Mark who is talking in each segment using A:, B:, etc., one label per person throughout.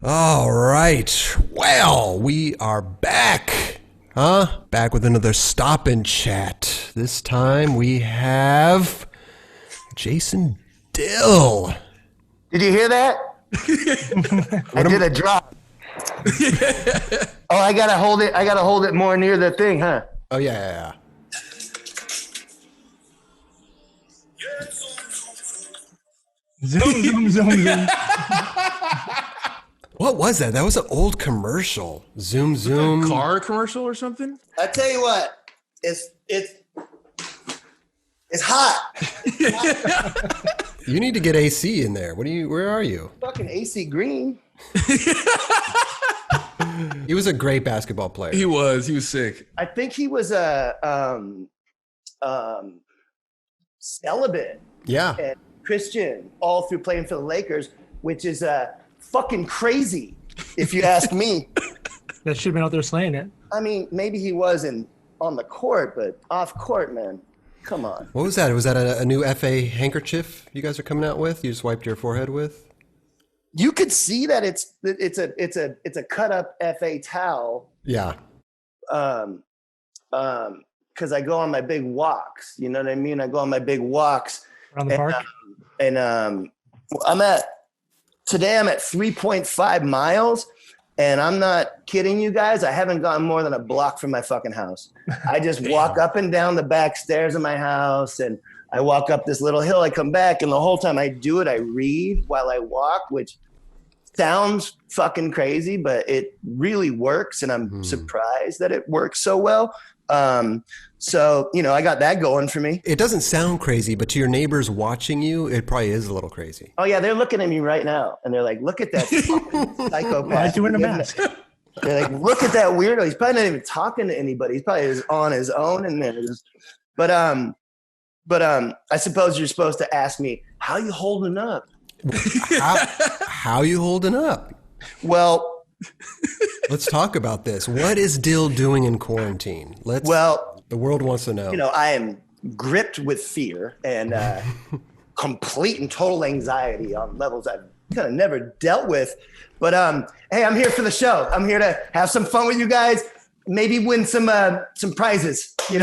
A: All right. Well, we are back. Back with another Stop and Chat. This time we have Jason Dill.
B: Did you hear that? I did a drop. Oh, I gotta hold it. I gotta hold it more near the thing, huh?
A: Oh, yeah.
C: Zoom, zoom, zoom, zoom.
A: What was that? That was an old commercial. Zoom, zoom.
D: A car commercial or something?
B: I tell you what, it's hot.
A: You need to get AC in there. Where are you?
B: Fucking AC Green.
A: He was a great basketball player.
D: He was sick.
B: I think he was a celibate.
A: Yeah.
B: And Christian all through playing for the Lakers, which is fucking crazy, if you ask me.
C: That should have been out there slaying it.
B: I mean, maybe he wasn't on the court, but off court, man. Come on.
A: What was that? Was that a new FA handkerchief you guys are coming out with? You just wiped your forehead with?
B: You could see that it's a cut up FA towel.
A: Yeah.
B: Because I go on my big walks. You know what I mean? I go on my big walks
C: Around the park?
B: Today I'm at 3.5 miles, and I'm not kidding you guys. I haven't gone more than a block from my fucking house. I just walk up and down the back stairs of my house, and I walk up this little hill. I come back, and the whole time I do it, I read while I walk, which sounds fucking crazy, but it really works, and I'm surprised that it works so well. So, I got that going for me.
A: It doesn't sound crazy, but to your neighbors watching you, it probably is a little crazy.
B: Oh, yeah, they're looking at me right now, and they're like, look at that psychopath.
C: Why is he wearing a mask?
B: They're like, look at that weirdo. He's probably not even talking to anybody. He's probably on his own. But I suppose you're supposed to ask me, how you holding up?
A: How you holding up?
B: Well,
A: let's talk about this. What is Dill doing in quarantine? The world wants to know.
B: I am gripped with fear and complete and total anxiety on levels I've kind of never dealt with. But hey, I'm here for the show. I'm here to have some fun with you guys. Maybe win some prizes. So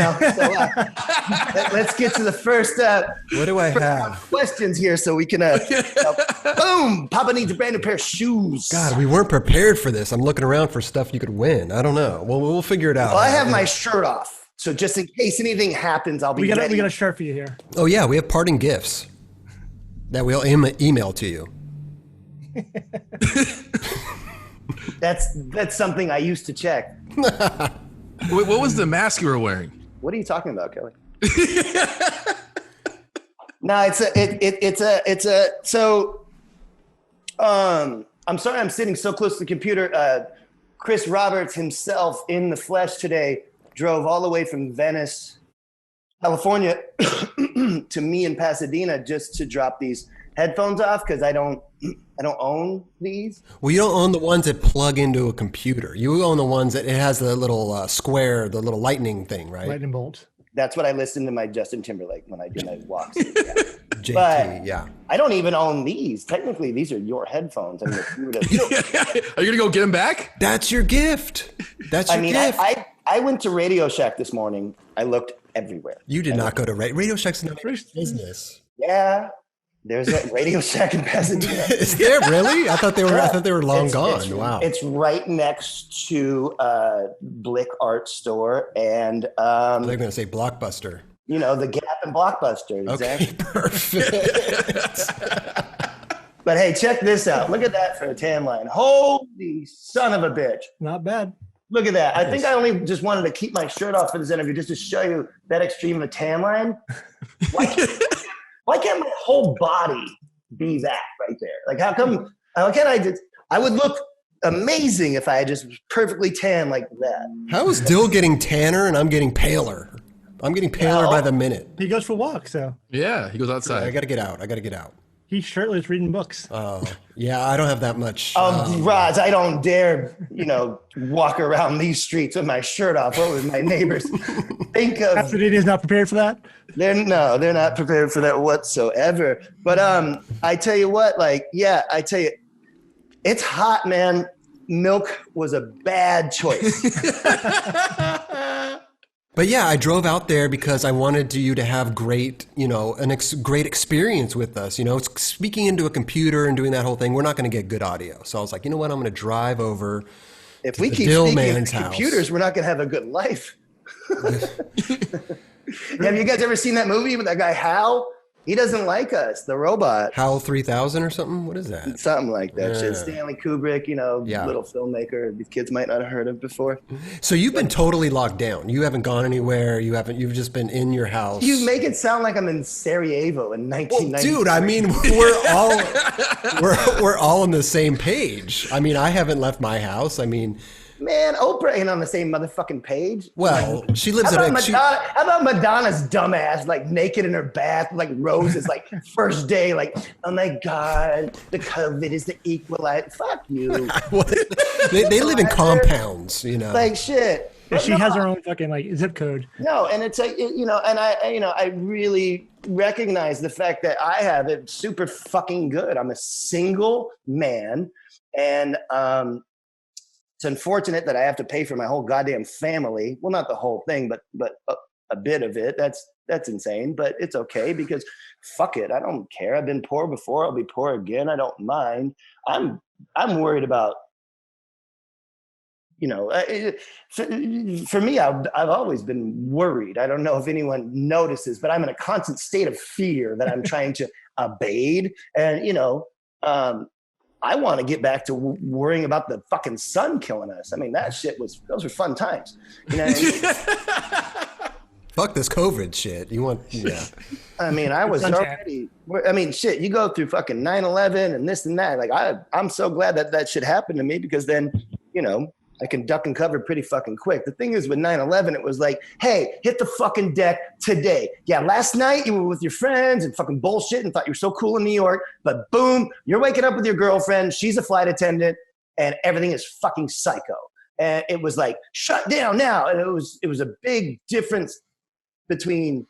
B: let's get to the first.
A: What do I have?
B: Questions here, so we can. Boom! Papa needs a brand new pair of shoes.
A: God, we weren't prepared for this. I'm looking around for stuff you could win. I don't know. Well, we'll figure it out.
B: Well, I have my shirt off, so just in case anything happens, I'll be ready.
C: We got a shirt for you here.
A: Oh yeah, we have parting gifts that we'll email to you.
B: That's something I used to check.
D: Wait, what was the mask you were wearing?
B: What are you talking about, Kelly? No, I'm sorry I'm sitting so close to the computer. Chris Roberts himself in the flesh today drove all the way from Venice, California to me in Pasadena just to drop these headphones off because I don't own these.
A: Well, you don't own the ones that plug into a computer. You own the ones that it has the little square, the little lightning thing, right?
C: Lightning bolt.
B: That's what I listen to my Justin Timberlake when I do my walks.
A: JT,
B: but
A: yeah.
B: I don't even own these. Technically, these are your headphones. I mean,
D: Are you gonna go get them back?
A: That's your gift. That's your gift.
B: I went to Radio Shack this morning. I looked everywhere.
A: You did not go to Radio Shack's not a business.
B: Yeah. There's a Radio Shack in Pasadena.
A: Is there really? I thought they were long gone. Wow.
B: It's right next to Blick Art Store and
A: they're going to say Blockbuster.
B: The Gap and Blockbuster.
A: Okay,
B: exactly.
A: Perfect.
B: But hey, check this out. Look at that for a tan line. Holy son of a bitch.
C: Not bad.
B: Look at that. I think I only just wanted to keep my shirt off for this interview just to show you that extreme of a tan line. Why can't my whole body be that right there? Like, how can't I would look amazing if I just was perfectly tan like that.
A: How is Dill getting tanner and I'm getting paler? I'm getting paler by the minute.
C: He goes for walks, so.
D: Yeah, he goes outside.
A: I got to get out.
C: He's shirtless reading books.
A: Oh, yeah, I don't have that much.
B: Roz, I don't dare, walk around these streets with my shirt off. What would my neighbors think of?
C: Pasadena's not prepared for that?
B: They're not prepared for that whatsoever. But I tell you what, It's hot, man. Milk was a bad choice.
A: But yeah, I drove out there because I wanted you to have great, great experience with us. Speaking into a computer and doing that whole thing, we're not going to get good audio. So I was like, you know what? I'm going to drive over.
B: If we keep
A: Dill
B: speaking
A: man's
B: into
A: house.
B: computers, we're not going to have a good life. Have you guys ever seen that movie with that guy Hal? He doesn't like us, the robot.
A: HAL 3000 or something? What is that?
B: Something like that.
A: Yeah.
B: Shit. Stanley Kubrick, little filmmaker these kids might not have heard of before.
A: So you've been totally locked down. You haven't gone anywhere. You've just been in your house.
B: You make it sound like I'm in Sarajevo in 1990.
A: Dude, I mean, we're all on the same page. I mean, I haven't left my house. I mean,
B: man, Oprah ain't on the same motherfucking page.
A: Well, she lives
B: How
A: at
B: about, how about Madonna's dumbass, like naked in her bath, like roses, like first day, like, oh my God, the COVID is the equalizer. Fuck you.
A: they live in compounds,
B: Like shit.
C: And she has her own fucking like zip code.
B: No, and it's like, and I really recognize the fact that I have it super fucking good. I'm a single man, and it's unfortunate that I have to pay for my whole goddamn family. Well, not the whole thing, but a bit of it. That's insane, but it's okay because fuck it. I don't care. I've been poor before. I'll be poor again. I don't mind. I'm worried about, for me, I've always been worried. I don't know if anyone notices, but I'm in a constant state of fear that I'm trying to abate. And, I want to get back to worrying about the fucking sun killing us. I mean, those were fun times. You know what I mean?
A: Fuck this COVID shit. Yeah.
B: I mean, I was already, shit, you go through fucking 9/11 and this and that. Like, I'm so glad that shit happened to me because then, I can duck and cover pretty fucking quick. The thing is with 9/11, it was like, hey, hit the fucking deck today. Yeah, last night you were with your friends and fucking bullshit and thought you were so cool in New York, but boom, you're waking up with your girlfriend. She's a flight attendant and everything is fucking psycho. And it was like, shut down now. And it was a big difference between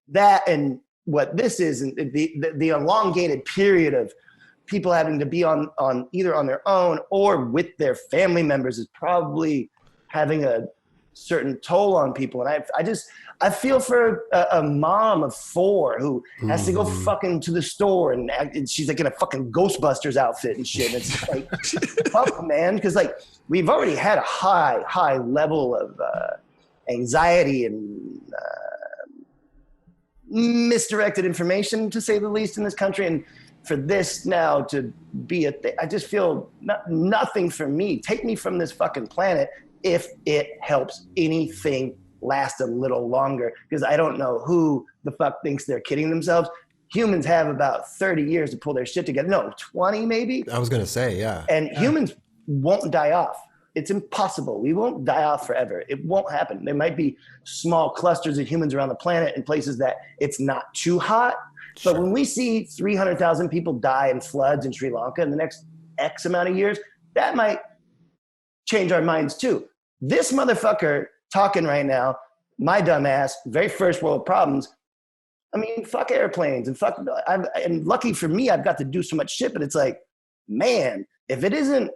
B: that and what this is, and the elongated period of people having to be on either on their own or with their family members is probably having a certain toll on people. And I feel for a mom of 4 who has to go fucking to the store and she's like in a fucking Ghostbusters outfit and shit. And it's like, fuck, man. Cause like we've already had a high level of anxiety and misdirected information, to say the least, in this country. And for this now to be I just feel nothing for me. Take me from this fucking planet if it helps anything last a little longer, because I don't know who the fuck thinks they're kidding themselves. Humans have about 30 years to pull their shit together. No, 20 maybe.
A: I was going to say, yeah.
B: And humans won't die off. It's impossible. We won't die off forever. It won't happen. There might be small clusters of humans around the planet in places that it's not too hot. But when we see 300,000 people die in floods in Sri Lanka in the next X amount of years, that might change our minds too. This motherfucker talking right now, my dumb ass, very first world problems. I mean, fuck airplanes and lucky for me, I've got to do so much shit, but it's like, man, if it isn't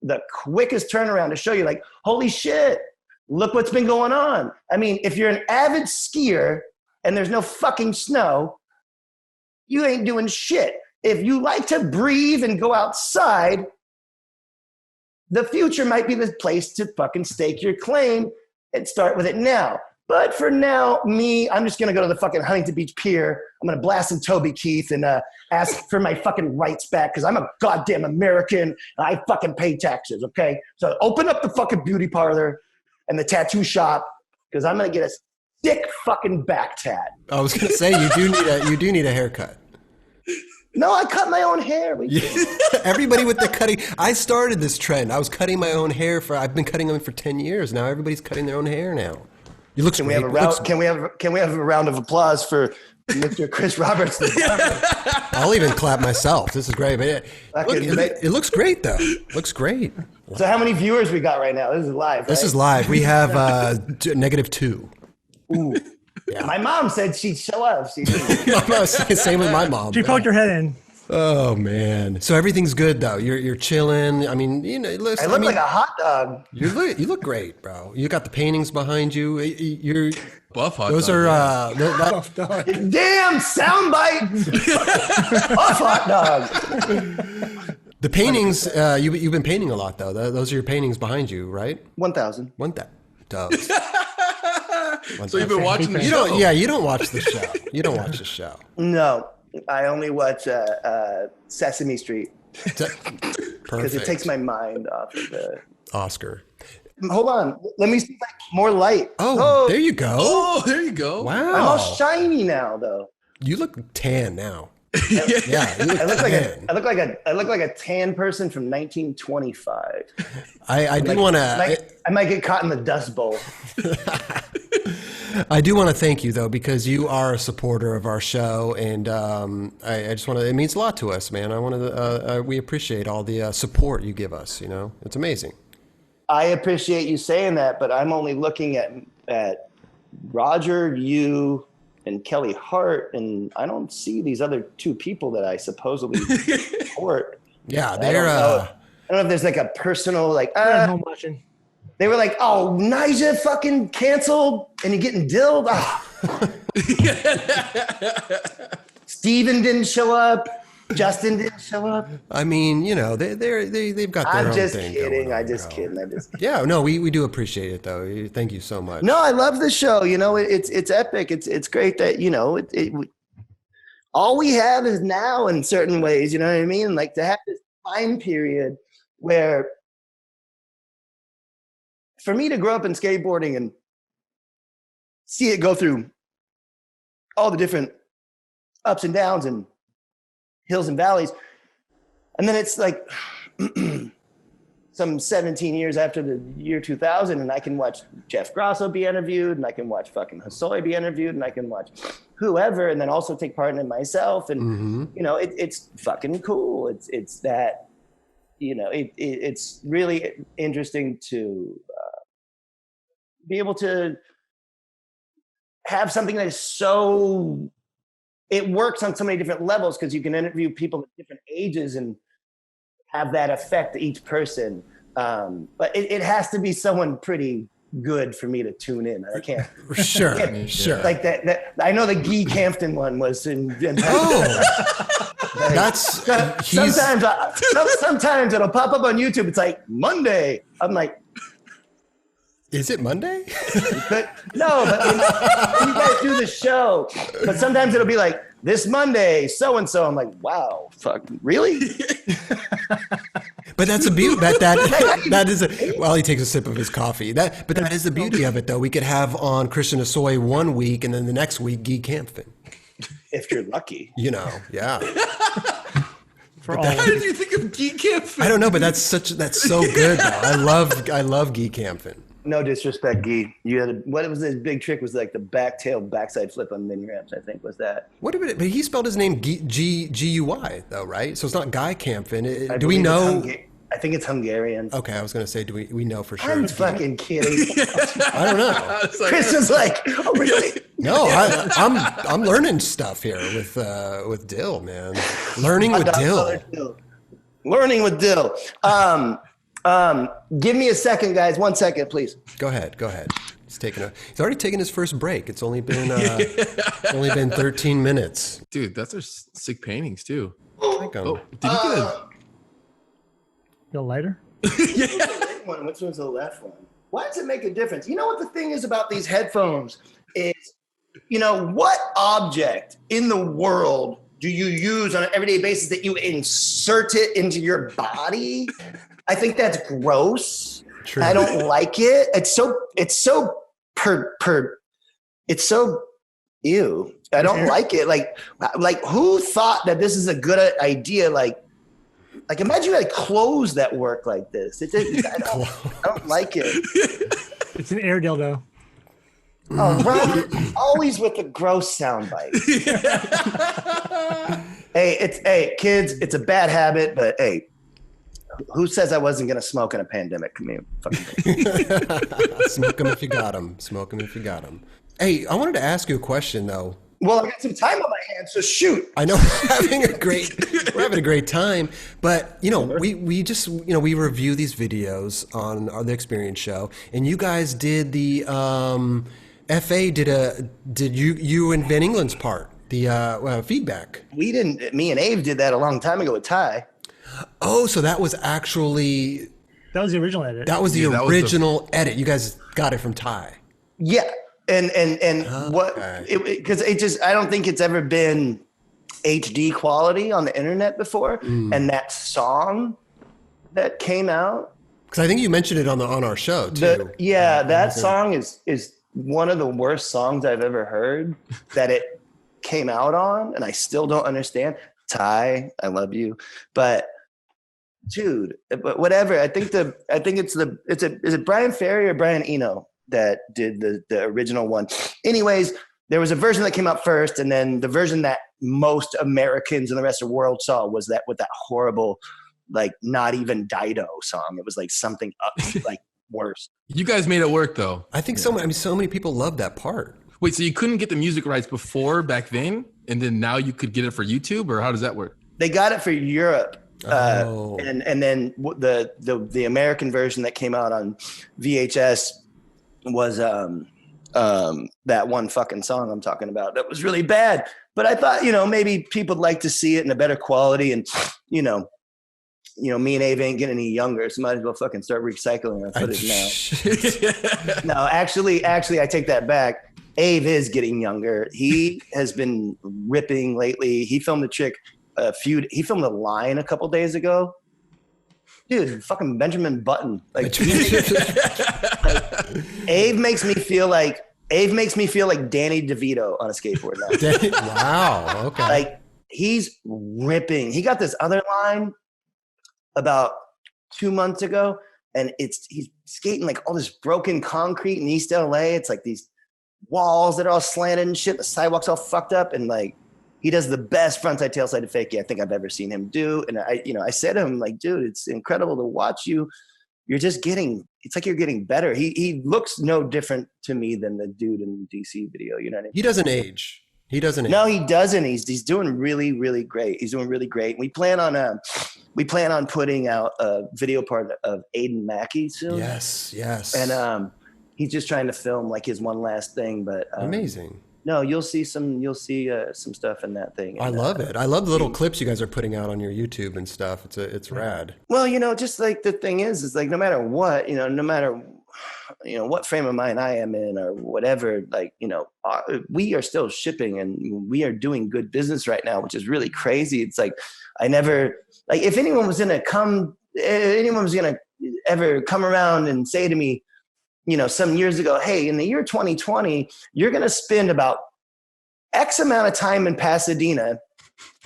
B: the quickest turnaround to show you like, holy shit, look what's been going on. I mean, if you're an avid skier and there's no fucking snow, you ain't doing shit. If you like to breathe and go outside, the future might be the place to fucking stake your claim and start with it now. But for now, I'm just gonna go to the fucking Huntington Beach Pier. I'm gonna blast some Toby Keith and ask for my fucking rights back because I'm a goddamn American and I fucking pay taxes, okay? So open up the fucking beauty parlor and the tattoo shop because I'm gonna get a sick fucking back tat.
A: I was gonna say you do need a haircut.
B: No, I cut my own hair.
A: Everybody with the cutting. I started this trend. I was cutting my own hair I've been cutting them for 10 years. Now everybody's cutting their own hair now. You look. Can we have
B: a round of applause for Mr. Chris Roberts?
A: I'll even clap myself. This is great. But it looks great though. Looks great.
B: So how many viewers we got right now? This is live. Right?
A: This is live. We have -2.
B: Ooh. Yeah. My mom said she'd show up.
A: Same with my mom.
C: She poked her head in.
A: Oh man. So everything's good though. You're chilling. I mean, listen,
B: I look like a hot dog.
A: you look great, bro. You got the paintings behind you. You're
D: Buff hot
A: those
D: dog,
A: are
D: yeah.
C: Tough dog.
B: Damn soundbite. Off hot dog.
A: the paintings. You've been painting a lot though. Those are your paintings behind you, right?
B: 1,000.
A: One that does.
D: So you've been watching the
A: You
D: show.
A: don't. Yeah, you don't watch the show. You don't watch the show.
B: No, I only watch Sesame Street because
A: Perfect.
B: it takes my mind off of the.
A: Oscar.
B: Hold on, let me see more light.
A: Oh, there you go.
D: Oh, there you go.
A: Wow.
B: I'm all shiny now, though.
A: You look tan now. Yeah, you look
B: I look
A: tan.
B: I look like a tan person from 1925.
A: I do want to.
B: I might get caught in the Dust Bowl.
A: I do want to thank you though, because you are a supporter of our show, and I just want to. It means a lot to us, man. I want to. We appreciate all the support you give us. It's amazing.
B: I appreciate you saying that, but I'm only looking at Roger, you, and Kelly Hart, and I don't see these other two people that I supposedly support.
A: Yeah,
B: I
A: they're.
B: don't know if there's like a personal like.
C: You're at home watching.
B: They were like, "Oh, Nija fucking canceled, and you're getting dilled." Ah. Steven didn't show up. Justin didn't show up.
A: I mean, they've got their
B: I'm
A: own
B: just
A: thing
B: kidding.
A: going on,
B: I'm just
A: bro.
B: kidding.
A: Yeah, no, we do appreciate it though. Thank you so much.
B: No, I love the show. It's epic. It's great that all we have is now in certain ways. You know what I mean? Like to have this time period where, for me to grow up in skateboarding and see it go through all the different ups and downs and hills and valleys, and then it's like some 17 years after the year 2000, and I can watch Jeff Grosso be interviewed, and I can watch fucking Hosoi be interviewed, and I can watch whoever, and then also take part in it myself, and it's fucking cool. It's that it's really interesting to be able to have something that is so. It works on so many different levels because you can interview people at different ages and have that affect each person. But it has to be someone pretty good for me to tune in. I can't.
A: Sure.
B: Like that. I know the Guy Campton one was in.
A: That's
B: sometimes it'll pop up on YouTube. It's like Monday. I'm like.
A: Is it Monday?
B: But when you guys do the show, but sometimes it'll be like this Monday, so and so. I'm like, wow, fuck, really?
A: But that's a beauty. That is a. Well, he takes a sip of his coffee. But that is the beauty of it, though. We could have on Christian Hosoi one week, and then the next week Guy Campton.
B: If you're lucky,
A: yeah.
D: How did you think of Guy Campton?
A: I don't know, but that's so good. Though. I love Guy Campton.
B: no disrespect, Guy. You had what was his big trick was like the backside flip on mini ramps. I think was that.
A: What? But he spelled his name G-U-Y though, right? So it's not Guy Campton.
B: I
A: Do we know?
B: I think it's Hungarian.
A: Okay, I was going to say, do we know for sure?
B: I'm fucking kidding.
A: I don't know.
B: Chris is like, oh really?
A: No, I'm learning stuff here with Dill, man. Learning with Dill.
B: Learning with Dill. Give me a second, guys. 1 second, please.
A: Go ahead. He's already taken his first break. It's only been 13 minutes.
D: Dude, that's our sick paintings too.
A: Oh,
D: did you get a?
C: Feel lighter?
B: Which one's the left one? Why does it make a difference? You know what the thing is about these headphones is, what object in the world do you use on an everyday basis that you insert it into your body? I think that's gross.
A: True.
B: I don't like it. It's so ew. I don't like it. Like who thought that this is a good idea? Like imagine you had clothes that work like this. I don't like it.
C: It's an air dildo.
B: Oh, Ron, always with the gross soundbite. Hey, kids, it's a bad habit, but hey, who says I wasn't gonna smoke in a pandemic? Come here,
A: Smoke them if you got them. Smoke them if you got them. Hey, I wanted to ask you a question though.
B: Well, I got some time on my hands, so shoot.
A: I know we're having a great time, but we just we review these videos on the Experience Show, and you guys did the FA did you and Van England's part the feedback.
B: We didn't. Me and Abe did that a long time ago with Ty.
A: Oh, so that was actually
C: That was the original edit.
A: that was the original edit. You guys got it from Ty.
B: Yeah, and what because it just I don't think it's ever been HD quality on the internet before, and that song that came out.
A: Because I think you mentioned it on our show too.
B: That song is one of the worst songs I've ever heard that it came out on, and I still don't understand. Ty, I love you, but dude, but whatever. I think is it Brian Ferry or Brian Eno that did the original one. Anyways, there was a version that came out first, and then the version that most Americans in the rest of the world saw was that with that horrible, like not even Dido song. It was like something like worse.
D: You guys made it work though.
A: I think so many people love that part.
D: Wait, so you couldn't get the music rights before back then, and then now you could get it for YouTube, or how does that work?
B: They got it for Europe. And then the American version that came out on VHS was that one fucking song I'm talking about that was really bad. But I thought, maybe people would like to see it in a better quality, and me and Abe ain't getting any younger, so might as well fucking start recycling our footage now. No, actually, I take that back. Abe is getting younger. He has been ripping lately. He filmed he filmed a line a couple days ago. Dude, fucking Benjamin Button. Like Abe makes me feel like Danny DeVito on a skateboard now.
A: Wow. Okay.
B: Like he's ripping. He got this other line about 2 months ago, and he's skating like all this broken concrete in East LA. It's like these walls that are all slanted and shit. The sidewalk's all fucked up, and like he does the best frontside tailside fakie I think I've ever seen him do. And I said to him, like, dude, it's incredible to watch you. You're just it's like you're getting better. He looks no different to me than the dude in the DC video. You know what I mean?
A: He doesn't age.
B: No, he doesn't. He's doing really, really great. He's doing really great. We plan on putting out a video part of Aiden Mackey soon.
A: Yes.
B: And he's just trying to film like his one last thing, but
A: amazing.
B: No, you'll see some stuff in that thing.
A: I love it. I love the little clips you guys are putting out on your YouTube and stuff. It's rad.
B: Well, just like the thing is like no matter what, no matter what frame of mind I am in or whatever, like, we are still shipping and we are doing good business right now, which is really crazy. It's like if anyone was gonna ever come around and say to me, some years ago, hey, in the year 2020, you're going to spend about X amount of time in Pasadena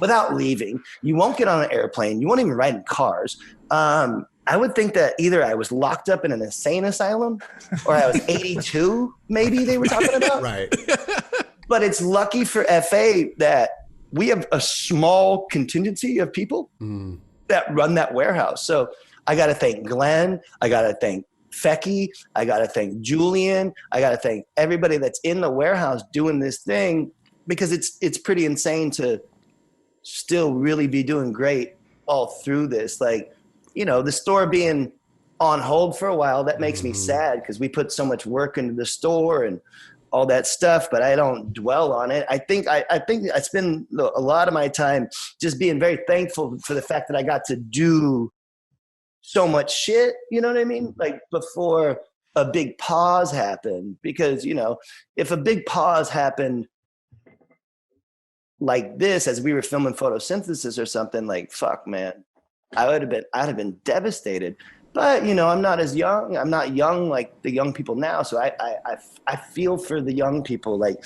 B: without leaving. You won't get on an airplane. You won't even ride in cars. I would think that either I was locked up in an insane asylum or I was 82, maybe they were talking about.
A: Right.
B: But it's lucky for FA that we have a small contingency of people that run that warehouse. So I got to thank Glenn. I got to thank Fecky, I got to thank Julian. I got to thank everybody that's in the warehouse doing this thing, because it's pretty insane to still really be doing great all through this. Like, the store being on hold for a while, that makes me sad because we put so much work into the store and all that stuff, but I don't dwell on it. I think I spend a lot of my time just being very thankful for the fact that I got to do so much shit, you know what I mean? Like before a big pause happened, because, if a big pause happened like this, as we were filming photosynthesis or something, like, fuck, man, I'd have been devastated. But, I'm not as young. I'm not young like the young people now. So I feel for the young people. Like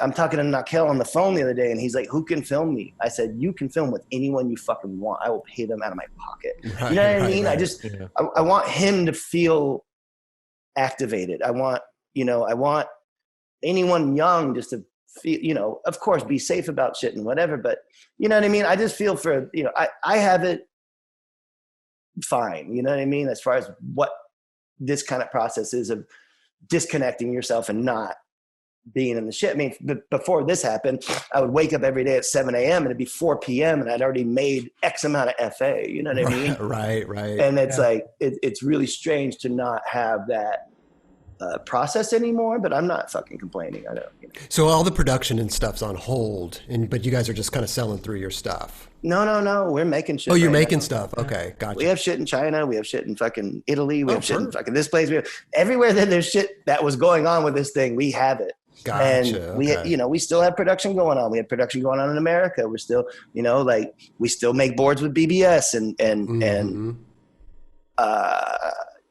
B: I'm talking to Nakel on the phone the other day, and he's like, who can film me? I said, you can film with anyone you fucking want. I will pay them out of my pocket. Right, you know what I mean? Right. I want him to feel activated. I want anyone young just to feel, of course, be safe about shit and whatever. But you know what I mean? I just feel for, I have it fine. You know what I mean? As far as what this kind of process is of disconnecting yourself and not being in the shit. I mean, before this happened, I would wake up every day at 7 a.m. and it'd be 4 p.m. and I'd already made X amount of FA. You know what I mean?
A: Right.
B: And it's like, it's really strange to not have that process anymore, but I'm not fucking complaining. I don't. You know.
A: So all the production and stuff's on hold, but you guys are just kind of selling through your stuff.
B: No. We're making shit.
A: Oh, you're
B: right
A: making
B: now.
A: stuff. Okay, gotcha.
B: We have shit in China. We have shit in fucking Italy. We have shit in fucking this place. We have, everywhere that there's shit that was going on with this thing, we have it.
A: Gotcha.
B: And we, we still have production going on. We have production going on in America. We're still, like we still make boards with BBS and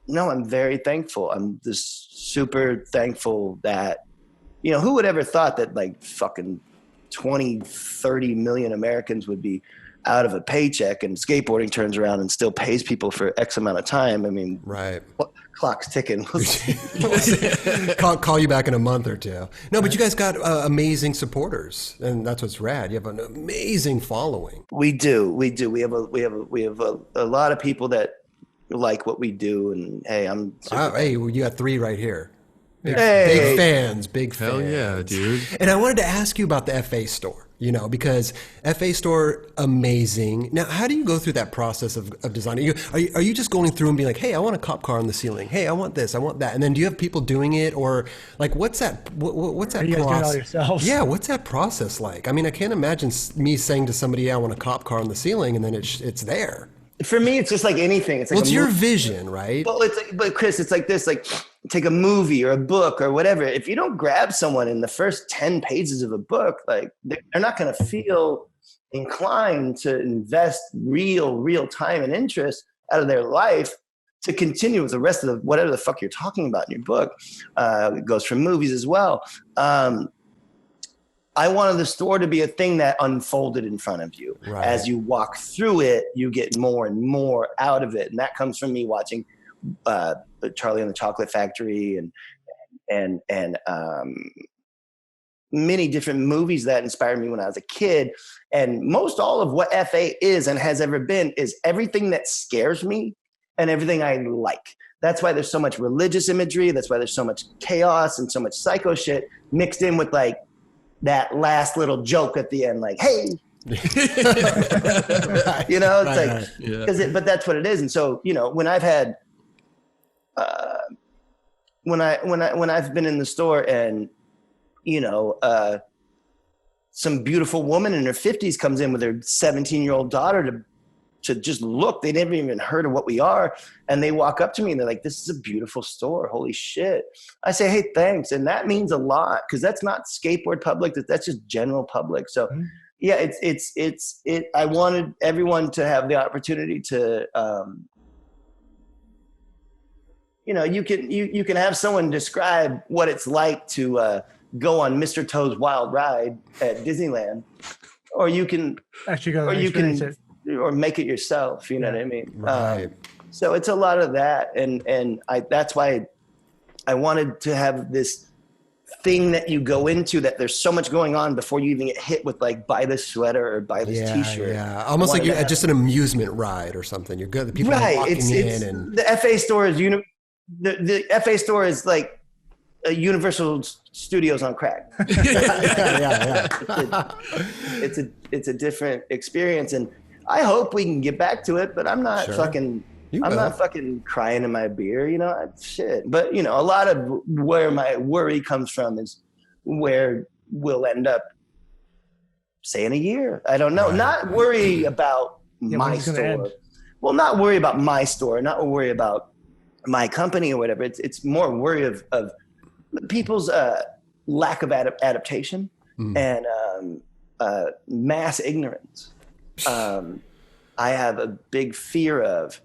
B: no, I'm very thankful. I'm just super thankful that, who would ever thought that like fucking 20, 30 million Americans would be out of a paycheck and skateboarding turns around and still pays people for X amount of time. I mean,
A: right.
B: Clock's ticking.
A: Call you back in a month or two. No, but you guys got amazing supporters, and that's what's rad. You have an amazing following.
B: We do. We have a lot of people that like what we do, and hey,
A: you got 3 right here. Big fans.
D: Hell yeah, dude.
A: And I wanted to ask you about the FA store, because FA store, amazing. Now, how do you go through that process of designing? Are you just going through and being like, hey, I want a cop car on the ceiling. Hey, I want this, I want that. And then do you have people doing it, or like, what's that process?
C: You guys doing it all yourselves?
A: Yeah, what's that process like? I mean, I can't imagine me saying to somebody, yeah, I want a cop car on the ceiling, and then it's there.
B: For me, it's just like anything. It's like
A: it's your vision, right?
B: Well, but Chris, it's like this. Like, take a movie or a book or whatever. If you don't grab someone in the first 10 pages of a book, like they're not going to feel inclined to invest real time and interest out of their life to continue with the rest of whatever the fuck you're talking about in your book. It goes for movies as well. I wanted the store to be a thing that unfolded in front of you. Right. As you walk through it, you get more and more out of it. And that comes from me watching Charlie and the Chocolate Factory and many different movies that inspired me when I was a kid. And most all of what FA is and has ever been is everything that scares me and everything I like. That's why there's so much religious imagery. That's why there's so much chaos and so much psycho shit mixed in with like that last little joke at the end, like, hey, but that's what it is. And so, when I've had, when I've been in the store and, some beautiful woman in her 50s comes in with her 17-year-old daughter to just look, they never even heard of what we are. And they walk up to me and they're like, this is a beautiful store. Holy shit. I say, hey, thanks. And that means a lot because that's not skateboard public. That's just general public. So yeah, I wanted everyone to have the opportunity to, you can have someone describe what it's like to go on Mr. Toad's Wild Ride at Disneyland, or you can
C: actually go, or you can, it.
B: Or make it yourself. You know what I mean?
A: Right.
B: So it's a lot of that, and that's why I wanted to have this thing that you go into that there's so much going on before you even get hit with like buy this sweater or buy this t-shirt.
A: Yeah, almost like you're just an amusement ride or something. You're good. The people
B: right.
A: are walking in, and
B: the FA store is the FA store is like a Universal Studios on crack.
A: yeah.
B: It's a different experience, and I hope we can get back to it. But I'm not fucking. Not fucking crying in my beer, shit. But a lot of where my worry comes from is where we'll end up, say in a year. I don't know. Right. Not worry about my store. Well, not worry about my store. Not worry about my company or whatever. It's more worry of people's lack of adaptation and mass ignorance. I have a big fear of.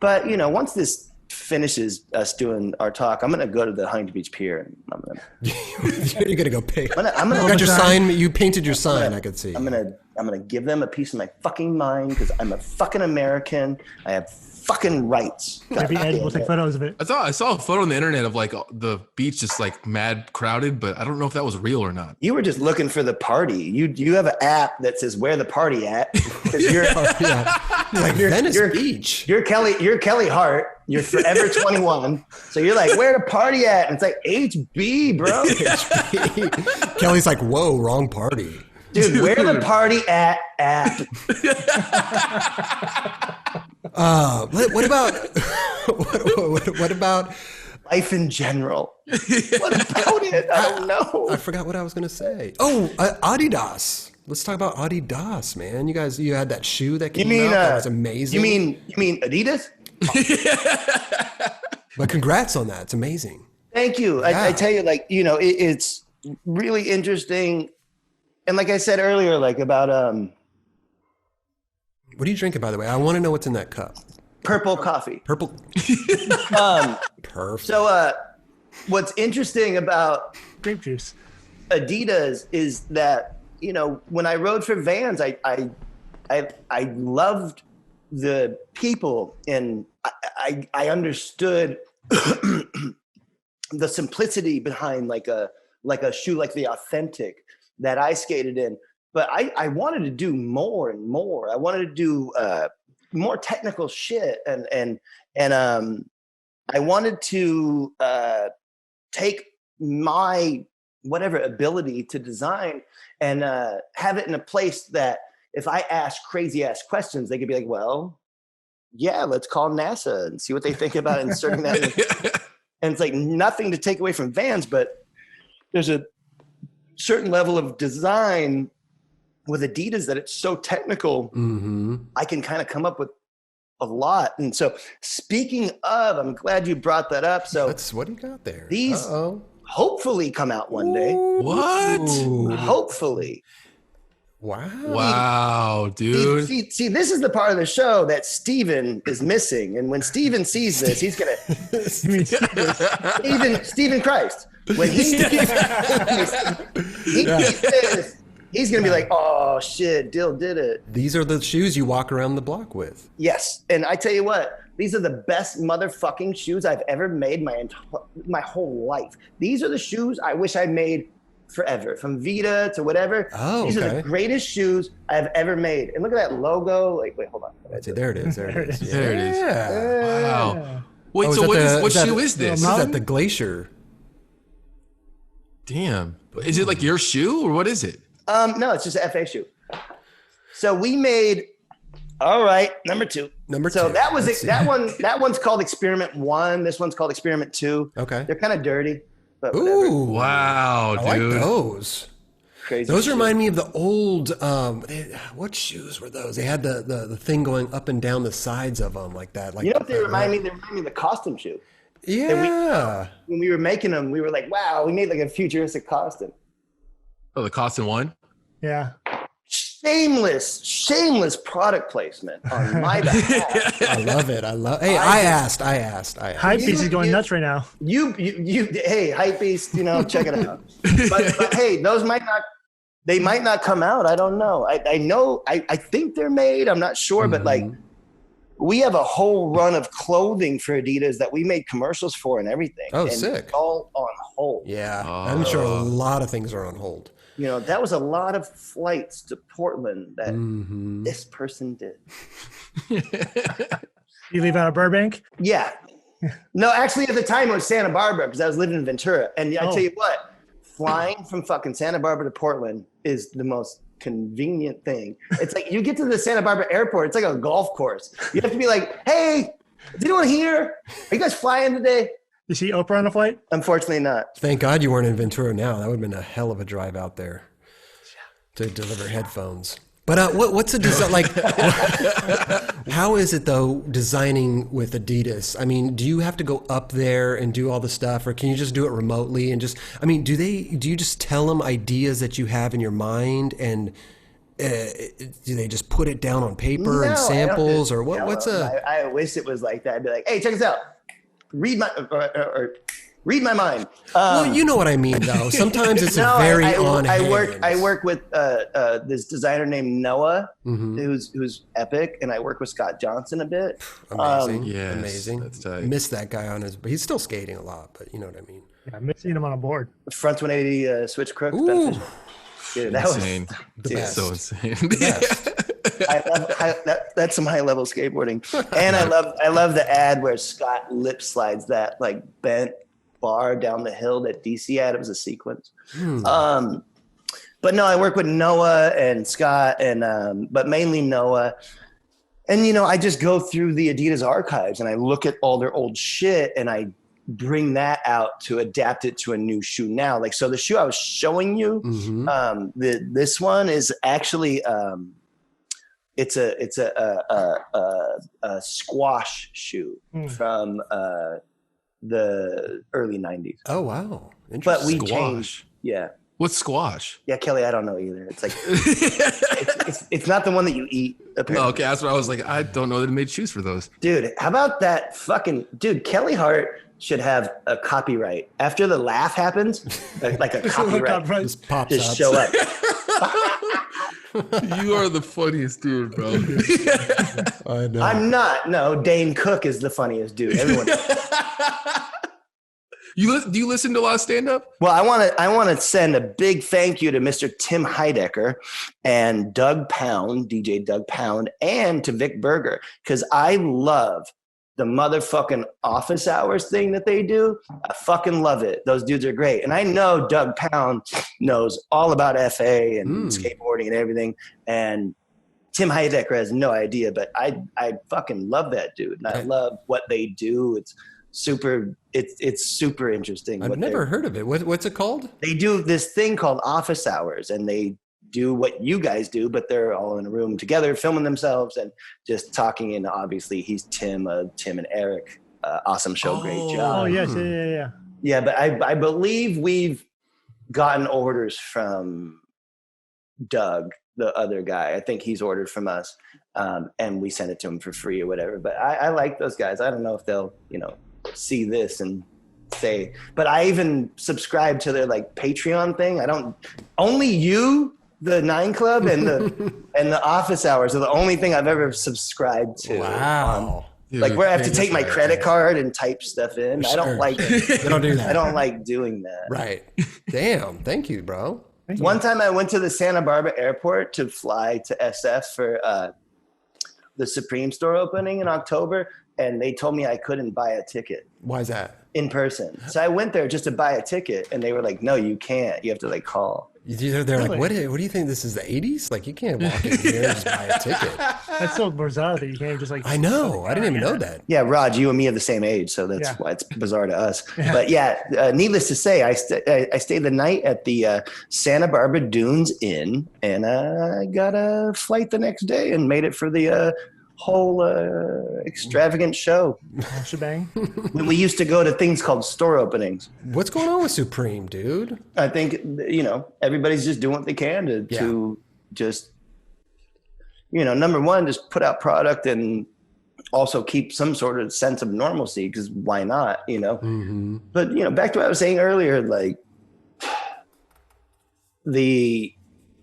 B: But, once this finishes us doing our talk, I'm going to go to the Huntington Beach Pier. And
A: You're going to go pay.
B: I'm gonna
A: you got your sign. You painted your sign, I could see.
B: I'm going to I'm going to give them a piece of my fucking mind because I'm a fucking American. I have fucking rights.
C: Maybe Ed will take photos of it.
D: I saw a photo on the internet of like the beach just like mad crowded, but I don't know if that was real or not.
B: You were just looking for the party. You have an app that says where the party at. You're
A: like Venice Beach.
B: You're Kelly Hart. You're forever 21. So you're like, where the party at? And it's like HB, bro.
A: HB. Kelly's like, whoa, wrong party.
B: Dude, where the party at app?
A: What about what about
B: life in general? What about it? I don't know.
A: I forgot what I was gonna say. Oh, Adidas. Let's talk about Adidas, man. You had that shoe that came out. That was amazing.
B: You mean Adidas?
A: But congrats on that. It's amazing.
B: Thank you. Yeah. I tell you, like, it's really interesting. And like I said earlier, like about
A: what are you drinking, by the way? I want to know what's in that cup.
B: Purple coffee.
A: Purple. Perfect.
B: So what's interesting about
C: grape juice
B: Adidas is that, when I rode for Vans, I loved the people, and I understood the simplicity behind like a shoe like the Authentic that I skated in. But I wanted to do more and more. I wanted to do more technical shit, and I wanted to take my whatever ability to design and have it in a place that if I ask crazy ass questions, they could be like, well, yeah, let's call NASA and see what they think about inserting that. And it's like nothing to take away from Vans, but there's a certain level of design with Adidas that it's so technical. Mm-hmm. I can kind of come up with a lot. And so speaking of, I'm glad you brought that up. So
A: what do you got there?
B: These hopefully come out one day.
D: What?
B: Hopefully.
D: Wow, dude.
B: See, this is the part of the show that Steven is missing. And when Steven sees this, he's going to... Steven Christ. When he sees this, he's going to be like, oh, shit, Dill did it.
A: These are the shoes you walk around the block with.
B: Yes. And I tell you what, these are the best motherfucking shoes I've ever made my whole life. These are the shoes I wish I made forever, from Vita to whatever.
A: Oh,
B: these are the greatest shoes I've ever made. And look at that logo. Like, wait, hold on.
A: There it is. There it is.
D: There it is. Wow. Wait,
A: so
D: what shoe is this?
A: Is that the Glacier?
D: Damn. Is it like your shoe or what is it?
B: No, it's just an FA shoe. So we made, all right, number two. So that was it. That one's called Experiment 1. This one's called Experiment 2.
A: Okay.
B: They're kind of dirty. But
A: ooh,
D: wow, dude.
A: I like those.
B: Crazy.
A: Those remind me of the old. What shoes were those? They had the thing going up and down the sides of them like that. Like,
B: you know what they remind me? They remind me of the costume shoe.
A: Yeah.
B: When we were making them, we were like, "Wow, we made like a futuristic costume."
D: Oh, the costume one.
C: Yeah.
B: Shameless product placement on my behalf.
A: I love it. Hey, I asked.
C: Hypebeast is going nuts right now.
B: Hey, Hypebeast, check it out. But hey, those might not come out. I don't know. I think they're made. I'm not sure, but like, we have a whole run of clothing for Adidas that we made commercials for and everything.
A: Oh,
B: and
A: sick.
B: It's all on hold.
A: Yeah, I'm sure a lot of things are on hold.
B: That was a lot of flights to Portland that this person did.
C: You leave out of Burbank?
B: Yeah. No, actually, at the time, it was Santa Barbara because I was living in Ventura. And I tell you what, flying from fucking Santa Barbara to Portland is the most convenient thing. It's like you get to the Santa Barbara airport, it's like a golf course. You have to be like, hey, is anyone here? Are you guys flying today?
C: You see Oprah on the flight?
B: Unfortunately not.
A: Thank God you weren't in Ventura now. That would have been a hell of a drive out there to deliver headphones. But what's a design like? How is it though designing with Adidas? I mean, do you have to go up there and do all the stuff, or can you just do it remotely and just? I mean, do you just tell them ideas that you have in your mind, and do they just put it down on paper and samples, or what? I
B: wish it was like that. I'd be like, hey, check this out. Read my or Read my mind.
A: Well, you know what I mean, though. Sometimes it's
B: No,
A: very
B: I
A: on hand.
B: I work with this designer named Noah, who's epic, and I work with Scott Johnson a bit.
A: Amazing.
D: Yes,
A: Amazing.
D: that's tight.
A: Miss that guy on his, but he's still skating a lot, but you know what I mean.
C: Yeah, I'm missing him on a board.
B: Front 180 switch crooks.
A: Ooh.
B: Beneficial. Dude, that
D: Insane.
A: The
B: dude,
A: best.
D: So insane.
B: that's some high level skateboarding. And I love the ad where Scott lip slides that like bent bar down the hill that DC had. It was a sequence. But no, I work with Noah and Scott, and but mainly Noah. And I just go through the Adidas archives and I look at all their old shit and I bring that out to adapt it to a new shoe now. Like, so the shoe I was showing you, this one is actually it's a squash shoe from the early 90s.
A: Oh, wow.
B: But we
D: Squash.
B: changed. Yeah.
D: What's squash?
B: Yeah, Kelly, I don't know either. It's like it's not the one that you eat. Apparently.
D: Oh, okay, that's what I was like. I don't know that it made shoes for those.
B: Dude, how about that fucking dude? Kelly Hart should have a copyright after the laugh happens, like a copyright.
A: Just pops
B: Just
A: up.
B: show up.
D: You are the funniest dude, bro.
A: I know.
B: I'm not. No, Dane Cook is the funniest dude. Everyone.
D: Do you listen to a lot of stand up?
B: Well, I want to send a big thank you to Mr. Tim Heidecker and Doug Pound, DJ Doug Pound, and to Vic Berger, because I love the motherfucking office hours thing that they do. I fucking love it. Those dudes are great. And I know Doug Pound knows all about FA and skateboarding and everything. And Tim Heidecker has no idea, but I fucking love that dude. And I love what they do. It's super interesting.
A: I've never heard of it. What's it called?
B: They do this thing called office hours, and they do what you guys do, but they're all in a room together filming themselves and just talking. And obviously he's Tim and Eric. Awesome show. Great job.
C: Oh, yes. Yeah.
B: Yeah, but I believe we've gotten orders from Doug, the other guy. I think he's ordered from us, and we sent it to him for free or whatever. But I like those guys. I don't know if they'll, see this and say, but I even subscribe to their like Patreon thing. Only you, the 9 Club, and the office hours are the only thing I've ever subscribed to.
A: Wow.
B: Like where I have to take my credit card and type stuff in.
A: Sure.
B: I don't like it.
A: They don't do that.
B: I don't like doing that.
A: Right. Damn. Thank you, bro.
B: One time I went to the Santa Barbara airport to fly to SF for the Supreme store opening in October, and they told me I couldn't buy a ticket
A: Why is that?
B: in person. So I went there just to buy a ticket, and they were like, no, you can't. You have to like call.
A: They're like, what do you think this is, the 80s? Like, you can't walk in here and just buy a ticket.
C: That's so bizarre that you can't just like.
A: I know. I didn't even know that.
B: Yeah, Rod, you and me are the same age, so that's why it's bizarre to us. But yeah, needless to say, I stayed the night at the Santa Barbara Dunes Inn, and I got a flight the next day and made it for the whole extravagant show.
C: Shebang.
B: When we used to go to things called store openings.
A: What's going on with Supreme, dude?
B: I think, everybody's just doing what they can to just, number one, just put out product and also keep some sort of sense of normalcy, because why not, But, back to what I was saying earlier, like the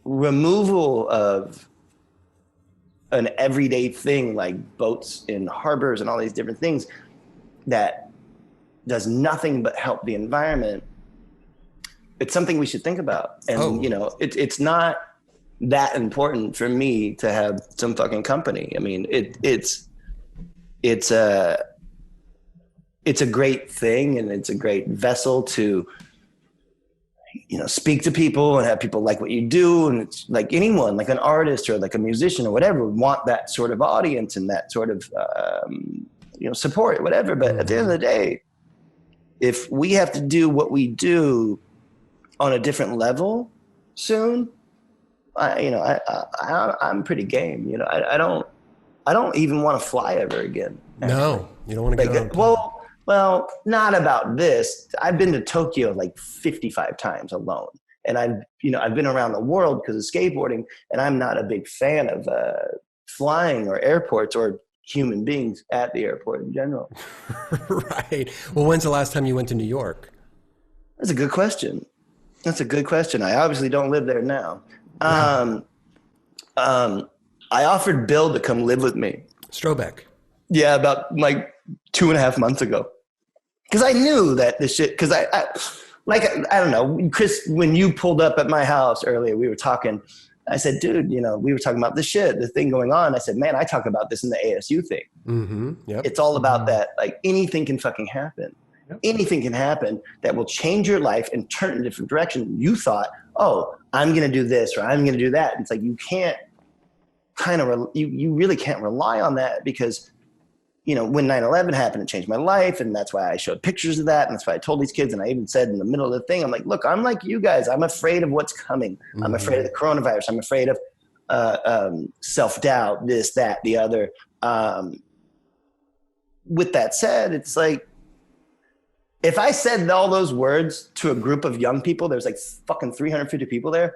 B: removal of an everyday thing like boats in harbors and all these different things that does nothing but help the environment. It's something we should think about. And, it's not that important for me to have some fucking company. I mean, it's a great thing, and it's a great vessel to, speak to people and have people like what you do. And it's like anyone, like an artist or like a musician or whatever, would want that sort of audience and that sort of, support, whatever. But at the end of the day, if we have to do what we do on a different level soon, I'm pretty game. I don't even want to fly ever again. Actually.
A: No, you don't want to get on.
B: Well, not about this. I've been to Tokyo like 55 times alone. And I've been around the world because of skateboarding, and I'm not a big fan of flying or airports or human beings at the airport in general.
A: Right. Well, when's the last time you went to New York?
B: That's a good question. I obviously don't live there now. I offered Bill to come live with me.
A: Strobeck.
B: Yeah, about like 2.5 months ago. Because I knew that this shit, because I don't know, Chris, when you pulled up at my house earlier, we were talking. I said, dude, we were talking about the thing going on. I said, man, I talk about this in the ASU thing.
A: Mm-hmm. Yep.
B: It's all about that. Like anything can fucking happen.
C: Yep.
B: Anything can happen that will change your life and turn it in a different direction. You thought, oh, I'm going to do this or I'm going to do that. It's like you can't you really can't rely on that because, when 9/11 happened, it changed my life. And that's why I showed pictures of that. And that's why I told these kids. And I even said in the middle of the thing, I'm like, look, I'm like you guys. I'm afraid of what's coming. Mm-hmm. I'm afraid of the coronavirus. I'm afraid of self-doubt, this, that, the other. With that said, it's like, if I said all those words to a group of young people, there's like fucking 350 people there.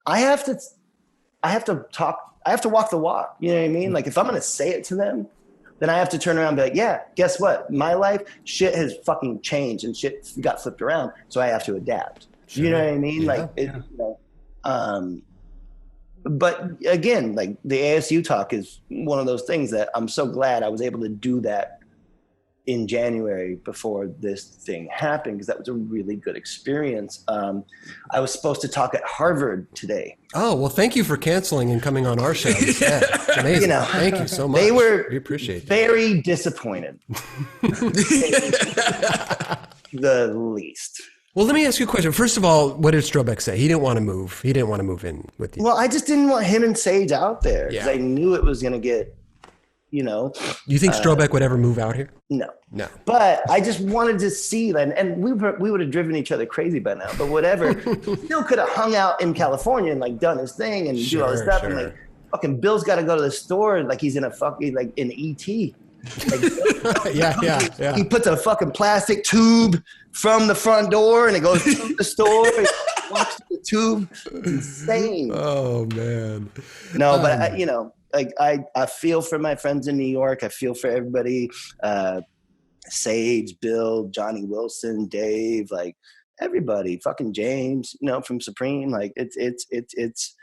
B: I have to talk. I have to walk the walk. You know what I mean? Like if I'm going to say it to them, then I have to turn around and be like, yeah, guess what? My life, shit has fucking changed and shit got flipped around. So I have to adapt. Sure. You know what I mean? But again, like the ASU talk is one of those things that I'm so glad I was able to do that in January before this thing happened, because that was a really good experience. I was supposed to talk at Harvard today.
A: Oh, well, thank you for canceling and coming on our show. Yeah, it's amazing. Thank you so much.
B: They were
A: we appreciate
B: very disappointed. The least.
A: Well, let me ask you a question. First of all, what did Strobeck say? He didn't want to move. He didn't want to move in with you.
B: Well, I just didn't want him and Sage out there because I knew it was going to get,
A: You think Strobeck would ever move out here?
B: No.
A: But
B: I just wanted to see that, and we would have driven each other crazy by now. But whatever, Bill could have hung out in California and like done his thing and do all this stuff. Sure. And like, fucking Bill's got to go to the store like he's in a fucking like in ET. Like,
A: yeah.
B: He puts a fucking plastic tube from the front door and it goes to the store. And walks to the tube. It's insane.
A: Oh man.
B: No, but I feel for my friends in New York. I feel for everybody. Sage, Bill, Johnny Wilson, Dave, like everybody, fucking James, from Supreme. Like it's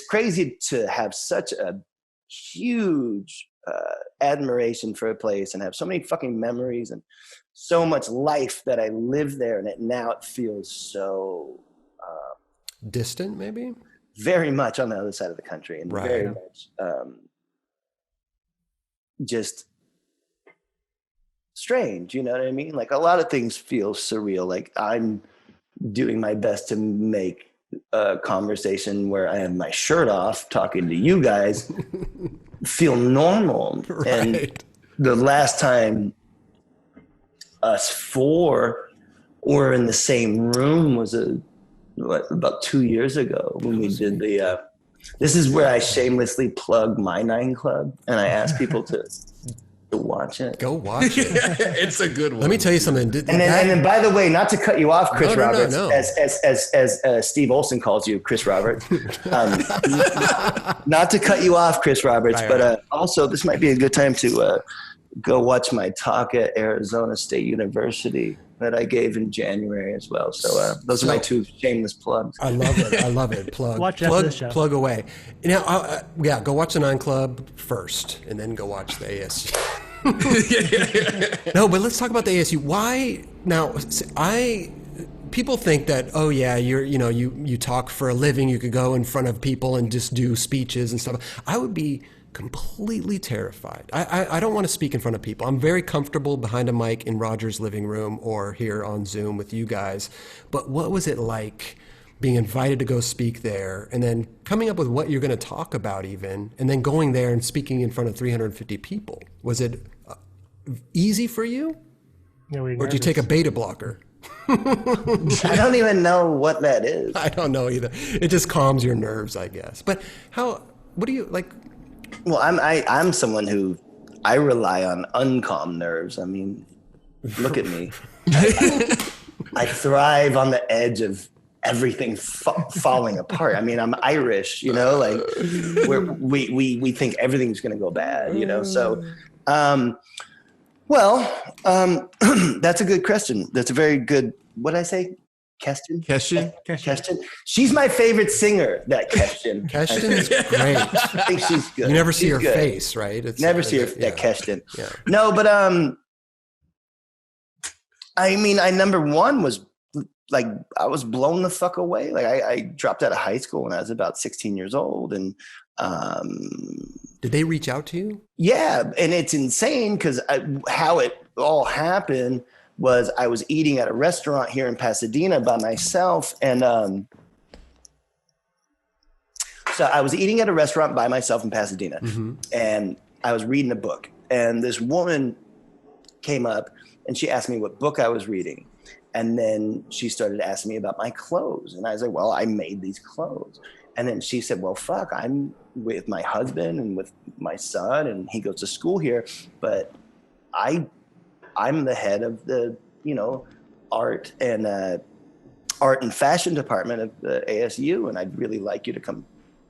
B: crazy to have such a huge admiration for a place and have so many fucking memories and so much life that I live there, and now it feels so
A: distant, maybe.
B: Very much on the other side of the country, and very much just strange. You know what I mean? Like a lot of things feel surreal. Like I'm doing my best to make a conversation where I have my shirt off talking to you guys feel normal. Right. And the last time us four were in the same room was about 2 years ago when we did the this is where I shamelessly plug my 9 Club, and I ask people to watch it.
A: Go watch it.
D: It's a good one.
A: Let me tell you something.
B: And then by the way, not to cut you off, Chris Roberts,
A: no.
B: as Steve Olson calls you, Chris Roberts. Not to cut you off, Chris Roberts, but also this might be a good time to go watch my talk at Arizona State University that I gave in January as well. So those are my 2 shameless plugs.
A: I love it. Plug away. Now, go watch the 9 Club first, and then go watch the ASU. No, but let's talk about the ASU. Why now? People think that, oh yeah, you talk for a living. You could go in front of people and just do speeches and stuff. I would be completely terrified. I don't want to speak in front of people. I'm very comfortable behind a mic in Roger's living room or here on Zoom with you guys. But what was it like being invited to go speak there and then coming up with what you're going to talk about even, and then going there and speaking in front of 350 people? Was it easy for you?
C: Yeah,
A: or did you take a beta blocker?
B: I don't even know what that is.
A: I don't know either. It just calms your nerves, I guess. But what do you like?
B: Well, I'm someone who I rely on uncalm nerves. I mean, look at me. I thrive on the edge of everything falling apart. I mean, I'm Irish, like we think everything's going to go bad, So, Well, that's a good question. That's a very good, what did I say? Keston? Keston. She's my favorite singer, that Keston.
A: Keston's great.
B: I think she's good.
A: You never see
B: She's
A: her
B: good.
A: face, right?
B: Never see her, that Keston.
A: Yeah.
B: No, but I mean, number one was like, I was blown the fuck away. Like I dropped out of high school when I was about 16 years old. And
A: did they reach out to you?
B: yeah, and it's insane because how it all happened was I was eating at a restaurant here in Pasadena by myself. And so I was eating at a restaurant by myself in Pasadena. Mm-hmm. And I was reading a book. And this woman came up and she asked me what book I was reading. And then she started asking me about my clothes. And I was like, well, I made these clothes. And then she said, well, fuck, I'm with my husband and with my son, and he goes to school here. But I'm the head of the, art and fashion department of the ASU. And I'd really like you to come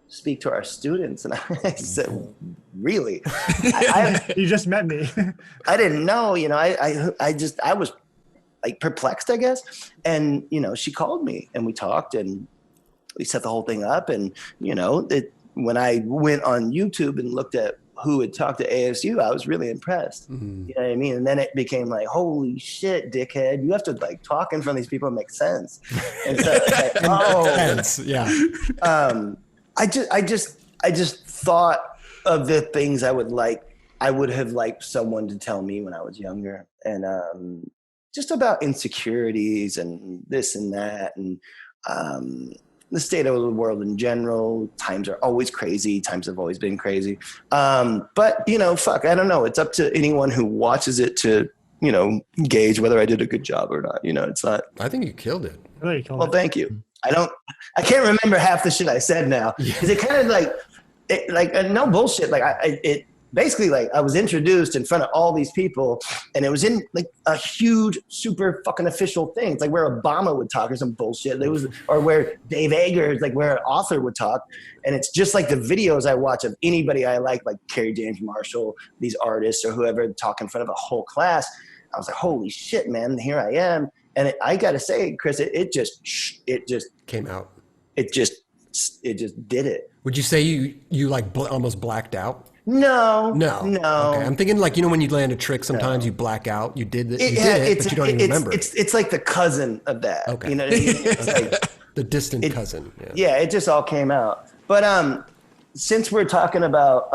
B: speak to our students. And I said, really?
C: You just met me.
B: I didn't know, I was like perplexed, I guess. And, she called me and we talked and we set the whole thing up. And, when I went on YouTube and looked at who had talked to ASU, I was really impressed. Mm-hmm. You know what I mean? And then it became like, holy shit, dickhead, you have to like talk in front of these people and make sense. And so it's like,
A: sense. Yeah.
B: I just thought of the things I would have liked someone to tell me when I was younger. And just about insecurities and this and that. And the state of the world in general. Times are always crazy. Times have always been crazy. But, fuck, I don't know. It's up to anyone who watches it to, gauge whether I did a good job or not. It's not.
A: I think you killed it.
B: Well, thank you. I can't remember half the shit I said now. Because it kind of no bullshit. It basically, like, I was introduced in front of all these people, and it was in like a huge, super fucking official thing. It's like where Obama would talk or some bullshit. Or where Dave Eggers, like where an author would talk. And it's just like the videos I watch of anybody I like Kerry James Marshall, these artists or whoever talk in front of a whole class. I was like, holy shit, man, here I am. And I got to say, Chris, it just
A: came out.
B: It just did it.
A: Would you say you like almost blacked out?
B: No.
A: Okay. I'm thinking like, when you land a trick, sometimes you black out. You did it, but you don't even remember.
B: It's like the cousin of that.
A: Okay.
B: You know what I mean? It's like
A: the distant cousin.
B: Yeah, it just all came out. But since we're talking about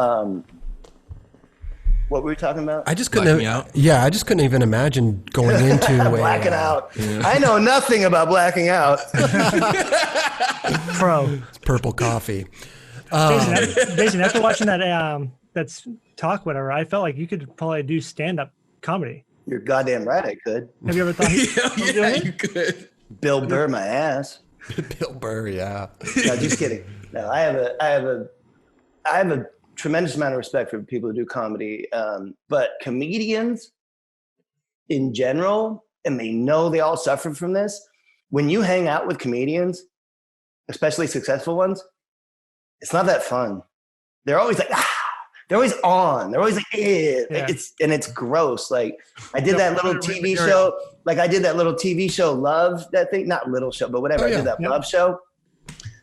B: what were we talking about?
A: I just couldn't. I just couldn't even imagine going into
B: blacking out. Yeah. I know nothing about blacking out.
C: Pro.
A: It's purple coffee.
C: Jason, after watching that that's talk, whatever, I felt like you could probably do stand-up comedy.
B: You're goddamn right, I could.
C: Have you ever thought?
D: You could.
B: Bill Burr, my ass.
A: Bill Burr, yeah.
B: No, just kidding. No, I have a tremendous amount of respect for people who do comedy, but comedians in general, and they know they all suffer from this. When you hang out with comedians, especially successful ones, it's not that fun. They're always like, they're always on. They're always like, it's gross. Like I did that little TV show. Like I did that little TV show, Love, that thing, not little show, but whatever. I did that Love show.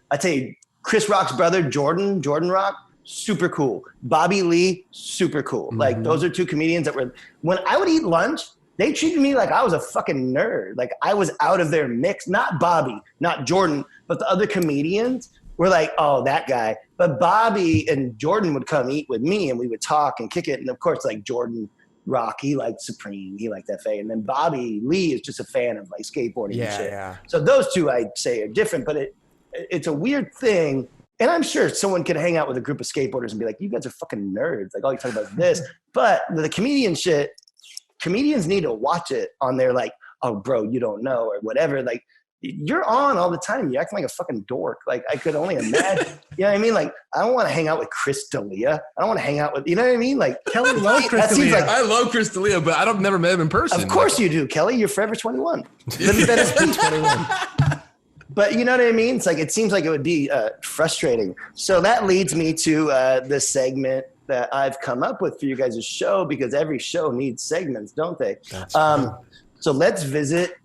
B: I tell you, Chris Rock's brother, Jordan Rock, super cool. Bobby Lee, super cool. Mm-hmm. Like those are two comedians that were, when I would eat lunch, they treated me like I was a fucking nerd. Like I was out of their mix. Not Bobby, not Jordan, but the other comedians were like, oh, that guy. But Bobby and Jordan would come eat with me and we would talk and kick it. And of course, like Jordan Rock, he liked Supreme, he liked FA. And then Bobby Lee is just a fan of like skateboarding and shit. Yeah. So those two I'd say are different, but it's a weird thing. And I'm sure someone could hang out with a group of skateboarders and be like, you guys are fucking nerds. Like all you talk about is this. But the comedian shit, comedians need to watch it on their like, oh, bro, you don't know or whatever. Like, you're on all the time. You're acting like a fucking dork. Like, I could only imagine. You know what I mean? Like, I don't want to hang out with Chris D'Elia. I don't want to hang out with, you know what I mean? Like,
C: Kelly loves Chris D'Elia.
D: Like, I love Chris D'Elia, but I've never met him in person.
B: Of course you do, Kelly. You're forever 21. Living Venice Beach 21. But you know what I mean? It's like, it seems like it would be frustrating. So that leads me to the segment that I've come up with for you guys' show, because every show needs segments, don't they?
A: That's true.
B: So let's visit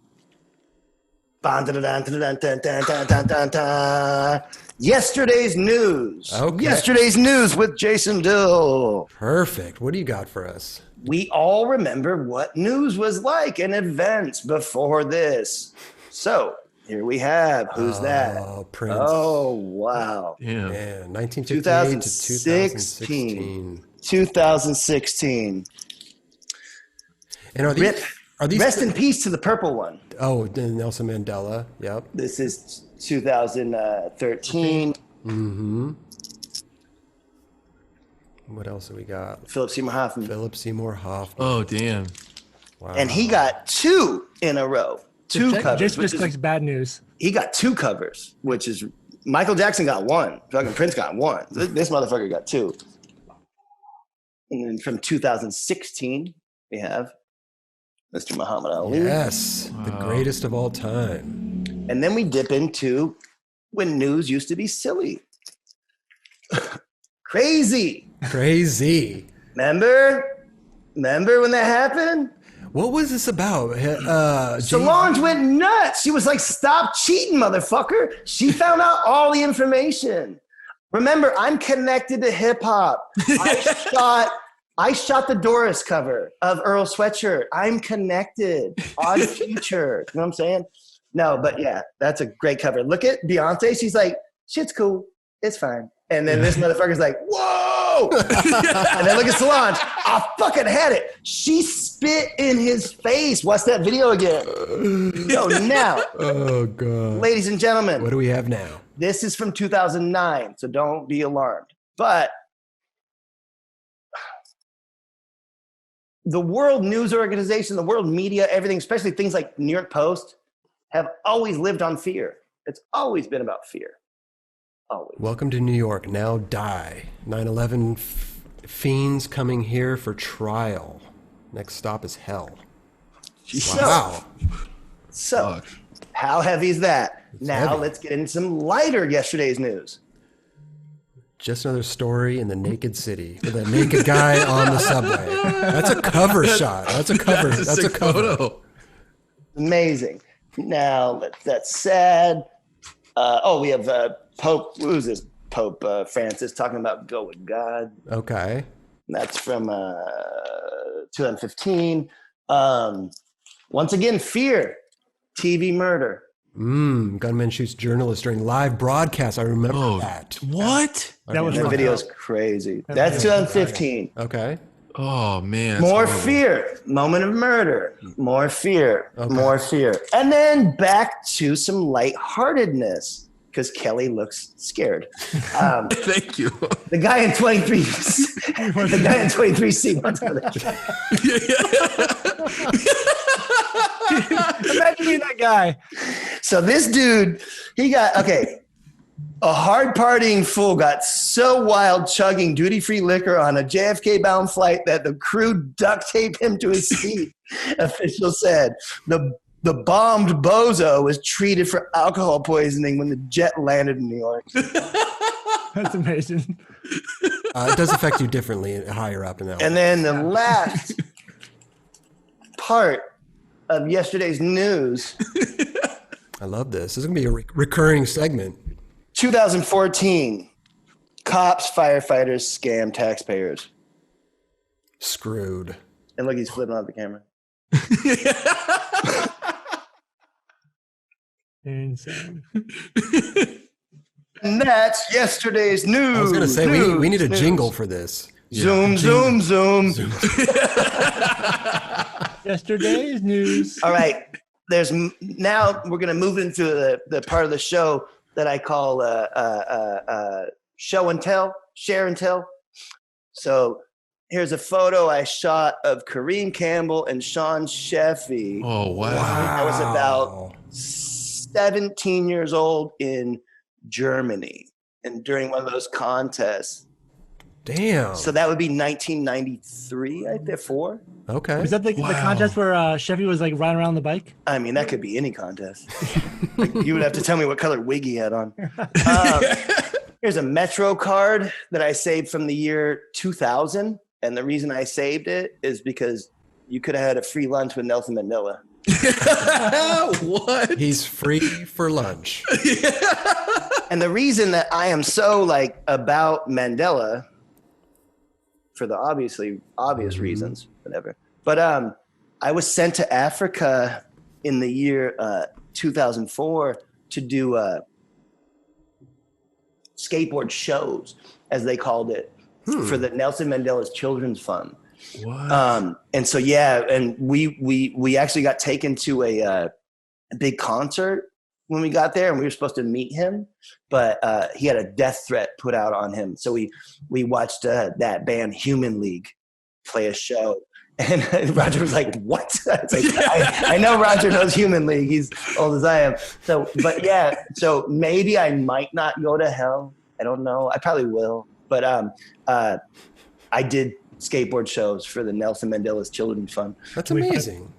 B: yesterday's news.
A: Okay.
B: Yesterday's news with Jason Dill.
A: Perfect. What do you got for us?
B: We all remember what news was like in events before this. So here we have, who's that?
A: Oh, Prince.
B: Oh, wow.
D: Yeah.
A: Man, 1958 to 2016.
B: 2016.
A: And are these
B: Rest in peace to the purple one.
A: Oh, Nelson Mandela. Yep.
B: This is 2013.
A: Mm-hmm. What else have we got?
B: Philip Seymour Hoffman.
A: Philip Seymour Hoffman.
D: Oh, damn.
A: Wow.
B: And he got 2 in a row. 2 covers.
C: Jason
B: which
C: just
B: is-
C: collects bad news.
B: he got 2 covers, which is Michael Jackson got 1. Fucking Prince got 1. This motherfucker got 2. And then from 2016, we have Mr. Muhammad Ali.
A: Yes, the
D: Wow.
A: greatest of all time.
B: And then we dip into when news used to be silly. Crazy.
A: Crazy.
B: Remember when that happened?
A: What was this about?
B: Solange went nuts. She was like, stop cheating, motherfucker. She found out all the information. Remember, I'm connected to hip hop. I shot the Doris cover of Earl Sweatshirt. I'm connected. Odd Future. You know what I'm saying? No, but yeah, that's a great cover. Look at Beyonce. She's like, shit's cool. It's fine. And then this motherfucker's like, whoa. And then look at Solange. I fucking had it. She spit in his face. What's that video again? So now,
A: Oh, God.
B: ladies and gentlemen,
A: What do we have now?
B: this is from 2009, so don't be alarmed. But the World News Organization, the world media, everything, especially things like New York Post, have always lived on fear. It's always been about fear. Always.
A: Welcome to New York. Now die. 9/11 fiends coming here for trial. Next stop is hell. Wow.
B: So,
D: Fuck.
B: how heavy is that? Now
A: heavy.
B: let's get into some lighter yesterday's news.
A: Just another story in the naked city with a naked guy on the subway. That's a cover shot. That's a cover.
D: That's a sick
A: cover.
D: photo.
B: Amazing. Now, that's sad. We have Pope, who's this? Pope Francis talking about go with God.
A: Okay.
B: That's from 2015. Once again, fear, TV murder.
A: Gunman shoots journalist during live broadcast. I remember
D: Oh,
A: that.
D: what?
C: That was
B: That
C: rough.
B: video's crazy. That's 2015.
A: Okay.
D: Oh, man. that's
B: More
D: horrible.
B: fear, moment of murder. More fear,
A: Okay.
B: more fear. And then back to some lightheartedness because Kelly looks scared.
D: Thank you.
B: The guy in 23, the guy in 23C wants to
C: Imagine being that guy.
B: So this dude, he got, a hard partying fool got so wild chugging duty-free liquor on a JFK-bound flight that the crew duct taped him to his seat, officials said. The bombed bozo was treated for alcohol poisoning when the jet landed in New York.
C: That's amazing.
A: It does affect you differently higher up in that.
B: And then the last part of yesterday's news,
A: I love this. This is going to be a recurring segment.
B: 2014, cops, firefighters scam taxpayers.
A: Screwed.
B: And look, he's flipping out the camera.
C: Insane.
B: And that's yesterday's news.
A: I was going to say, we need a
B: news.
A: jingle for this.
B: Zoom, zoom, zoom.
C: Yesterday's news.
B: All right. Now we're going to move into the part of the show that I call show and tell, share and tell. So here's a photo I shot of Kareem Campbell and Sean Sheffy.
D: Oh, wow.
B: I was about 17 years old in Germany and during one of those contests.
A: Damn.
B: So that would be 1993, I think, 4.
A: Okay.
C: Was that the contest where Chevy was like riding around the bike?
B: I mean, that could be any contest. Like, you would have to tell me what color wig he had on. Here's a Metro card that I saved from the year 2000. And the reason I saved it is because you could have had a free lunch with Nelson Mandela.
D: What?
A: He's free for lunch.
B: And the reason that I am so like about Mandela, for the obvious reasons, whatever. But I was sent to Africa in the year 2004 to do skateboard shows, as they called it, for the Nelson Mandela's Children's Fund.
D: What?
B: And so and we actually got taken to a big concert when we got there, and we were supposed to meet him, but he had a death threat put out on him. So we watched that band Human League play a show, and Roger was like, "What?" It's like, I know Roger knows Human League. He's old as I am. So maybe I might not go to hell. I don't know. I probably will, but I did skateboard shows for the Nelson Mandela's Children's Fund.
A: That's amazing.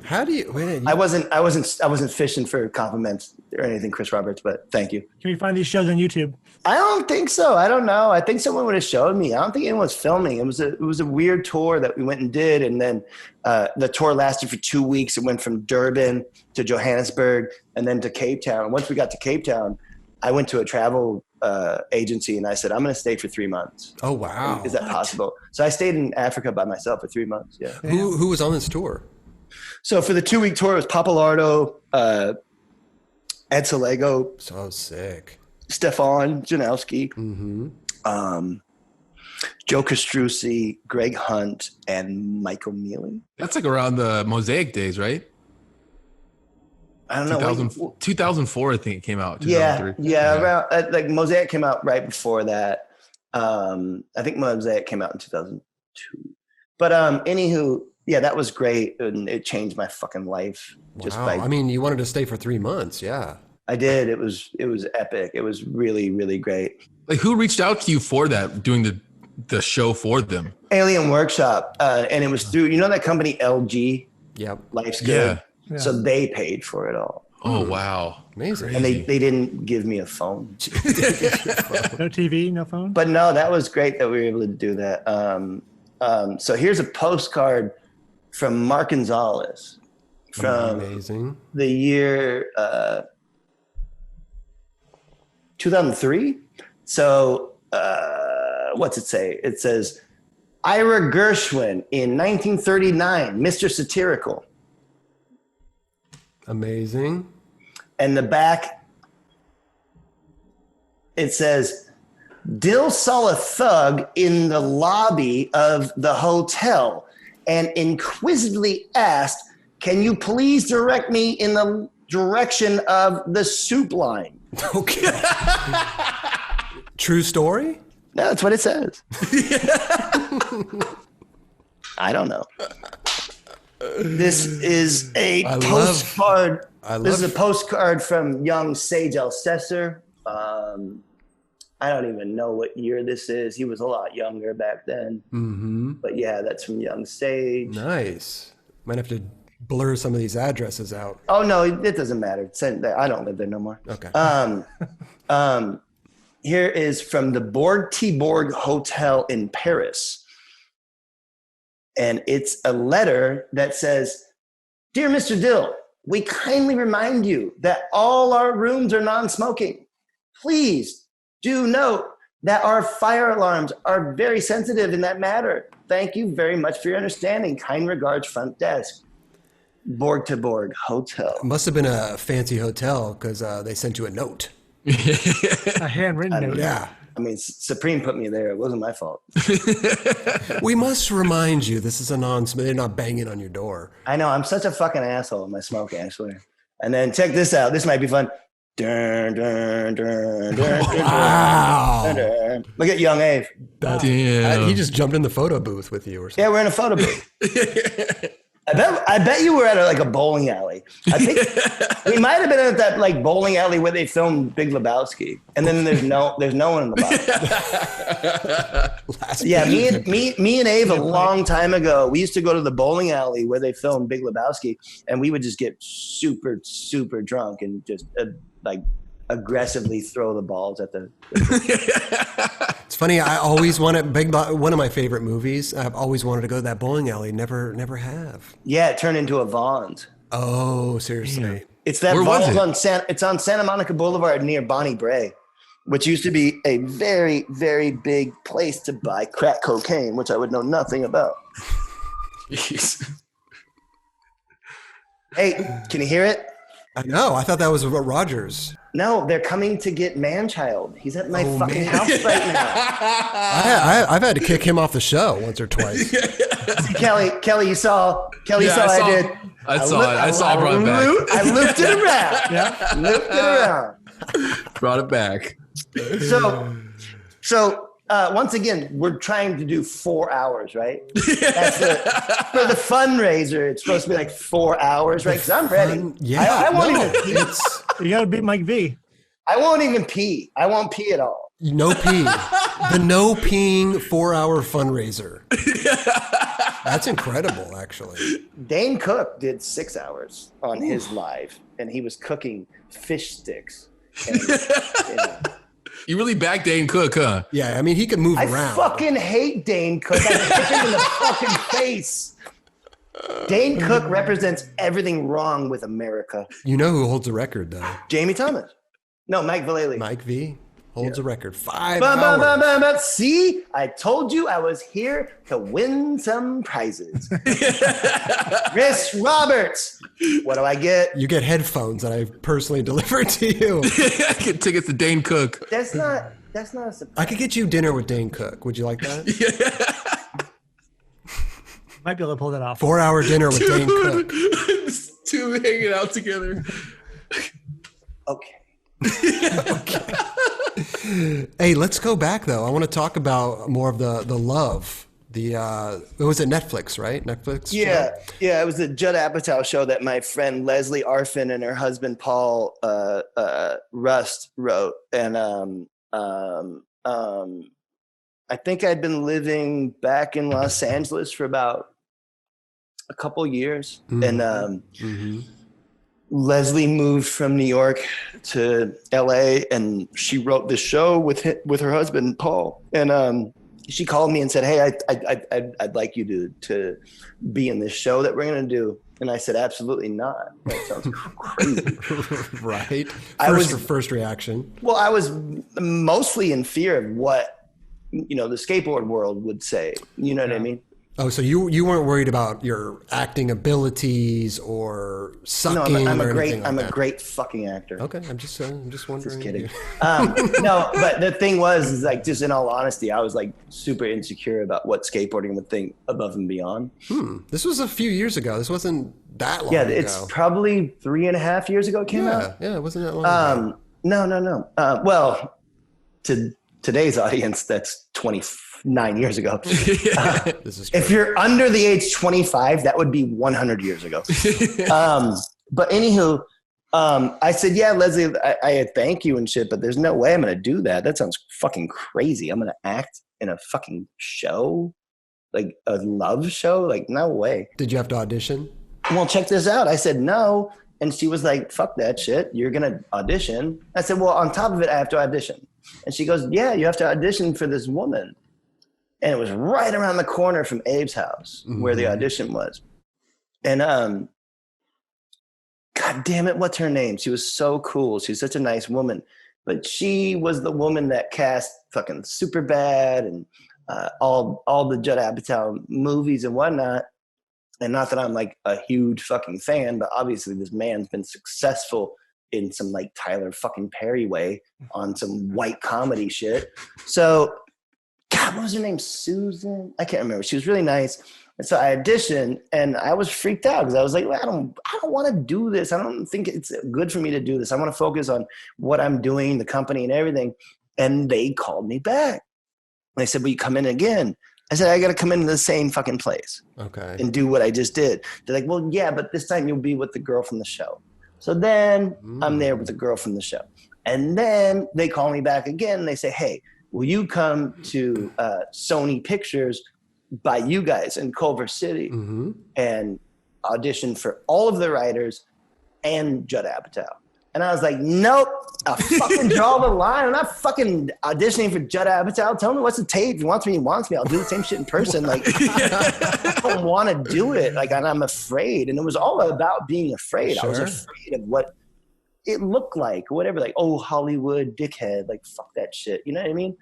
A: How do you? Wait,
B: I wasn't fishing for compliments or anything, Chris Roberts, but thank you.
C: Can we find these shows on YouTube?
B: I don't think so. I don't know. I think someone would have showed me. I don't think anyone was filming. It was a weird tour that we went and did, and then the tour lasted for 2 weeks. It went from Durban to Johannesburg and then to Cape Town. And once we got to Cape Town, I went to a travel agency and I said, I'm going to stay for 3 months.
A: Oh, wow.
B: Is that possible? So I stayed in Africa by myself for 3 months. Yeah.
A: Who was on this tour?
B: So for the 2 week tour, it was Papalardo, Ed Salego.
A: So sick.
B: Stefan Janowski, Joe Castrucci, Greg Hunt, and Michael Mealy.
D: That's like around the Mosaic days, right?
B: I don't know.
D: 2004, I think it came out.
B: Yeah. Around, like Mosaic came out right before that. I think Mosaic came out in 2002. But anywho, yeah, that was great, and it changed my fucking life.
A: Wow. I mean, you wanted to stay for 3 months, yeah.
B: I did. It was epic. It was really, really great.
D: Like, who reached out to you for that, doing the show for them?
B: Alien Workshop, and it was through that company LG.
A: Yep.
B: Life's Good.
C: Yeah.
B: So they paid for it all.
D: Oh, wow.
A: Amazing.
B: And they didn't give me a phone.
C: No TV, no phone?
B: But no, that was great that we were able to do that. So here's a postcard from Mark Gonzalez from
A: Amazing.
B: the year 2003. So what's it say? It says, Ira Gershwin in 1939, Mr. Satirical.
A: Amazing.
B: And the back, it says, Dill saw a thug in the lobby of the hotel and inquisitively asked, can you please direct me in the direction of the soup line?
A: Okay. True story?
B: No, that's what it says. I don't know. This is a postcard. This is a postcard from young Sage Alcesser. I don't even know what year this is. He was a lot younger back then. Mm-hmm. But yeah, that's from young Sage.
A: Nice. Might have to blur some of these addresses out.
B: Oh, no, it doesn't matter. I don't live there no more.
A: Okay.
B: Here is from the Borg T. Borg Hotel in Paris. And it's a letter that says, Dear Mr. Dill, we kindly remind you that all our rooms are non-smoking. Please do note that our fire alarms are very sensitive in that matter. Thank you very much for your understanding. Kind regards, front desk. Borg to Borg Hotel.
A: It must have been a fancy hotel because they sent you a note.
C: A handwritten note.
A: Yeah.
B: I mean, Supreme put me there. It wasn't my fault.
A: We must remind you, this is a non-smoker. They're not banging on your door.
B: I know. I'm such a fucking asshole in my smoking, I swear. And then check this out. This might be fun. Dun, dun, dun, dun,
A: Wow.
B: dun, dun. Look at young Abe.
D: Damn.
A: He just jumped in the photo booth with you or something.
B: Yeah, we're in a photo booth. I bet you were at a bowling alley. I think we might have been at that bowling alley where they filmed Big Lebowski, and then there's no one in the box. Yeah, me and Abe a long time ago, we used to go to the bowling alley where they filmed Big Lebowski, and we would just get super super drunk and just aggressively throw the balls at the.
A: It's funny. I always wanted one of my favorite movies. I've always wanted to go to that bowling alley. Never have.
B: Yeah, it turned into a Vons.
A: Oh, seriously.
B: It's that
D: Where was
B: Vons
D: it?
B: it's on Santa Monica Boulevard near Bonnie Bray, which used to be a very, very big place to buy crack cocaine, which I would know nothing about.
D: Jeez.
B: Hey, can you hear it?
A: I know. I thought that was Rogers.
B: No, they're coming to get Man-Child. He's at my fucking
A: man.
B: house right now.
A: I've had to kick him off the show once or twice.
B: See, Kelly, you saw. Kelly
D: Yeah,
B: saw
D: I saw-
B: I did.
D: I saw it. I saw it, brought it back.
B: I looped it around.
C: Yeah.
B: Looped it around.
D: Brought it back.
B: So once again, we're trying to do 4 hours, right? That's for the fundraiser, it's supposed to be like 4 hours, right? Because I'm ready.
A: Yeah.
B: I won't even pee.
C: You got to beat Mike V.
B: I won't even pee. I won't pee at all.
A: No pee. The no peeing 4-hour fundraiser. That's incredible, actually.
B: Dane Cook did 6 hours on his live, and he was cooking fish sticks. And, you know.
D: You really back Dane Cook, huh?
A: Yeah, I mean, he could move
B: I
A: around.
B: fucking hate Dane Cook. I kick him in the fucking face. Dane Cook represents everything wrong with America.
A: You know who holds the record, though?
B: Jamie Thomas. No, Mike Vallely.
A: Mike V holds a record. 5
B: Bum,
A: hours.
B: bum, bum, bum, bum. See, I told you I was here to win some prizes. Chris Roberts. What do I get?
A: You get headphones that I personally delivered to you.
D: I get tickets to Dane Cook.
B: That's not a surprise.
A: I could get you dinner with Dane Cook. Would you like that?
C: Might be able to pull that off.
A: 4-hour dinner with Dane Cook.
D: Two hanging out together.
B: Okay.
A: Hey, let's go back though. I want to talk about more of the love. It was at Netflix, right? Netflix.
B: Yeah,
A: show?
B: yeah. It was the Judd Apatow show that my friend Leslie Arfin and her husband Paul Rust wrote, and I think I'd been living back in Los Angeles for about a couple years, and Leslie moved from New York to LA, and she wrote this show with her husband Paul, and she called me and said, "Hey, I'd like you to be in this show that we're gonna do." And I said, "Absolutely not. That sounds crazy."
A: Right. First reaction.
B: Well, I was mostly in fear of what the skateboard world would say. You know what I mean?
A: Oh, so you weren't worried about your acting abilities or sucking?
B: No, I'm
A: or
B: a great
A: anything like
B: I'm a
A: that?
B: great fucking actor.
A: Okay, I'm just wondering.
B: Just kidding. No, but the thing is like, just in all honesty, I was like super insecure about what skateboarding would think above and beyond.
A: This was a few years ago. This wasn't that long
B: Yeah,
A: ago.
B: it's probably 3.5 years ago it came out.
A: Yeah, it wasn't that long ago.
B: No. Well, to today's audience, that's 29 years ago.
A: This is
B: If you're under the age 25, that would be 100 years ago. But anywho, I said, yeah, Leslie, I thank you and shit, but there's no way I'm going to do that. That sounds fucking crazy. I'm going to act in a fucking show, like a love show. Like, no way.
A: Did you have to audition?
B: Well, check this out. I said, no. And she was like, fuck that shit. You're going to audition. I said, well, on top of it, I have to audition. And she goes, yeah, you have to audition for this woman. And it was right around the corner from Abe's house where the audition was. And God damn it, what's her name? She was so cool. She's such a nice woman. But she was the woman that cast fucking Superbad and all the Judd Apatow movies and whatnot. And not that I'm like a huge fucking fan, but obviously this man's been successful in some like Tyler fucking Perry way on some white comedy shit. So, God, what was her name? Susan? I can't remember. She was really nice. And so I auditioned and I was freaked out because I was like, well, I don't want to do this. I don't think it's good for me to do this. I want to focus on what I'm doing, the company and everything. And they called me back. They said, will you come in again? I said, I got to come into the same fucking place and do what I just did. They're like, well, yeah, but this time you'll be with the girl from the show. So then I'm there with the girl from the show. And then they call me back again. And they say, hey, will you come to Sony Pictures by you guys in Culver City and audition for all of the writers and Judd Apatow? And I was like, nope, I'll fucking draw the line. I'm not fucking auditioning for Judd Apatow. Tell me what's the tape. If he wants me, he wants me. I'll do the same shit in person. Like, I don't want to do it. Like, and I'm afraid. And it was all about being afraid.
A: Sure.
B: I was afraid of what it looked like, whatever. Like, oh, Hollywood dickhead. Like, fuck that shit. You know what I mean?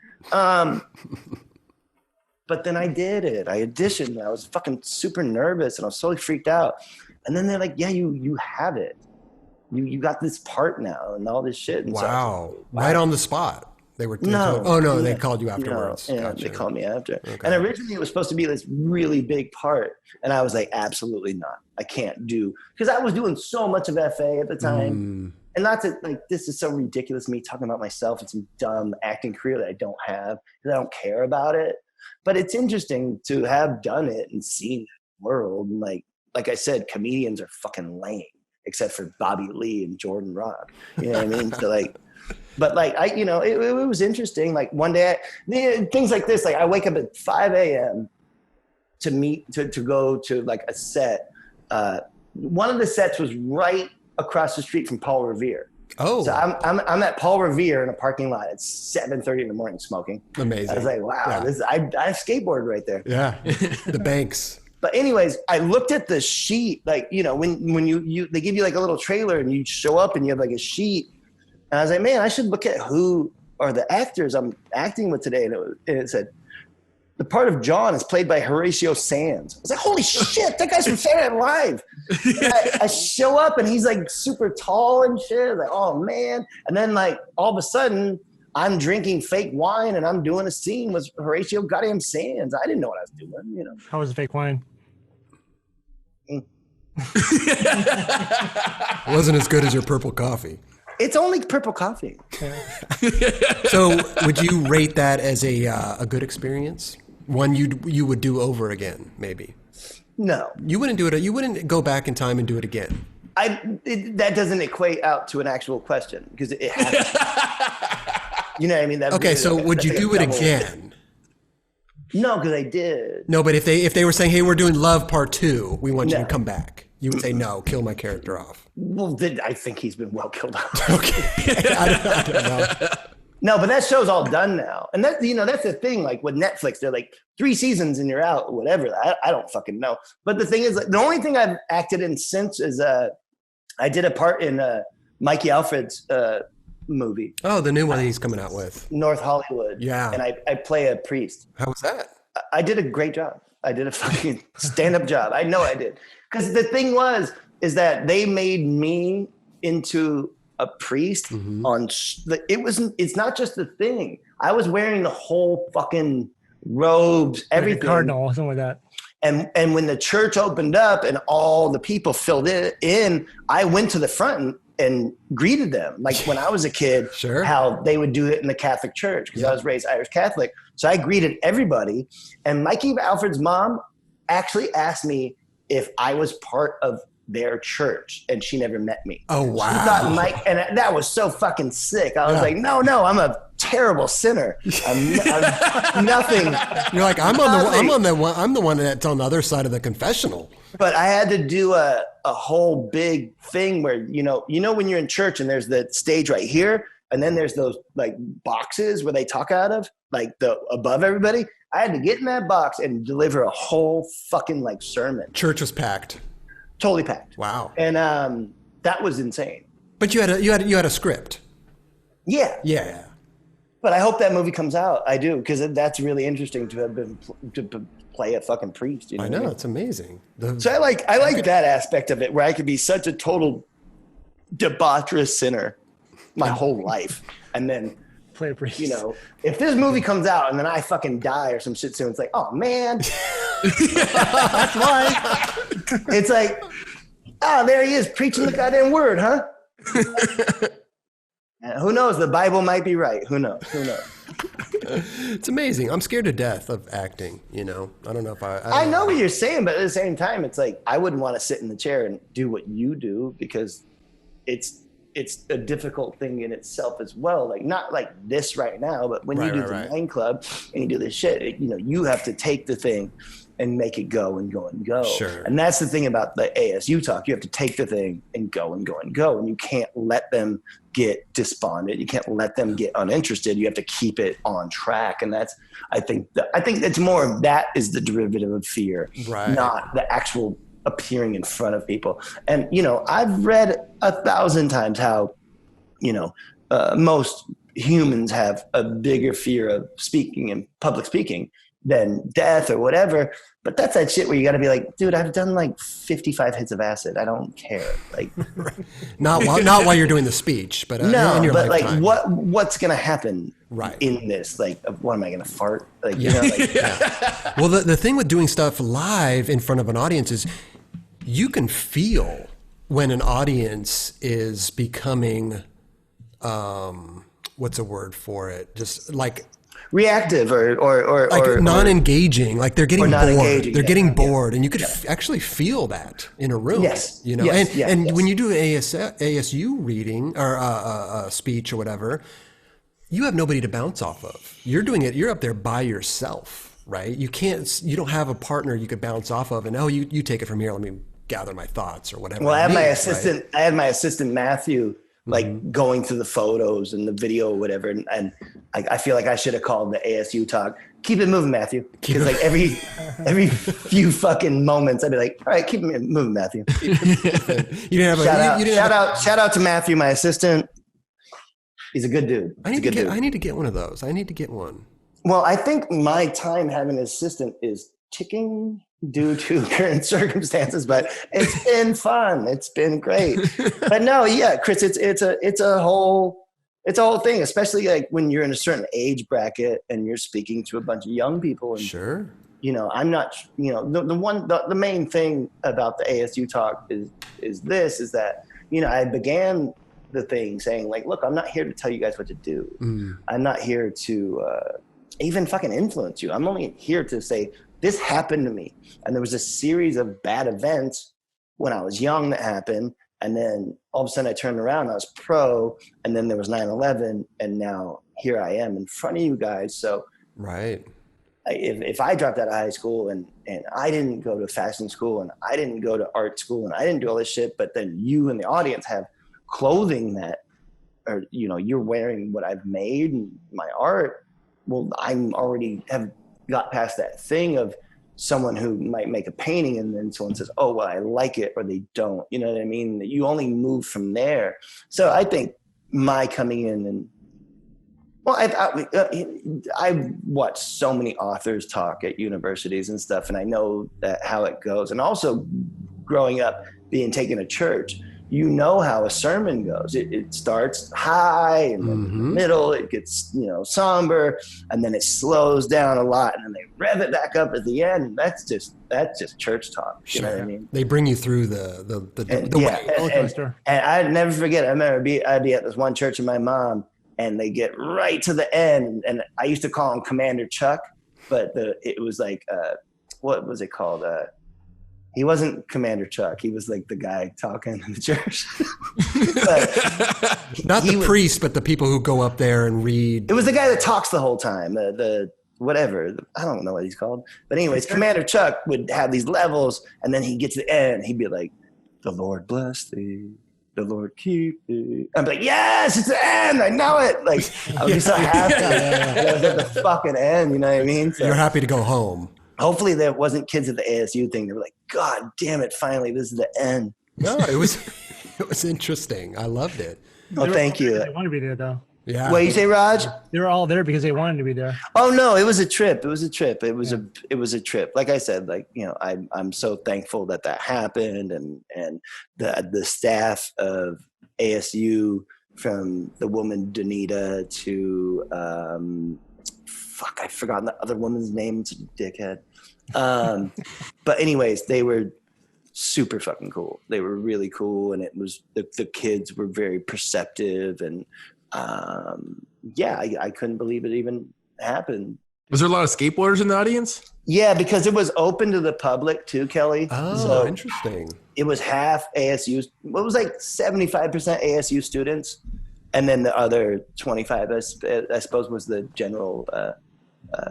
B: But then I did it. I auditioned. And I was fucking super nervous and I was totally freaked out. And then they're like, yeah, you have it. You got this part now and all this shit. And
A: wow. Right on the spot. They were.
B: No.
A: Oh no, they called you afterwards.
B: Yeah,
A: Gotcha.
B: they called me after.
A: Okay.
B: And originally it was supposed to be this really big part. And I was like, absolutely not. I can't do, because I was doing so much of FA at the time. And not to, like, this is so ridiculous, me talking about myself and some dumb acting career that I don't have because I don't care about it. But it's interesting to have done it and seen the world. And like I said, comedians are fucking lame, except for Bobby Lee and Jordan Rock. You know what I mean? So like, but like it was interesting. Like one day, things like this. Like I wake up at 5 a.m. to go to like a set. One of the sets was right across the street from Paul Revere.
A: Oh,
B: so I'm at Paul Revere in a parking lot at 7:30 in the morning smoking.
A: Amazing.
B: I was like, wow,
A: Yeah.
B: I skateboard right there.
A: Yeah, the banks.
B: But anyways, I looked at the sheet, like, when you they give you like a little trailer and you show up and you have like a sheet. And I was like, man, I should look at who are the actors I'm acting with today. And it said, the part of John is played by Horatio Sands. I was like, holy shit, that guy's from Saturday Night Live. I show up and he's like super tall and shit. Like, oh man. And then like all of a sudden I'm drinking fake wine and I'm doing a scene with Horatio goddamn Sands. I didn't know what I was doing,
C: How was the fake wine?
A: It wasn't as good as your purple coffee.
B: It's only purple coffee.
A: So would you rate that as a good experience? One you would do over again, maybe?
B: No.
A: You wouldn't do it. You wouldn't go back in time and do it again.
B: That doesn't equate out to an actual question because it happened. You know what I mean?
A: Okay, so would you do it again?
B: No, because I did.
A: No, but if they were saying, hey, we're doing Love Part 2, we want you to come back, you would say, no, kill my character off.
B: Well, I think he's been well killed off.
A: Okay. I don't know.
B: No, but that show's all done now. And that's the thing, like with Netflix, they're like 3 seasons and you're out or whatever. I don't fucking know. But the thing is, like, the only thing I've acted in since is I did a part in Mikey Alfred's movie.
A: Oh, the new one he's coming out with.
B: North Hollywood.
A: Yeah.
B: And I play a priest.
A: How was that?
B: I did a great job. I did a fucking stand-up job. I know I did. Because the thing is that they made me into a priest it's not just the thing. I was wearing the whole fucking robes, everything.
C: Like a cardinal, something like that.
B: And when the church opened up and all the people filled it in, I went to the front and greeted them. Like when I was a kid,
A: Sure.
B: How they would do it in the Catholic Church, because I was raised Irish Catholic. So I greeted everybody. And Mikey Alfred's mom actually asked me if I was part of their church, and she never met me.
A: Oh, wow.
B: She thought Mike, and that was so fucking sick. I was like, no, I'm a terrible sinner. I'm nothing.
A: You're like, I'm the one that's on the other side of the confessional.
B: But I had to do a whole big thing where, when you're in church and there's the stage right here, and then there's those like boxes where they talk out of, like the above everybody. I had to get in that box and deliver a whole fucking like sermon.
A: Church was packed.
B: Totally packed.
A: Wow.
B: And that was insane.
A: But you had a script.
B: Yeah.
A: Yeah.
B: But I hope that movie comes out. I do, because that's really interesting to have been to play a fucking priest.
A: I know, it's amazing.
B: So I like that aspect of it, where I could be such a total debaucherous sinner my whole life, and then
C: Play a priest.
B: if this movie comes out and then I fucking die or some shit soon, it's like, oh man,
C: That's why.
B: it's like, there he is preaching the goddamn word, huh? Who knows? The Bible might be right. Who knows?
A: It's amazing. I'm scared to death of acting. I don't know if
B: I know what you're saying, but at the same time, it's like I wouldn't want to sit in the chair and do what you do, because it's a difficult thing in itself as well. Like not like this right now, but when you do the Wine Club and you do this shit, you have to take the thing and make it go and go and go.
A: Sure.
B: And that's the thing about the ASU talk. You have to take the thing and go and go and go. And you can't let them get despondent. You can't let them get uninterested. You have to keep it on track. And that's, I think it's more of that is the derivative of fear,
A: Right.
B: not the actual appearing in front of people. And, I've read 1,000 times how, most humans have a bigger fear of speaking and public speaking than death or whatever. But that's that shit where you got to be like, dude, I've done like 55 hits of acid. I don't care. Like,
A: not while you're doing the speech, but in your
B: but
A: lifetime.
B: like what's going to happen
A: Right.
B: in this? Like, what am I going to fart? Like,
A: Well, the thing with doing stuff live in front of an audience is you can feel when an audience is becoming, what's a word for it? Just like
B: reactive or
A: non-engaging, like they're getting bored.
B: engaging,
A: They're getting bored, and you could actually feel that in a room.
B: Yes.
A: And when you do ASU reading or a speech or whatever, you have nobody to bounce off of. You're doing it. You're up there by yourself, right? You don't have a partner you could bounce off of, and you take it from here. Let me gather my thoughts or whatever.
B: Well, I had my
A: right?
B: assistant. I had my assistant Matthew, like going through the photos and the video or whatever, and I feel like I should have called the ASU talk. Keep it moving, Matthew. Because like every few fucking moments, I'd be like, all right, keep it moving, Matthew. Shout out to Matthew, my assistant. He's a good dude.
A: I need to get one of those. I need to get one.
B: Well, I think my time having an assistant is ticking due to current circumstances, but it's been fun. It's been great. But no, yeah, Chris, it's a whole thing, especially like when you're in a certain age bracket and you're speaking to a bunch of young people. And,
A: sure.
B: I'm not, the main thing about the ASU talk is that, I began the thing saying like, look, I'm not here to tell you guys what to do. I'm not here to even fucking influence you. I'm only here to say, this happened to me. And there was a series of bad events when I was young that happened. And then all of a sudden I turned around, I was pro. And then there was 9/11. And now here I am in front of you guys. So
A: right.
B: If I dropped out of high school and I didn't go to fashion school and I didn't go to art school and I didn't do all this shit, but then you and the audience have clothing that, or, you're wearing what I've made and my art. Well, I'm already have got past that thing of someone who might make a painting and then someone says, oh, well, I like it, or they don't, you know what I mean? You only move from there. So I think my coming in and, well, I've watched so many authors talk at universities and stuff, and I know that how it goes. And also growing up, being taken to church, how a sermon goes. It starts high and then in the middle it gets, somber, and then it slows down a lot and then they rev it back up at the end. And that's just church talk. You know what I mean?
A: They bring you through the
B: way. And I'd never forget. I remember I'd be at this one church with my mom and they get right to the end. And I used to call him Commander Chuck, but it was like, what was it called? He wasn't Commander Chuck. He was like the guy talking in the church.
A: Not the priest, but the people who go up there and read.
B: It was the guy that talks the whole time. The whatever. I don't know what he's called. But anyways, Commander Chuck would have these levels, and then he'd get to the end. He'd be like, the Lord bless thee. The Lord keep thee. I'm like, yes, it's the end. I know it. Like, I was just so happy. I was at the fucking end. You know what I mean? So,
A: you're happy to go home.
B: Hopefully there wasn't kids at the ASU thing. They were like, God damn it, finally, this is the end.
A: No, it was interesting. I loved it.
B: Oh, thank you.
C: They wanted to be there, though.
A: Yeah.
B: What you say, Raj?
C: They were all there because they wanted to be there.
B: Oh no, it was a trip. It was a trip. It was a trip. Like I said, like, I'm so thankful that happened, and the staff of ASU, from the woman Danita to I've forgotten the other woman's name. It's a dickhead. But anyways, they were super fucking cool. They were really cool. And it was, the kids were very perceptive. And I couldn't believe it even happened.
D: Was there a lot of skateboarders in the audience?
B: Yeah, because it was open to the public too, Kelly.
A: Oh,
B: so
A: interesting.
B: It was half ASU. It was like 75% ASU students. And then the other 25, I suppose, was the general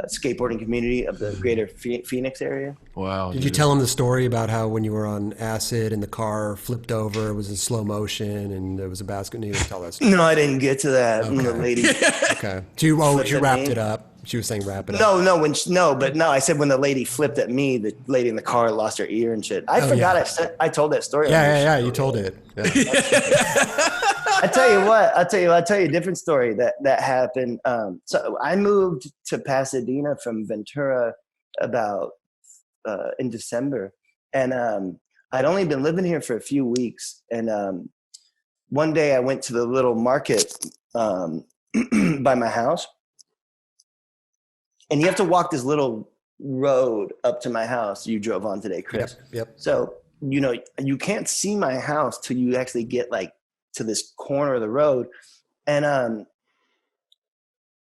B: skateboarding community of the greater Phoenix area.
D: Wow.
A: Did you tell him the story about how when you were on acid and the car flipped over, it was in slow motion and there was a basket? You didn't tell that story.
B: No, I didn't get to that. When the lady
A: Okay. She wrapped it up. She was saying wrap it up.
B: No, I said when the lady flipped at me, the lady in the car lost her ear and shit. I forgot I told that story.
A: Yeah, you told it. Yeah.
B: I tell you what, I'll tell you a different story that happened. So I moved to Pasadena from Ventura about in December, and I'd only been living here for a few weeks. And one day I went to the little market by my house, and you have to walk this little road up to my house. You drove on today, Chris.
A: Yep.
B: So you can't see my house till you actually get like to this corner of the road. And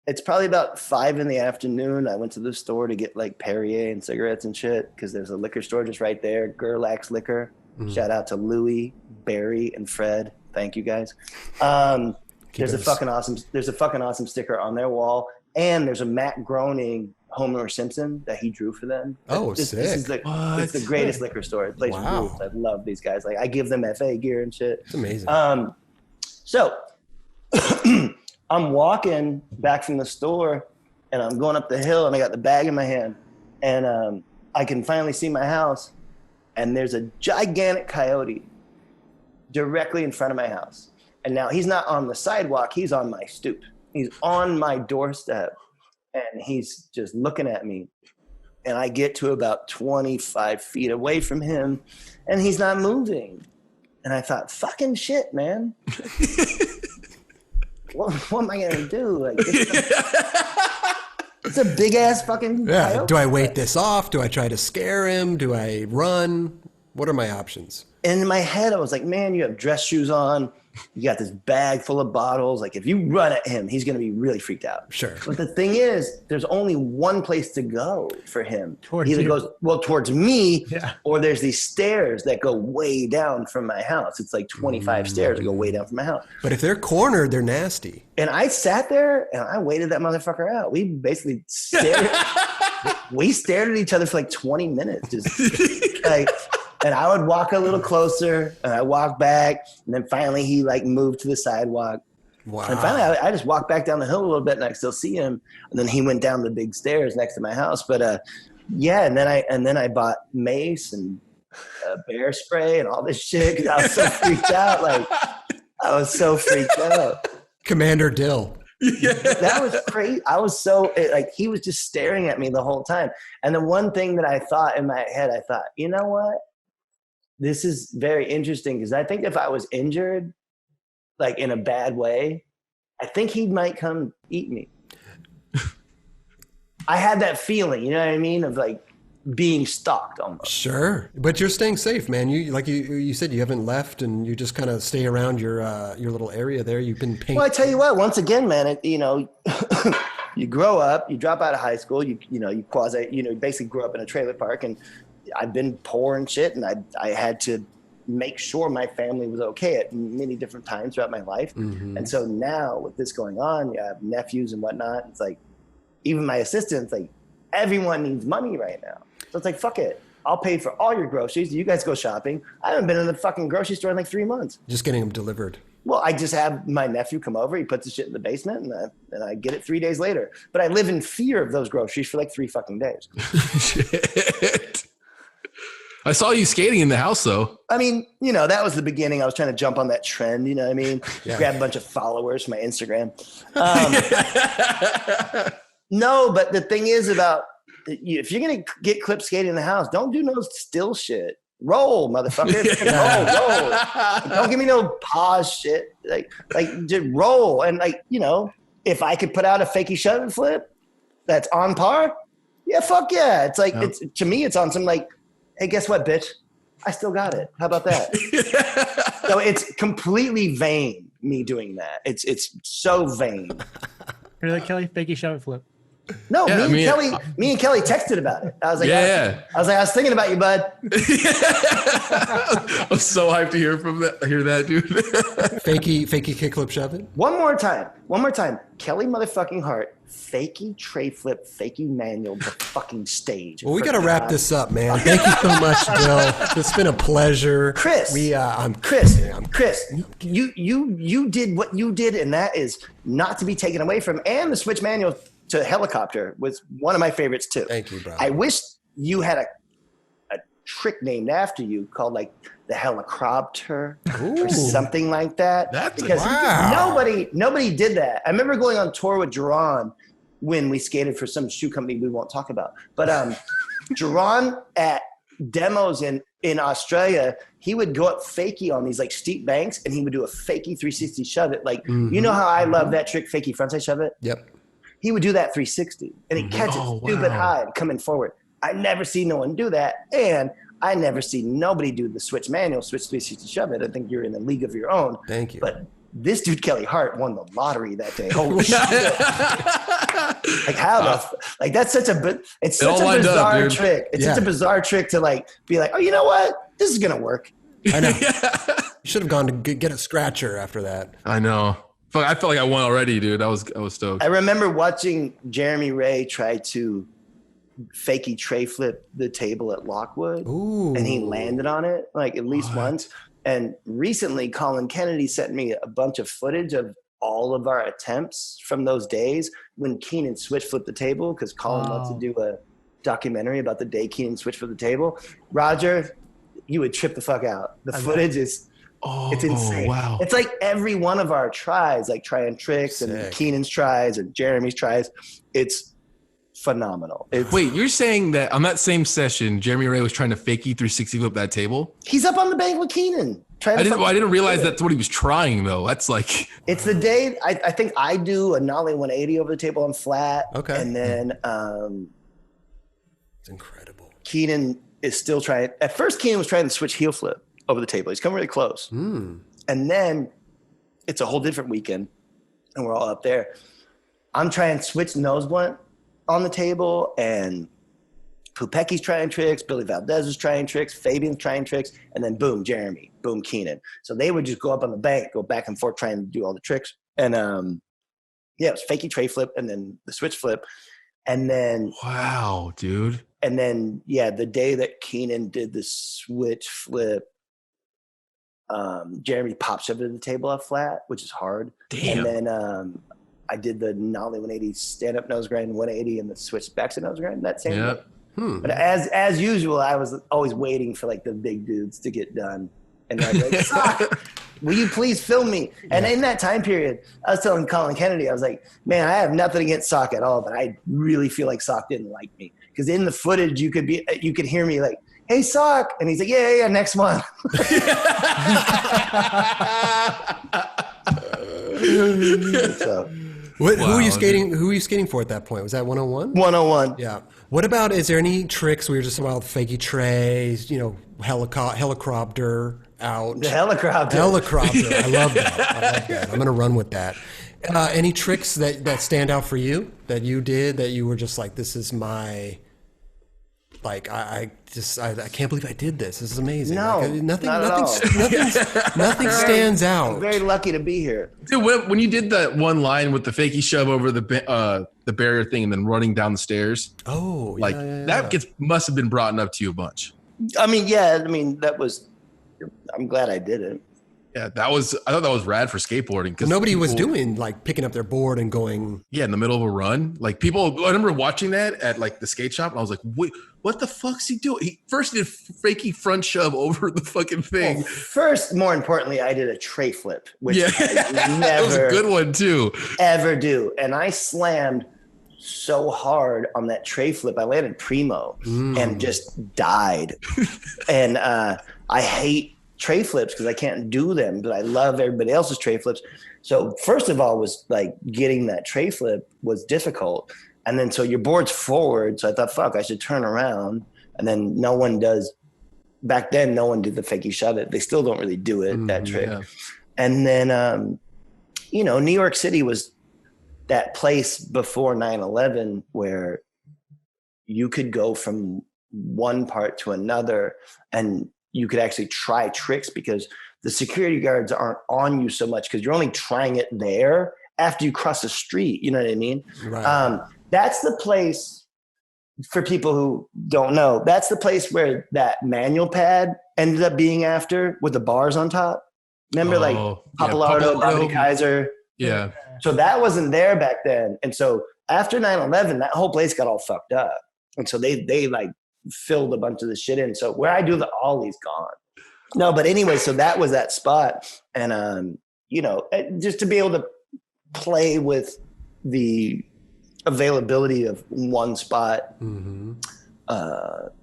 B: it's probably about 5 PM. I went to the store to get like Perrier and cigarettes and shit, because there's a liquor store just right there, Gerlach's Liquor. Shout out to Louie, Barry, and Fred. Thank you guys. There's a fucking awesome sticker on their wall, and there's a Matt Groening Homer Simpson that he drew for them.
A: Sick.
B: It's the greatest liquor store. It plays rules. I love these guys. Like, I give them FA gear and shit.
A: It's amazing.
B: So I'm walking back from the store, and I'm going up the hill, and I got the bag in my hand, and I can finally see my house, and there's a gigantic coyote directly in front of my house. And now he's not on the sidewalk, he's on my stoop. He's on my doorstep, and he's just looking at me. And I get to about 25 feet away from him, and he's not moving. And I thought, fucking shit, man. What am I going to do? Like, it's a big ass fucking coyote.
A: Do I wait this off? Do I try to scare him? Do I run? What are my options?
B: And in my head, I was like, man, you have dress shoes on. You got this bag full of bottles. Like, if you run at him, he's going to be really freaked out.
A: Sure.
B: But the thing is, there's only one place to go for him.
C: Towards
B: Either
C: you.
B: goes towards me,
C: Yeah.
B: or there's these stairs that go way down from my house. It's like 25 stairs that go way down from my house.
A: But if they're cornered, they're nasty.
B: And I sat there and I waited that motherfucker out. We basically stared. We stared at each other for like 20 minutes, just like. And I would walk a little closer, and I walk back, and then finally he like moved to the sidewalk.
A: Wow.
B: And finally I just walked back down the hill a little bit, and I could still see him. And then he went down the big stairs next to my house. But yeah, and then I bought mace and bear spray and all this shit, because I was so freaked out. Like, I was so freaked out.
A: Commander Dill.
B: That was crazy. I was so like, he was just staring at me the whole time. And the one thing that I thought in my head, I thought, you know what? This is very interesting, because I think if I was injured, like in a bad way, I think he might come eat me. I had that feeling, you know what I mean, of like being stalked almost.
A: Sure, but you're staying safe, man. You said, you haven't left, and you just kind of stay around your little area there. You've been painting.
B: Well, I tell you what. Once again, man, you grow up, you drop out of high school, you basically grew up in a trailer park, and I've been poor and shit, and I had to make sure my family was okay at many different times throughout my life. Mm-hmm. And so now with this going on, you have nephews and whatnot. It's like, even my assistants, like, everyone needs money right now. So it's like, fuck it. I'll pay for all your groceries. You guys go shopping. I haven't been in the fucking grocery store in like 3 months.
A: Just getting them delivered.
B: Well, I just have my nephew come over. He puts the shit in the basement, and I get it 3 days later. But I live in fear of those groceries for like 3 fucking days.
D: Shit. I saw you skating in the house, though.
B: I mean, that was the beginning. I was trying to jump on that trend, you know what I mean? Yeah. Grab a bunch of followers from my Instagram. No, but the thing is about, if you're going to get clip skating in the house, don't do no still shit. Roll, motherfucker. Roll. Don't give me no pause shit. Like just roll. And if I could put out a fakie shove and flip that's on par, yeah, fuck yeah. It's like, to me, it's on some like, hey, guess what, bitch? I still got it. How about that? So it's completely vain, me doing that. It's so vain.
C: You're like, Kelly, fakie shove and flip.
B: No, me and Kelly texted about it. I was like, I was thinking about you, bud.
D: I'm so hyped to hear that, dude.
A: Fakey kickflip shoving.
B: One more time. Kelly motherfucking Hart, fakie tray flip, fakie manual the fucking stage.
A: Well, we got to wrap this up, man. Thank you so much, Dill. It's been a pleasure.
B: Chris, Chris, you did what you did, and that is not to be taken away from. And the switch manual to helicopter was one of my favorites too.
A: Thank you, bro.
B: I wish you had a trick named after you called like the helicopter or something like that. Because nobody did that. I remember going on tour with Jerron when we skated for some shoe company we won't talk about. But Jerron at demos in Australia, he would go up fakie on these like steep banks, and he would do a fakie 360 shove it. Like, you know how I love that trick, fakie frontside shove it?
A: Yep.
B: He would do that 360, and he'd catch it stupid high coming forward. I never see no one do that, and I never see nobody do the switch manual, switch 360 shove it. I think you're in a league of your own.
A: Thank you.
B: But this dude, Kelly Hart, won the lottery that day. Holy shit. Like like that's such a, it's such a bizarre trick. It's such a bizarre trick to like, be like, oh, you know what? This is going to work.
A: I know. You should have gone to get a scratcher after that.
D: I know. I felt like I won already, dude. I was stoked.
B: I remember watching Jeremy Ray try to fakie tray flip the table at Lockwood.
A: Ooh.
B: And he landed on it like at least once. And recently Colin Kennedy sent me a bunch of footage of all of our attempts from those days when Keenan switch flipped the table, because Colin wants to do a documentary about the day Keenan switch flipped the table. Roger, you would trip the fuck out. The footage is it's insane.
D: Wow.
B: It's like every one of our tries, like trying tricks and Keenan's tries and Jeremy's tries. It's phenomenal.
D: Wait, you're saying that on that same session, Jeremy Ray was trying to fakie 360 flip that table?
B: He's up on the bank with Keenan.
D: I didn't realize that's what he was trying though. That's like
B: it's the day I think I do a nollie 180 over the table on flat.
A: Okay.
B: And then
A: it's incredible.
B: Keenan is still trying. At first, Keenan was trying to switch heel flip over the table. He's coming really close. And then it's a whole different weekend, and we're all up there. I'm trying to switch nose blunt on the table, and Pupecki's trying tricks, Billy Valdez is trying tricks, Fabian's trying tricks, and then boom, Jeremy, boom, Keenan. So they would just go up on the bank, go back and forth trying to do all the tricks. And it was fakie tray flip and then the switch flip. And then
D: wow, dude.
B: And then the day that Keenan did the switch flip, Jeremy pop shoved it to the table off flat, which is hard.
D: Damn.
B: And then I did the nollie 180 stand up nose grind 180 and the switch back to nose grind that same day. But as usual, I was always waiting for like the big dudes to get done. And I'd be like, Sock, will you please film me? And in that time period, I was telling Colin Kennedy, I was like, man, I have nothing against Sock at all, but I really feel like Sock didn't like me. Because in the footage, you could hear me like, hey, Sock. And he's like, yeah, next one. So,
A: who are you skating? Who are you skating for at that point? Was that 101?
B: 101.
A: Yeah. What about? Is there any tricks? We were just about fakie trays. Helicopter out.
B: The helicopter.
A: I love that. I'm gonna run with that. Any tricks that stand out for you that you did that you were just like, this is my. Like I can't believe I did this. This is amazing.
B: No,
A: nothing
B: I'm
A: stands out.
B: very lucky to be here.
D: Dude, when you did that one line with the fakie shove over the barrier thing and then running down the stairs, that must have been brought up to you a bunch.
B: I mean, that was. I'm glad I did it.
D: Yeah, I thought that was rad for skateboarding because
A: nobody was doing like picking up their board and going.
D: Yeah, in the middle of a run, like people. I remember watching that at like the skate shop, and I was like, "Wait, what the fuck's he doing?" He first did fakie front shove over the fucking thing.
B: Well, first, more importantly, I did a tray flip, which I
D: that was a good one too.
B: Ever do, and I slammed so hard on that tray flip, I landed primo and just died. And I hate tray flips because I can't do them, but I love everybody else's tray flips. So first of all was like getting that tray flip was difficult. And then so your board's forward. So I thought, fuck, I should turn around. And then no one does. Back then, no one did the fakie shove it. They still don't really do it, that trick. Yeah. And then, New York City was that place before 9/11 where you could go from one part to another and you could actually try tricks because the security guards aren't on you so much because you're only trying it there after you cross the street. You know what I mean?
A: Right.
B: That's the place, for people who don't know, that's the place where that manual pad ended up being after, with the bars on top. Remember, like Papalardo, Bobby Kaiser.
D: Yeah.
B: So that wasn't there back then. And so after 9/11, that whole place got all fucked up. And so they like filled a bunch of the shit in. So where I do the ollie's gone. No, but anyway, so that was that spot. And, you know, just to be able to play with the availability of one spot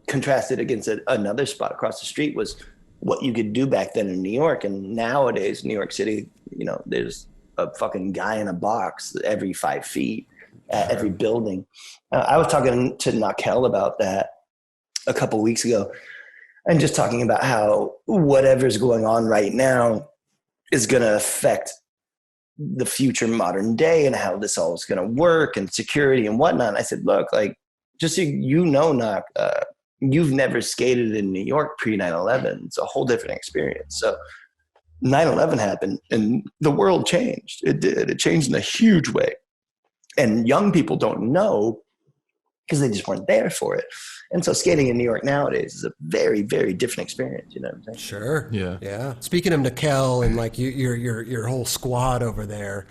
B: contrasted against another spot across the street was what you could do back then in New York. And nowadays, New York City, you know, there's a fucking guy in a box every 5 feet at every building. I was talking to Nakel about that a couple weeks ago, and just talking about how whatever's going on right now is going to affect the future modern day and how this all is going to work and security and whatnot. And I said, look, like, just so you know, Knock, you've never skated in New York pre 9/11. It's a whole different experience. So 9/11 happened and the world changed. It did. It changed in a huge way. And young people don't know because they just weren't there for it. And so skating in New York nowadays is a very, very different experience. You know what I'm saying?
A: Sure.
D: Yeah.
A: Yeah. Speaking of Nakel and like your whole squad over there,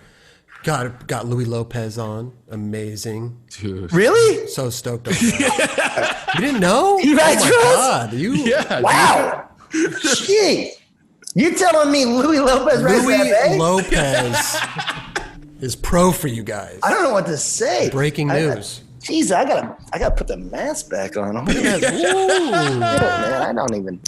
A: got Louis Lopez on. Amazing.
D: Dude.
B: Really?
A: So stoked on that. You didn't know?
B: You guys
A: God. You
B: wow. Gee. You telling me Louis Lopez
A: Louis Lopez is pro for you guys.
B: I don't know what to say.
A: Breaking news.
B: Jeez, I gotta put the mask back on.
A: Look at that. Ooh.
B: Man, I don't even.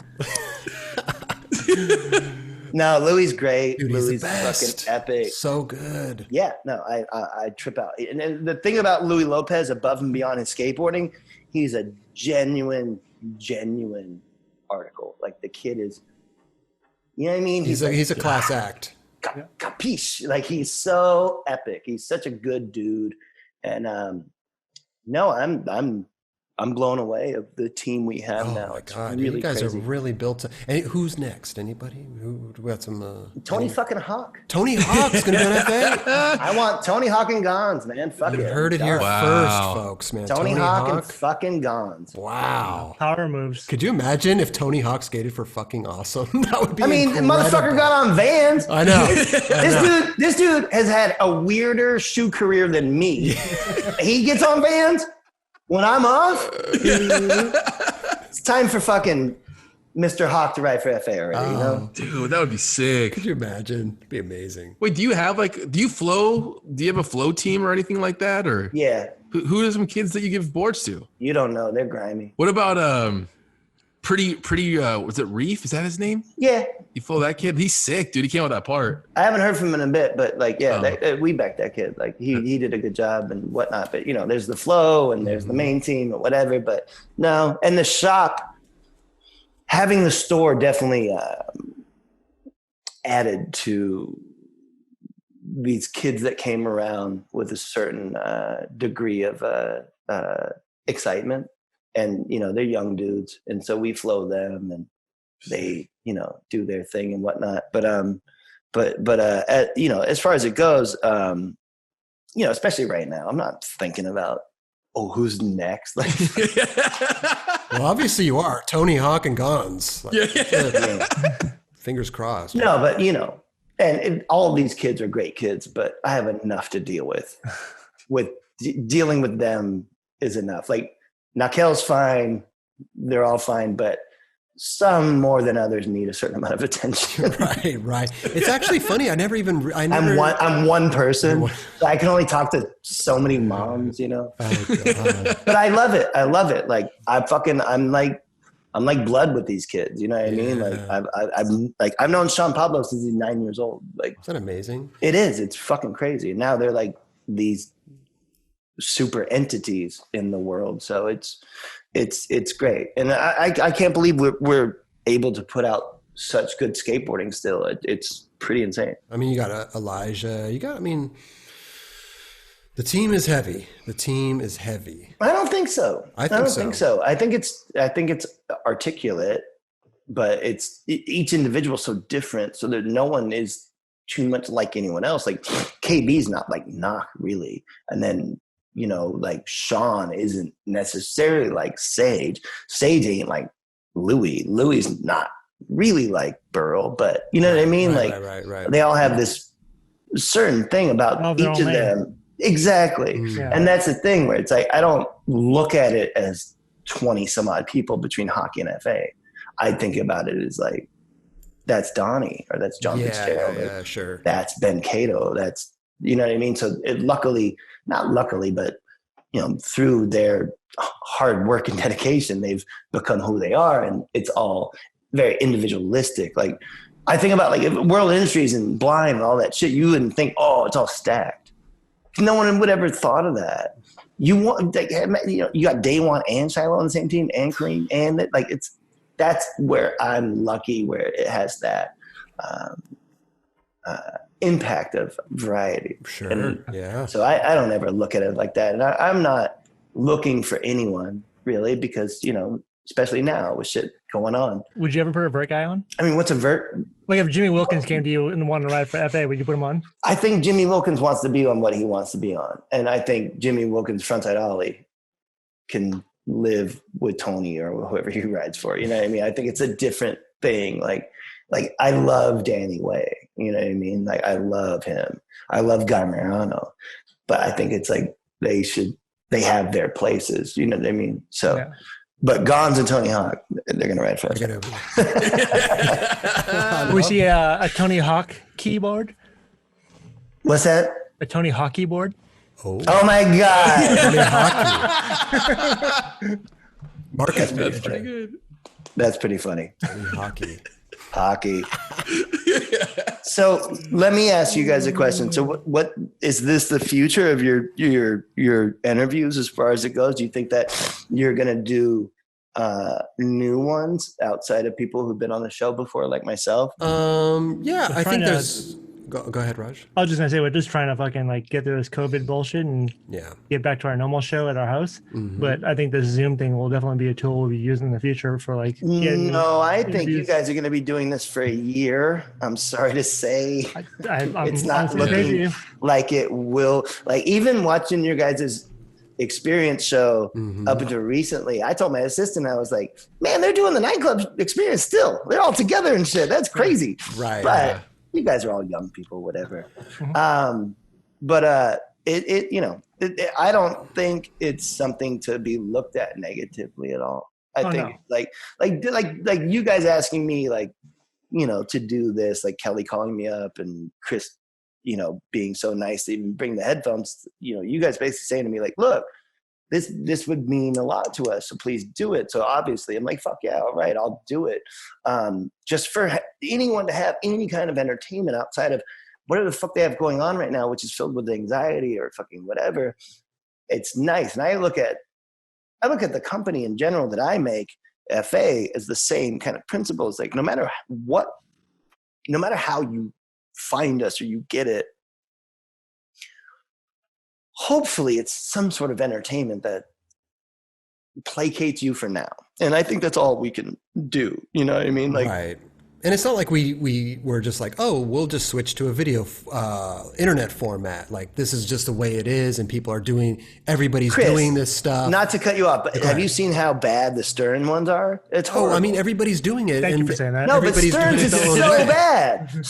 B: No, Louis great.
A: Dude,
B: Louis
A: he's the best.
B: fucking epic.
A: So good.
B: Yeah, no, I trip out. And the thing about Louis Lopez, above and beyond his skateboarding, he's a genuine article. Like, the kid is, you know what I mean?
A: He's a class act.
B: Capiche. Like, he's so epic. He's such a good dude. And no, I'm blown away of the team we have now.
A: Oh my God,
B: really
A: you guys
B: crazy.
A: are really built. Who's next? Anybody? Who we got some?
B: Tony fucking Hawk.
A: Tony Hawk's gonna be on FA.
B: I want Tony Hawk and Gons, man. Fuck
A: You
B: it.
A: heard it here first, folks, man.
B: Tony Hawk and fucking Gons.
A: Wow.
C: Power moves.
A: Could you imagine if Tony Hawk skated for fucking awesome? That would be.
B: I mean,
A: incredible.
B: motherfucker got on Vans.
A: I know.
B: This dude has had a weirder shoe career than me. He gets on Vans. When I'm off, it's time for fucking Mr. Hawk to ride for FA already, you know?
D: Dude, that would be sick.
A: Could you imagine? It'd be amazing.
D: Wait, do you have a flow team or anything like that? Or
B: Yeah.
D: who are some kids that you give boards to?
B: You don't know. They're grimy.
D: What about pretty was it Reef? Is that his name?
B: Yeah.
D: You flow that kid? He's sick, dude. He came with that part.
B: I haven't heard from him in a bit, but like, yeah, we backed that kid. Like, he did a good job and whatnot. But, you know, there's the flow and there's the main team or whatever. But no, and the shop, having the store definitely added to these kids that came around with a certain degree of excitement. And, you know, they're young dudes. And so we flow them and they, you know, do their thing and whatnot. But you know, as far as it goes, you know, especially right now, I'm not thinking about, who's next? Like,
A: Well, obviously you are. Tony Hawk and Gons. Like,
B: yeah.
A: Fingers crossed.
B: No, but you know, and all of these kids are great kids, but I have enough to deal with. Dealing with them is enough. Like, Nakel's fine. They're all fine, but some more than others need a certain amount of attention.
A: Right. It's actually funny.
B: I'm one person. So I can only talk to so many moms, you know.
A: Oh, God.
B: But I love it. Like, I'm like blood with these kids. You know what I mean? Like, I've known Sean Pablo since he's 9 years old. Like,
A: Isn't that amazing?
B: it is. It's fucking crazy. Now they're like these super entities in the world. So it's great. And I can't believe we're able to put out such good skateboarding still. It's pretty insane.
A: I mean, you got Elijah. The team is heavy.
B: I don't think so.
A: I don't
B: think so. I think it's articulate, but it's each individual so different, so that no one is too much like anyone else. Like KB's not like Knock really. And then, you know, like Sean isn't necessarily like Sage. Sage ain't like Louis. Louis's not really like Burl, but you know what I mean? Right. They all have this certain thing about each of them. Exactly.
C: Yeah.
B: And that's the thing where it's like, I don't look at it as 20 some odd people between hockey and FA. I think about it as like, that's Donnie or that's John Fitzgerald.
A: Yeah, sure.
B: That's Ben Cato. That's, you know what I mean? So it not luckily, but you know, through their hard work and dedication, they've become who they are. And it's all very individualistic. Like I think about like World Industries and Blind and all that shit. You wouldn't think, oh, it's all stacked. No one would ever thought of that. You want, like, you know, you got Day One and Shiloh on the same team and Kareem and like that's where I'm lucky where it has that impact of variety.
A: Sure.
B: And
A: yeah.
B: So I don't ever look at it like that. And I'm not looking for anyone really because, you know, especially now with shit going on.
C: Would you ever put a vert guy on?
B: I mean, what's a vert?
C: Like if Jimmy Wilkins came to you and wanted to ride for FA, would you put him on?
B: I think Jimmy Wilkins wants to be on what he wants to be on. And I think Jimmy Wilkins frontside ollie can live with Tony or whoever he rides for. You know what I mean? I think it's a different thing. Like I love Danny Way. You know what I mean? Like I love him. I love Guy Mariano. But I think it's like they have their places. You know what I mean? So yeah. But Gons and Tony Hawk, they're going to ride fast.
C: We see a Tony Hawk keyboard.
B: What's that?
C: A Tony Hawk keyboard.
B: Oh my God.
A: Marcus,
B: that's pretty good. That's pretty funny. Hockey. So let me ask you guys a question. So what is this the future of your interviews as far as it goes? Do you think that you're going to do new ones outside of people who've been on the show before, like myself?
A: Yeah, I think there's. Go ahead, Raj.
C: I was just gonna say we're just trying to fucking like get through this COVID bullshit and get back to our normal show at our house. Mm-hmm. But I think this Zoom thing will definitely be a tool we'll be using in the future for like.
B: No, I think you guys are going to be doing this for a year. I'm sorry to say, it's not looking like it will. Like even watching your guys' experience show up until recently, I told my assistant, I was like, "Man, they're doing the nightclub experience still. They're all together and shit. That's crazy."
A: Right.
B: But you guys are all young people, whatever. But I don't think it's something to be looked at negatively at all. I think like you guys asking me like, you know, to do this, like Kelly calling me up and Chris, you know, being so nice to even bring the headphones, you know, you guys basically saying to me like, look, this would mean a lot to us, so please do it. So obviously I'm like, fuck yeah, all right, I'll do it. Just for anyone to have any kind of entertainment outside of whatever the fuck they have going on right now, which is filled with anxiety or fucking whatever, it's nice. And I look at the company in general that I make, FA, as the same kind of principles. Like no matter how you find us or you get it, hopefully it's some sort of entertainment that placates you for now. And I think that's all we can do. You know what I mean? Like,
A: right. And it's not like we were just like, oh, we'll just switch to a video internet format. Like this is just the way it is. And everybody's
B: Chris,
A: doing this stuff.
B: Not to cut you off, but have you seen how bad the Stern ones are? It's horrible.
A: I mean, everybody's doing it.
C: Thank you for saying that.
B: No, but Stearns is so bad.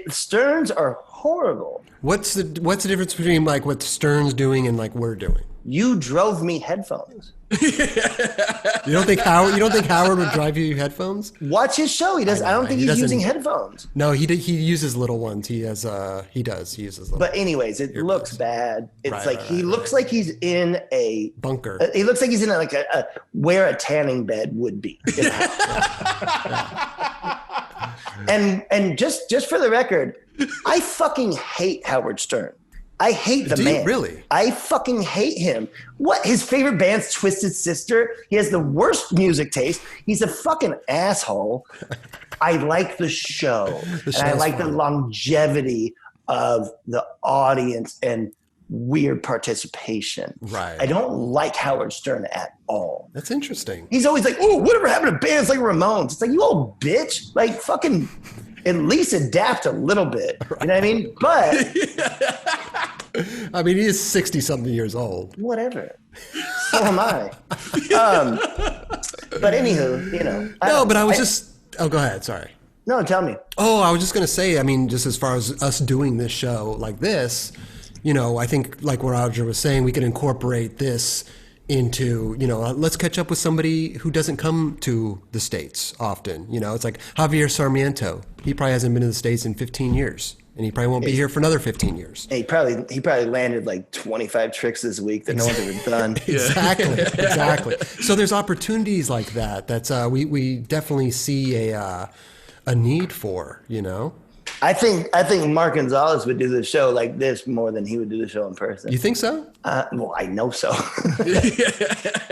B: Sterns are horrible.
A: What's the difference between like what Stern's doing and like we're doing?
B: You drove me headphones.
A: You don't think Howard would drive you headphones?
B: Watch his show. He does. I don't think he's using headphones.
A: No, he uses little ones. He uses little.
B: But anyways, it looks bad. It's he looks like he's in a
A: bunker.
B: He looks like he's in where a tanning bed would be. And just for the record, I fucking hate Howard Stern. I hate the man.
A: Really?
B: I fucking hate him. What? His favorite band's Twisted Sister? He has the worst music taste. He's a fucking asshole. I like the show. And I like the longevity of the audience and weird participation.
A: Right.
B: I don't like Howard Stern at all.
A: That's interesting.
B: He's always like, oh, whatever happened to bands like Ramones? It's like, you old bitch. Like, fucking at least adapt a little bit. Right. You know what I mean? But
A: I mean, he is 60-something years old.
B: Whatever. So am I. But anywho, you know.
A: Oh, go ahead. Sorry.
B: No, tell me.
A: Oh, I was just going to say, I mean, just as far as us doing this show like this, you know, I think like what Roger was saying, we can incorporate this into, you know, let's catch up with somebody who doesn't come to the States often. You know, it's like Javier Sarmiento. He probably hasn't been to the States in 15 years. And he probably won't be here for another 15 years.
B: He probably landed like 25 tricks this week that no one's ever done.
A: Exactly. So there's opportunities like that. That's we definitely see a need for, you know.
B: I think Mark Gonzalez would do the show like this more than he would do the show in person.
A: You think so?
B: Well, I know so.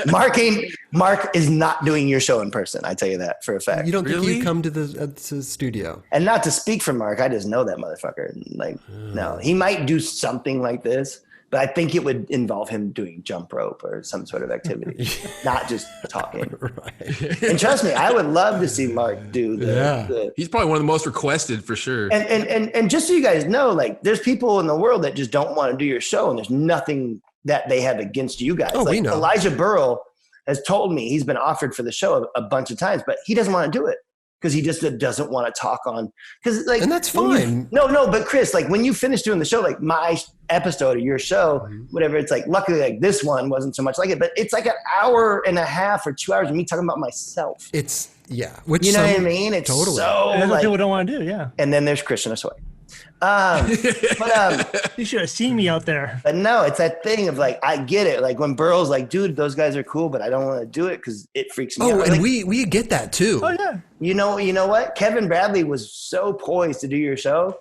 B: Mark is not doing your show in person. I tell you that for a fact.
A: You don't think he'd come to the studio?
B: And not to speak for Mark, I just know that motherfucker. Like, no, he might do something like this, but I think it would involve him doing jump rope or some sort of activity, not just talking. Right. And trust me, I would love to see Mark do
D: He's probably one of the most requested for sure.
B: And just so you guys know, like, there's people in the world that just don't want to do your show, and there's nothing that they have against you guys.
A: Oh, we know.
B: Elijah Burrell has told me he's been offered for the show a bunch of times, but he doesn't want to do it because he just doesn't want to talk on. Because like,
A: and that's fine.
B: But Chris, like when you finish doing the show, like my episode of your show, whatever, it's like, luckily, like this one wasn't so much like it, but it's like an hour and a half or 2 hours of me talking about myself.
A: It's which
B: you know what I mean? It's
A: totally.
B: So
C: that's what
B: like,
C: people don't want to do. Yeah.
B: And then there's Christian Asway.
C: You should have seen me out there.
B: But no, it's that thing of like, I get it. Like when Burl's like, dude, those guys are cool, but I don't want to do it because it freaks me out.
A: Oh, and
B: like,
A: we get that too.
C: Oh yeah.
B: You know what? Kevin Bradley was so poised to do your show,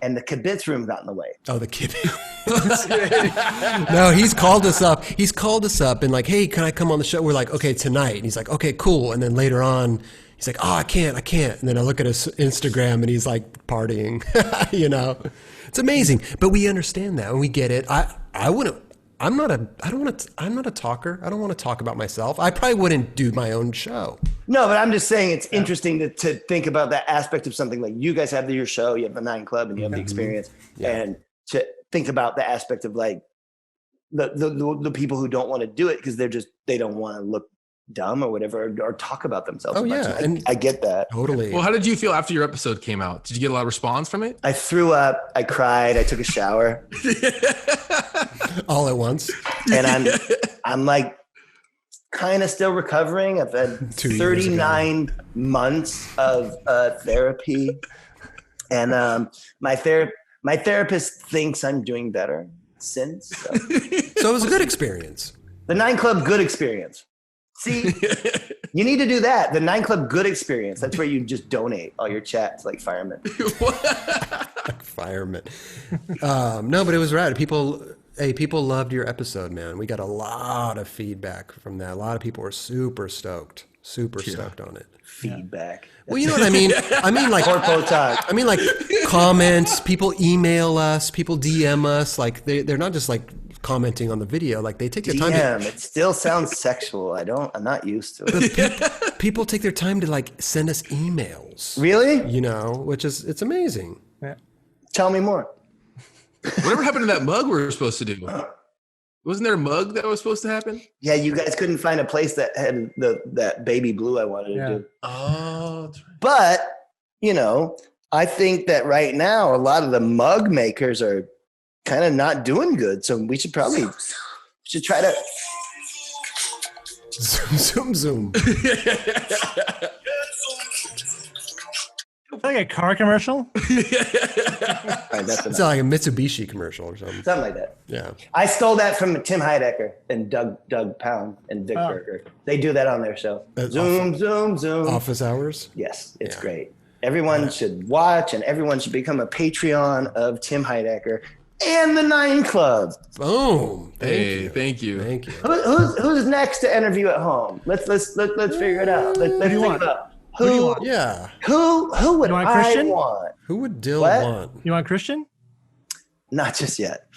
B: and the kibitz room got in the way.
A: Oh, the kibitz. No, he's called us up. He's called us up and like, hey, can I come on the show? We're like, okay, tonight. And he's like, okay, cool. And then later on, he's like, oh, I can't. And then I look at his Instagram and he's like partying, you know, it's amazing. But we understand that and we get it. I'm not a talker. I don't want to talk about myself. I probably wouldn't do my own show.
B: No, but I'm just saying it's interesting to think about that aspect of something like you guys have your show, you have the 9 Club and you have the experience and to think about the aspect of like the people who don't want to do it because they don't want to look dumb or whatever or talk about themselves.
A: Oh yeah,
B: and I get that
A: totally.
D: Well, how did you feel after your episode came out? Did you get a lot of response from it?
B: I threw up, I cried, I took a shower
A: all at once,
B: and I'm like kind of still recovering. I've had 39 months of therapy, and my therapist thinks I'm doing better since. So
A: it was a good experience.
B: The 9 Club good experience. See, you need to do that. The 9 Club good experience. That's where you just donate all your chats like firemen.
A: Firemen. No, but it was rad. People loved your episode, man. We got a lot of feedback from that. A lot of people were super stoked on it.
B: Feedback.
A: Well, you know what I mean? I mean, like, comments, people email us, people DM us. Like, they're not just like commenting on the video. Like, they take their time.
B: Damn, it still sounds sexual. I'm not used to it.
A: People take their time to like send us emails.
B: Really?
A: You know, it's amazing.
C: Yeah.
B: Tell me more.
D: Whatever happened to that mug we were supposed to do? Wasn't there a mug that was supposed to happen?
B: Yeah, you guys couldn't find a place that had that baby blue I wanted to do.
D: Oh, that's right.
B: But, you know, I think that right now a lot of the mug makers are kind of not doing good. So we should try to
A: zoom.
C: Like a car commercial?
B: Right,
A: it's like a Mitsubishi commercial or something.
B: Something like that.
A: Yeah.
B: I stole that from Tim Heidecker and Doug Pound and Vic Berger. They do that on their show. Zoom.
A: Office hours?
B: Yes, it's great. Everyone should watch and everyone should become a Patreon of Tim Heidecker and the 9 Club.
A: Boom.
D: Thank you.
B: Who's next to interview at home? Let's figure it out. Let's think about who would I want?
A: Who would Dill want?
C: You want Christian?
B: Not just yet.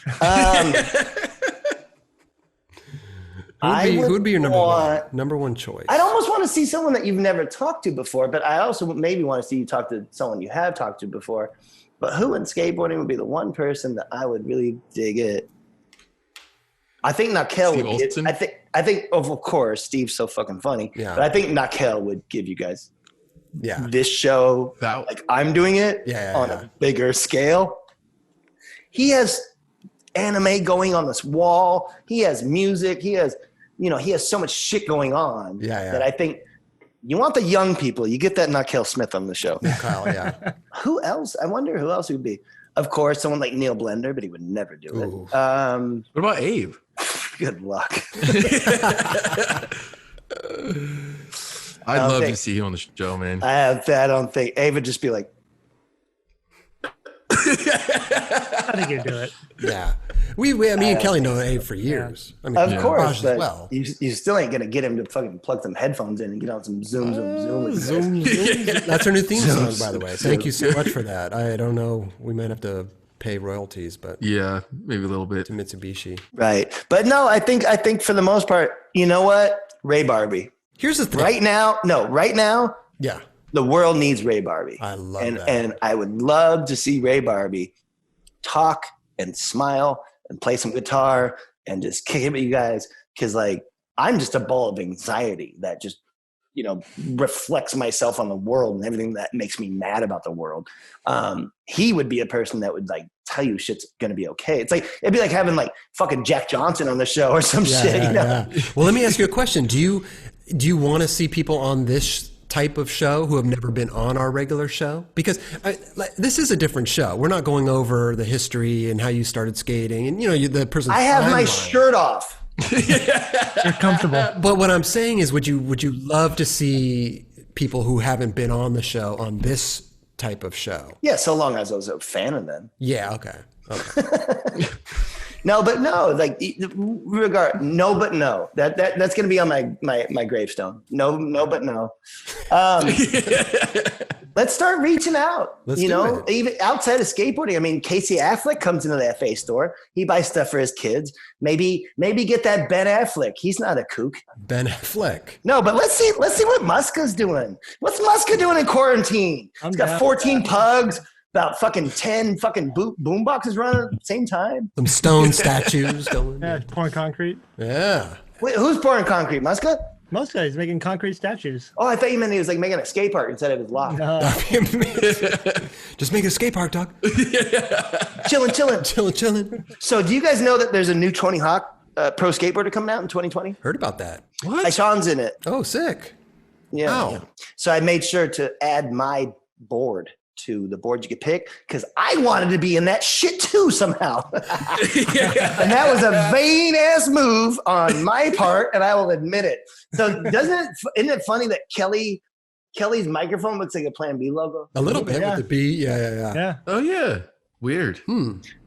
A: Who'd be your number one choice?
B: I'd almost want to see someone that you've never talked to before, but I also maybe want to see you talk to someone you have talked to before. But who in skateboarding would be the one person that I would really dig it? I think Nakel would get, I think of course Steve's so fucking funny. Yeah. But I think Nakel would give you guys this show like I'm doing it on a bigger scale. He has anime going on this wall. He has music. He has so much shit going on that I think you want the young people. You get that Nakel Smith on the show.
A: Kyle, yeah.
B: Who else? I wonder who else would be. Of course, someone like Neil Blender, but he would never do it.
D: What about Abe?
B: Good luck.
D: I'd love to see him on the show, man.
B: I don't think Abe would just be like.
C: I think you'd do it.
A: Yeah. Me and Kelly know Abe for years.
B: I mean, of course, but you still ain't gonna get him to fucking plug some headphones in and get on some zoom.
A: That's our new theme song, by the way. Thank you so much for that. I don't know. We might have to pay royalties, but
D: yeah, maybe a little bit
A: to Mitsubishi.
B: Right, but no, I think for the most part, you know what, Ray Barbie.
A: Here's the thing.
B: Right now,
A: yeah.
B: The world needs Ray Barbie.
A: I love that.
B: And I would love to see Ray Barbie talk and smile and play some guitar and just kick it at you guys. Cause like, I'm just a ball of anxiety that just, reflects myself on the world and everything that makes me mad about the world. He would be a person that would like tell you shit's going to be okay. It's like, it'd be like having like fucking Jack Johnson on the show or some shit.
A: Yeah. Well, let me ask you a question. Do you want to see people on this type of show who have never been on our regular show? Because this is a different show. We're not going over the history and how you started skating and the person.
B: I have my shirt off.
C: You're comfortable.
A: But what I'm saying is, would you love to see people who haven't been on the show on this type of show?
B: Yeah, so long as I was a fan of them.
A: Yeah. Okay.
B: No, but no. Like no, but no. That's gonna be on my gravestone. No, but no. Let's start reaching out. Even outside of skateboarding. I mean, Casey Affleck comes into the FA store. He buys stuff for his kids. Maybe get that Ben Affleck. He's not a kook.
A: Ben Affleck.
B: No, but let's see what Muska's doing. What's Muska doing in quarantine? He's got 14 pugs. About fucking 10 fucking boom boxes running at the same time.
A: Some stone statues going.
C: Yeah, pouring concrete.
A: Yeah.
B: Wait, who's pouring concrete? Muska?
C: Muska is making concrete statues.
B: Oh, I thought you meant he was like making a skate park instead of his lot.
C: No.
A: Just make a skate park, dog.
B: Chilling. So do you guys know that there's a new Tony Hawk pro skateboarder coming out in 2020?
A: Heard about that.
B: What? Sean's in it.
A: Oh, sick.
B: Yeah. Wow. So I made sure to add my board to the board you could pick because I wanted to be in that shit too somehow. And that was a vain ass move on my part, and I will admit it. So isn't it funny that Kelly's microphone looks like a Plan B logo?
A: A little bit with the B. Yeah.
D: Oh yeah. Weird.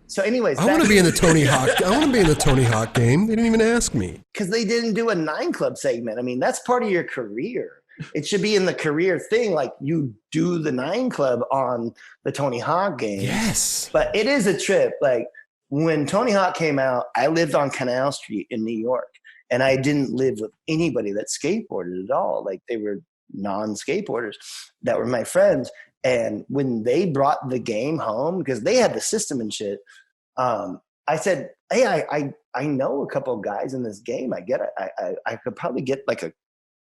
B: So anyways,
A: I want to be in the Tony Hawk. I want to be in the Tony Hawk game. They didn't even ask me.
B: Because they didn't do a 9 Club segment. I mean, that's part of your career. It should be in the career thing, like you do the 9 Club on the Tony Hawk game.
A: Yes.
B: But it is a trip. Like when Tony Hawk came out, I lived on Canal Street in New York, and I didn't live with anybody that skateboarded at all. Like they were non-skateboarders that were my friends. And when they brought the game home, because they had the system and shit, I said, hey, I know a couple of guys in this game. I could probably get like a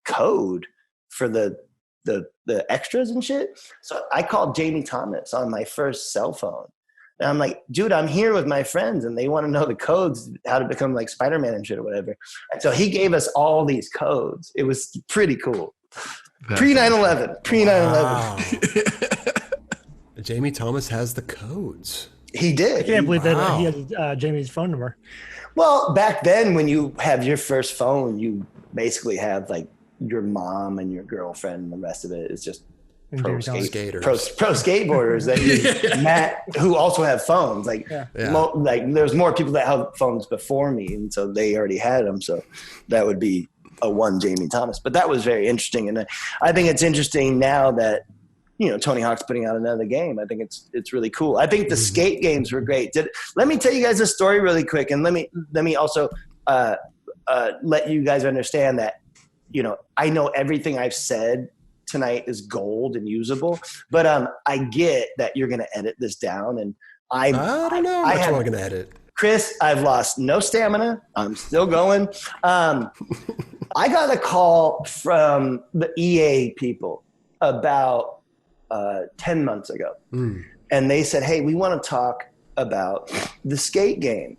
B: code for the extras and shit. So I called Jamie Thomas on my first cell phone. And I'm like, dude, I'm here with my friends and they want to know the codes, how to become like Spider-Man and shit or whatever. And so he gave us all these codes. It was pretty cool. Pre 9/11.
A: Wow. Jamie Thomas has the codes.
B: He did.
C: I can't believe that he had Jamie's phone number.
B: Well, back then when you have your first phone, you basically have like your mom and your girlfriend, and the rest of it is just pro skateboarders that you Matt who also have phones. Like there's more people that have phones before me, and so they already had them. So that would be a one Jamie Thomas. But that was very interesting, and I think it's interesting now that Tony Hawk's putting out another game. I think it's really cool. I think the skate games were great. Let me tell you guys a story really quick, and let me also let you guys understand that, I know everything I've said tonight is gold and usable, but I get that you're going to edit this down, and I don't know how much I'm going to edit. Chris, I've lost no stamina. I'm still going. I got a call from the EA people about 10 months ago, and they said, "Hey, we want to talk about the skate game."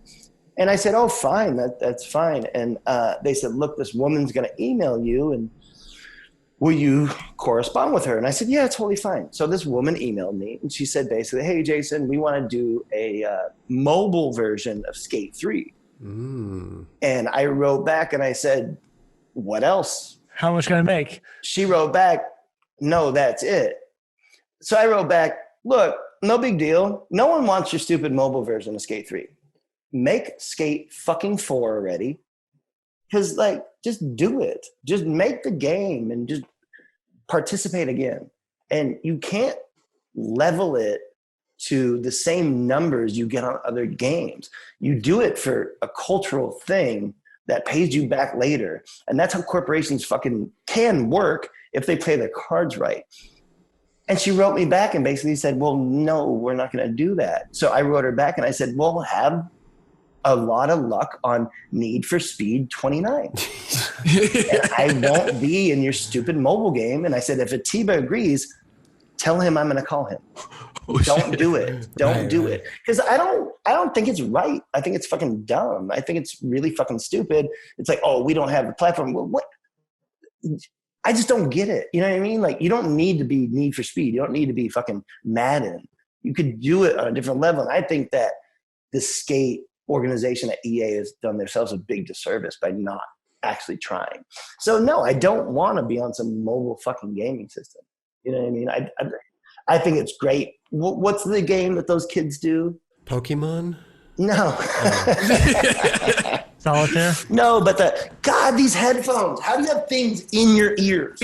B: And I said, "Oh, fine, that's fine." And they said, "Look, this woman's going to email you, and will you correspond with her?" And I said, "Yeah, totally fine." So this woman emailed me, and she said basically, "Hey, Jason, we want to do a mobile version of Skate 3. And I wrote back and I said, "What else?
C: How much can I make?"
B: She wrote back, "No, that's it." So I wrote back, "Look, no big deal. No one wants your stupid mobile version of Skate 3. Make Skate fucking 4 already. Because, just do it. Just make the game and just participate again. And you can't level it to the same numbers you get on other games. You do it for a cultural thing that pays you back later. And that's how corporations fucking can work if they play their cards right." And she wrote me back and basically said, "Well, no, we're not going to do that." So I wrote her back and I said, "Well, have a lot of luck on Need for Speed 29. And I won't be in your stupid mobile game." And I said, "If Atiba agrees, tell him I'm going to call him." Don't do it. Don't do it. Because I don't think it's right. I think it's fucking dumb. I think it's really fucking stupid. It's like, "Oh, we don't have the platform." Well, what? I just don't get it. You know what I mean? You don't need to be Need for Speed. You don't need to be fucking Madden. You could do it on a different level. And I think that the skate organization at EA has done themselves a big disservice by not actually trying. So no, I don't want to be on some mobile fucking gaming system. You know what I mean? I think it's great. What's the game that those kids do?
A: Pokemon?
B: No.
C: Solitaire?
B: No, but these headphones. How do you have things in your ears?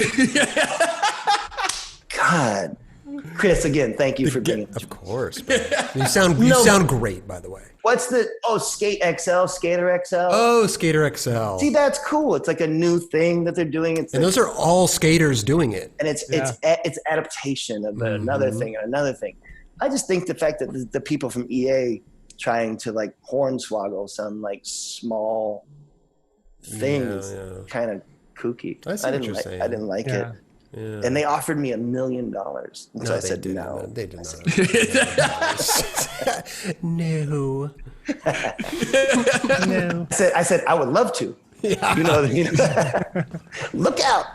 B: God. Chris, again, thank you for being.
A: Of course. You sound great, by the way.
B: What's Skate XL, Skater XL?
A: Oh, Skater XL.
B: See, that's cool. It's like a new thing that they're doing.
A: And those are all skaters doing it.
B: And it's adaptation of another thing or another thing. I just think the fact that the people from EA trying to hornswoggle some small things kind of kooky.
A: I saying.
B: I didn't like it. Yeah. And they offered me $1 million. So I said no.
A: They did not. No.
B: No. I said I would love to. Yeah. Look out.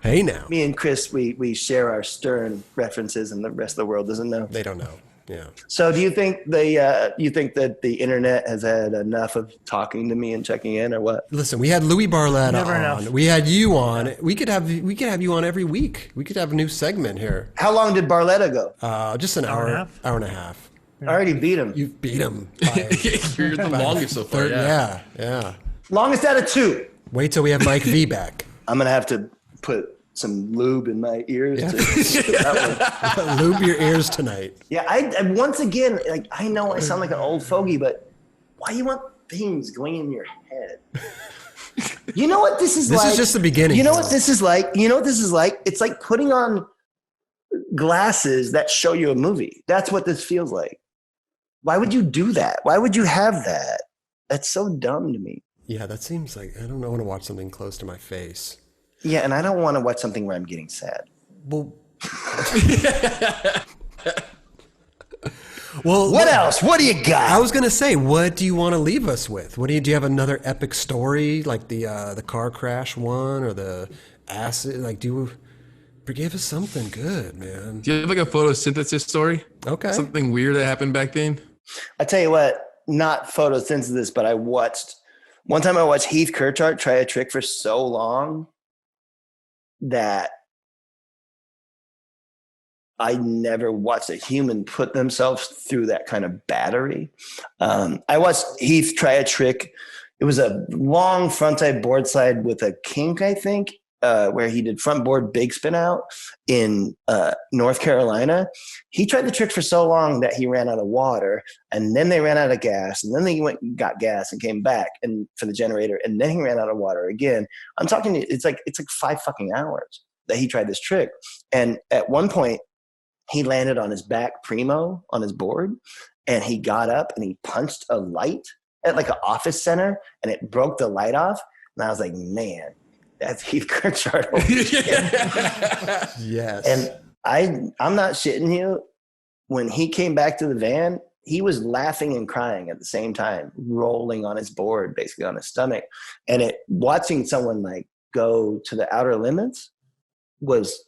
A: Hey now.
B: Me and Chris, we share our Stern references, and the rest of the world doesn't know.
A: They don't know. Yeah.
B: So do you think that the internet has had enough of talking to me and checking in, or what?
A: Listen, we had Louis Barletta
C: Never
A: on.
C: enough.
A: We had you on. We could have you on every week. We could have a new segment here.
B: How long did Barletta go?
A: Just an hour and a half.
B: I already beat him.
A: You beat him.
D: You're the longest so far.
A: Yeah.
B: Longest out of 2.
A: Wait till we have Mike V back.
B: I'm gonna have to put some lube in my ears.
A: Lube your ears tonight.
B: Yeah, I once again, I know I sound like an old fogey, but why you want things going in your head? You know what this is like?
A: This is just the beginning.
B: You know what this is like? It's like putting on glasses that show you a movie. That's what this feels like. Why would you do that? Why would you have that? That's so dumb to me.
A: Yeah, that seems like I don't want to watch something close to my face.
B: Yeah, and I don't want to watch something where I'm getting sad.
A: Well,
B: what else? What do you got?
A: I was gonna say, what do you want to leave us with? Do you have another epic story like the car crash one or the acid? Give us something good, man.
D: Do you have a photosynthesis story?
A: Okay.
D: Something weird that happened back then?
B: I tell you what, not photosynthesis, but one time I watched Heath Kirchart try a trick for so long that I never watched a human put themselves through that kind of battery. I watched Heath try a trick. It was a long frontside boardside with a kink, I think. where he did front board big spin out in North Carolina. He tried the trick for so long that he ran out of water, and then they ran out of gas, and then they went and got gas and came back and for the generator, and then he ran out of water again. I'm talking, it's like 5 fucking hours that he tried this trick. And at one point he landed on his back primo on his board, and he got up and he punched a light at like an office center, and it broke the light off. And I was like, man, that's Heath Kirchard.
A: Yes.
B: And I'm not shitting you. When he came back to the van, he was laughing and crying at the same time, rolling on his board, basically on his stomach. And watching someone like go to the outer limits was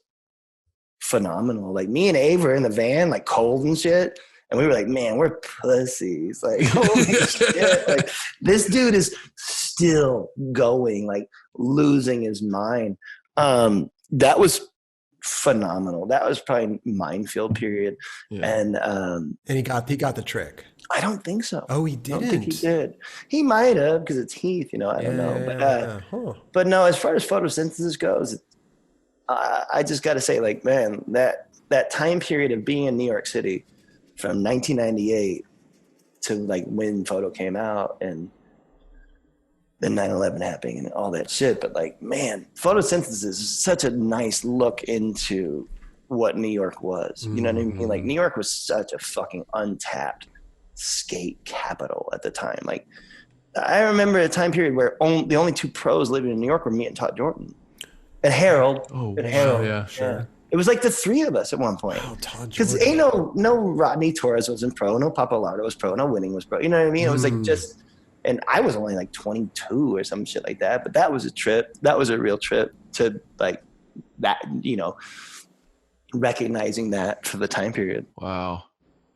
B: phenomenal. Like me and Abe were in the van, like cold and shit. And we were like, man, we're pussies. Like, holy shit. Like, this dude is still going, like losing his mind. That was phenomenal. That was probably minefield period. Yeah. And
A: he got the trick.
B: I don't think so.
A: Oh, he didn't?
B: I don't think he did. He might have, because it's Heath, I don't know. But no, as far as photosynthesis goes, I just got to say, like, man, that time period of being in New York City from 1998 to like when photo came out and then 9/11 happening and all that shit. But like, man, photosynthesis is such a nice look into what New York was. You know what I mean? Like, New York was such a fucking untapped skate capital at the time. Like, I remember a time period where the only 2 pros living in New York were me and Todd Jordan and Harold. Harold.
D: Yeah, sure. Yeah.
B: It was like the 3 of us at one point. Because ain't no Rodney Torres wasn't pro, no Papalardo was pro, no Winning was pro. You know what I mean? It was like just, and I was only like 22 or some shit like that. But that was a trip. That was a real trip to like that, recognizing that for the time period.
D: Wow.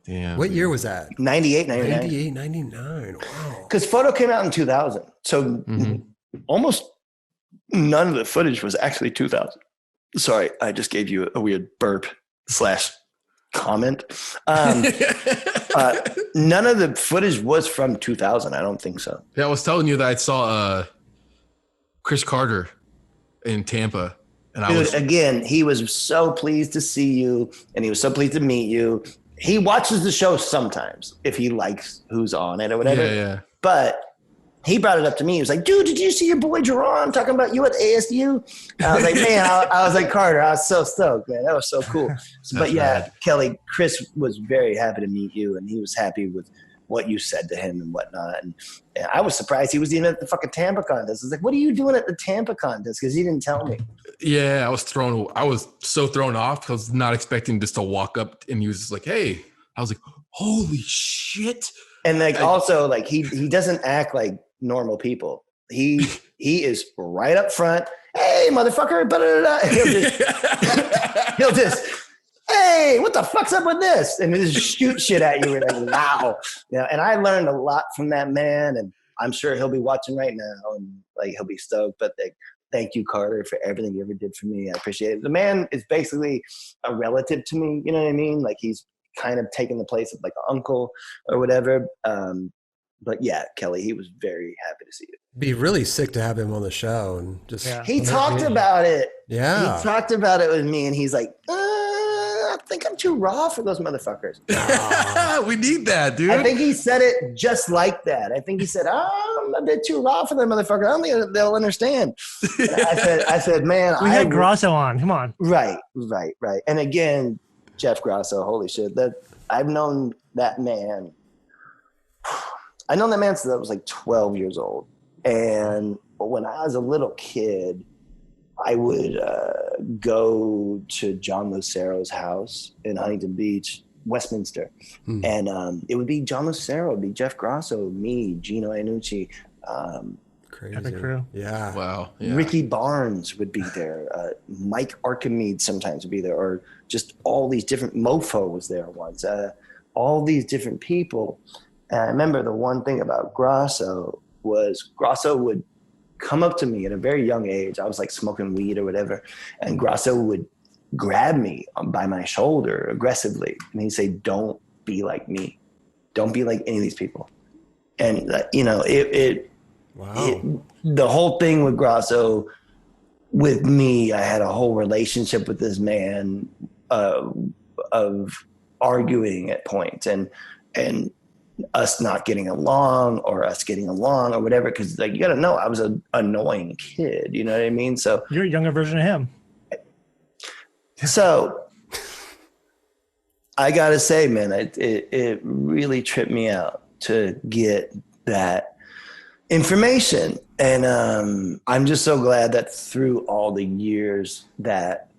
D: Damn.
A: What year was that?
B: 98, 99.
A: 98, 99. Wow.
B: Because photo came out in 2000. So almost none of the footage was actually 2000. Sorry, I just gave you a weird burp / comment. None of the footage was from 2000. I don't think so.
D: Yeah, I was telling you that I saw Chris Carter in Tampa. And
B: again, he was so pleased to see you, and he was so pleased to meet you. He watches the show sometimes if he likes who's on it or whatever.
D: Yeah.
B: But he brought it up to me. He was like, dude, did you see your boy Jerron talking about you at ASU? I was like, man, I was like, Carter, I was so stoked, man. That was so cool. But yeah, rad. Kelly, Chris was very happy to meet you, and he was happy with what you said to him and whatnot. And I was surprised he was even at the fucking Tampa contest. I was like, what are you doing at the Tampa contest? Because he didn't tell me.
D: Yeah, I was so thrown off. I was not expecting just to walk up, and he was just like, hey. I was like, holy shit.
B: And like also like he doesn't act like normal people. He is right up front. Hey, motherfucker. He'll just, hey, what the fuck's up with this? And he'll just shoot shit at you. And like, wow. And I learned a lot from that man. And I'm sure he'll be watching right now. And like, he'll be stoked. But thank you, Carter, for everything you ever did for me. I appreciate it. The man is basically a relative to me. You know what I mean? Like, he's kind of taking the place of like an uncle or whatever. But yeah, Kelly, he was very happy to see you.
A: Be really sick to have him on the show and just.
B: Yeah. He talked about it.
A: Yeah,
B: he talked about it with me, and he's like, "I think I'm too raw for those motherfuckers."
D: We need that, dude.
B: I think he said it just like that. I think he said, "I'm a bit too raw for them motherfuckers. I don't think they'll understand." I said, "Man,
C: we had Grasso on. Come on."
B: Right. And again, Jeff Grasso, holy shit! I've known that man. I known that man since I was like 12 years old. And when I was a little kid, I would go to John Lucero's house in Huntington Beach, Westminster. And it would be John Lucero, it would be Jeff Grasso, me, Gino Iannucci.
A: Crazy.
C: Epic crew.
A: Yeah.
D: Wow. Yeah.
B: Ricky Barnes would be there. Mike Archimedes sometimes would be there. Or just all these different, Mofo was there once. All these different people. And I remember the one thing about Grasso was Grasso would come up to me at a very young age. I was like smoking weed or whatever. And Grasso would grab me by my shoulder aggressively. And he'd say, don't be like me. Don't be like any of these people. And, the whole thing with Grasso with me, I had a whole relationship with this man of arguing at points and us not getting along or us getting along or whatever. Cause like, you gotta know, I was an annoying kid, you know what I mean? So
C: you're a younger version of him.
B: So I gotta say, man, it really tripped me out to get that information. And I'm just so glad that through all the years that,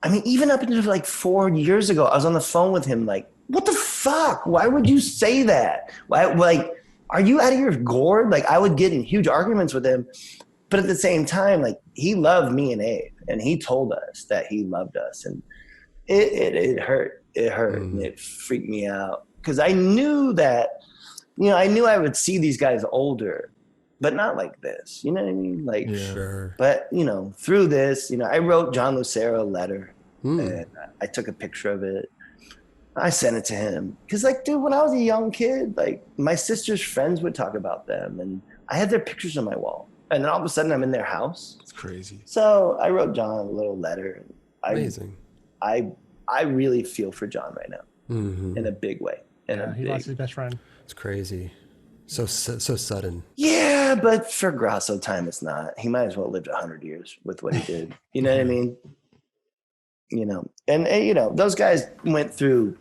B: I mean, even up until like 4 years ago, I was on the phone with him like, what the fuck? Why would you say that? Why, like, are you out of your gourd? Like, I would get in huge arguments with him. But at the same time, like, he loved me and Abe, and he told us that he loved us. And it hurt. It hurt, and it freaked me out. Because I knew that, I knew I would see these guys older, but not like this. You know what I mean? Like,
A: sure.
B: But, through this, I wrote John Lucero a letter, and I took a picture of it. I sent it to him. Because, like, dude, when I was a young kid, like, my sister's friends would talk about them, and I had their pictures on my wall. And then all of a sudden, I'm in their house.
D: It's crazy.
B: So I wrote John a little letter.
A: Amazing.
B: I really feel for John right now in a big way.
C: He lost his best friend.
A: It's crazy. So sudden.
B: Yeah, but for Grasso time, it's not. He might as well have lived 100 years with what he did. You know what I mean? And those guys went through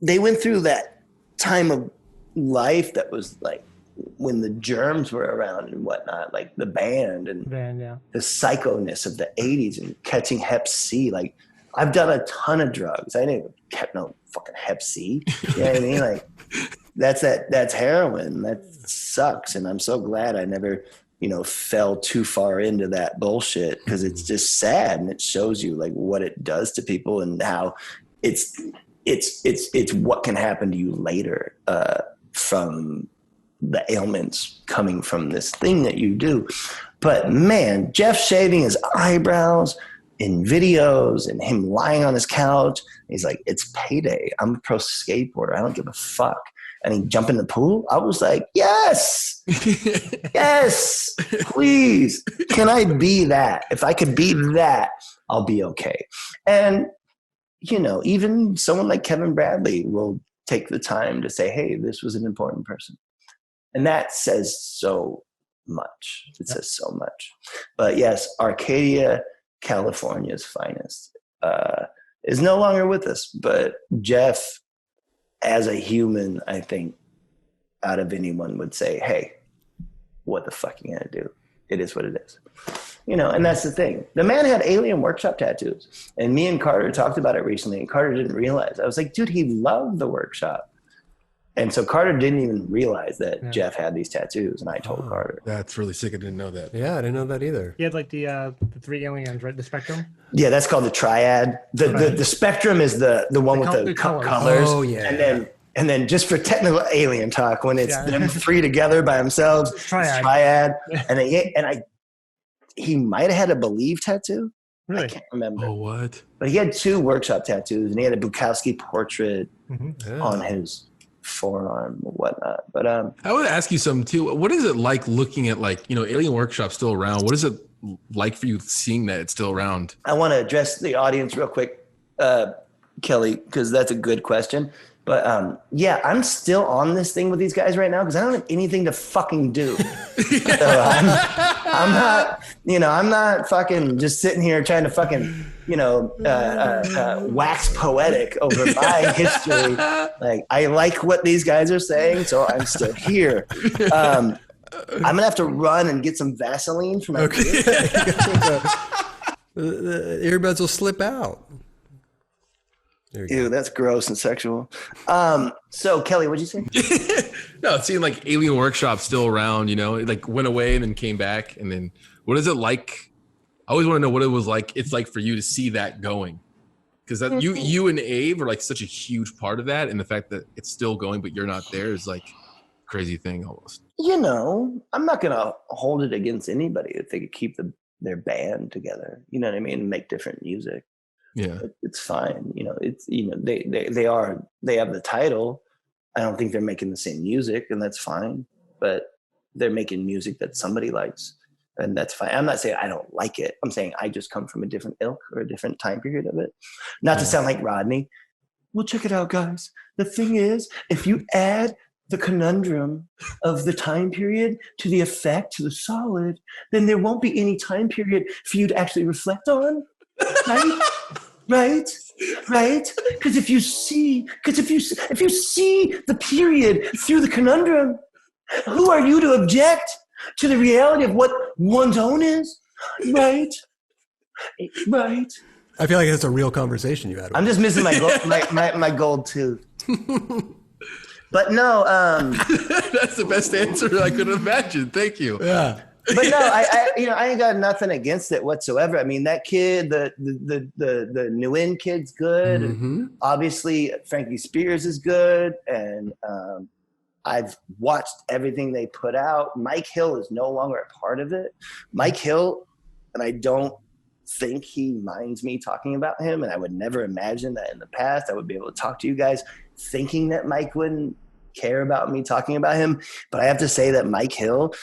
B: that time of life that was like when the germs were around and whatnot, like the band and the psycho-ness of the 80s and catching Hep C. Like, I've done a ton of drugs. I didn't kept no fucking Hep C. You know what I mean? Like, that's heroin. That sucks. And I'm so glad I never, fell too far into that bullshit, because it's just sad, and it shows you like what it does to people and how it's what can happen to you later from the ailments coming from this thing that you do. But man, Jeff shaving his eyebrows in videos and him lying on his couch, he's like, it's payday. I'm a pro skateboarder. I don't give a fuck. And he jumped in the pool. I was like, yes, yes, please. Can I be that? If I could be that, I'll be okay. And, even someone like Kevin Bradley will take the time to say, hey, this was an important person. And that says so much. It says so much. But yes, Arcadia, California's finest, is no longer with us. But Jeff, as a human, I think out of anyone would say, hey, what the fuck are you going to do? It is what it is. And that's the thing. The man had Alien Workshop tattoos. And me and Carter talked about it recently, and Carter didn't realize. I was like, dude, he loved the workshop. And so Carter didn't even realize that Jeff had these tattoos, and I told Carter.
D: That's really sick. I didn't know that.
A: Yeah, I didn't know that either.
C: He had like the three aliens, right? The spectrum.
B: Yeah, that's called the triad. The spectrum is the one with the colors.
A: Oh yeah.
B: And then just for technical alien talk, when it's them three together by themselves, triad. And he might have had a Believe tattoo.
C: Really?
B: I can't remember.
D: Oh, what?
B: But he had 2 workshop tattoos, and he had a Bukowski portrait on his forearm or whatnot. But
D: I would ask you something too. What is it like looking at Alien Workshop still around? What is it like for you seeing that it's still around?
B: I want to address the audience real quick, Kelly, because that's a good question. But I'm still on this thing with these guys right now because I don't have anything to fucking do. So I'm not, I'm not fucking just sitting here trying to fucking, wax poetic over my history. Like, I like what these guys are saying, so I'm still here. I'm gonna have to run and get some Vaseline for my beard.
A: The earbuds will slip out.
B: Ew, that's gross and sexual. So Kelly, what'd you say?
D: No, it seemed like Alien Workshop still around, it like went away and then came back. And then what is it like? I always want to know what it was like. It's like for you to see that going. Because that you and Abe are like such a huge part of that. And the fact that it's still going, but you're not there is like a crazy thing almost.
B: I'm not going to hold it against anybody if they could keep their band together. You know what I mean? Make different music.
D: Yeah,
B: it's fine. It's they have the title. I don't think they're making the same music, and that's fine. But they're making music that somebody likes, And that's fine. I'm not saying I don't like it. I'm saying I just come from a different ilk or a different time period of it. Not to sound like Rodney. Well, check it out, guys. The thing is, if you add the conundrum of the time period to the effect, to the solid, then there won't be any time period for you to actually reflect on, right? Right? Because if you see the period through the conundrum, who are you to object to the reality of what one's own is? Right?
A: I feel like that's a real conversation you had.
B: I'm just missing my gold tooth. But no,
D: that's the best answer I could imagine. Thank you.
A: Yeah.
B: But no, I ain't got nothing against it whatsoever. I mean, that kid, the Nguyen kid's good.
A: Mm-hmm.
B: Obviously, Frankie Spears is good, and I've watched everything they put out. Mike Hill is no longer a part of it. Mike Hill, and I don't think he minds me talking about him, and I would never imagine that in the past I would be able to talk to you guys thinking that Mike wouldn't care about me talking about him. But I have to say that Mike Hill,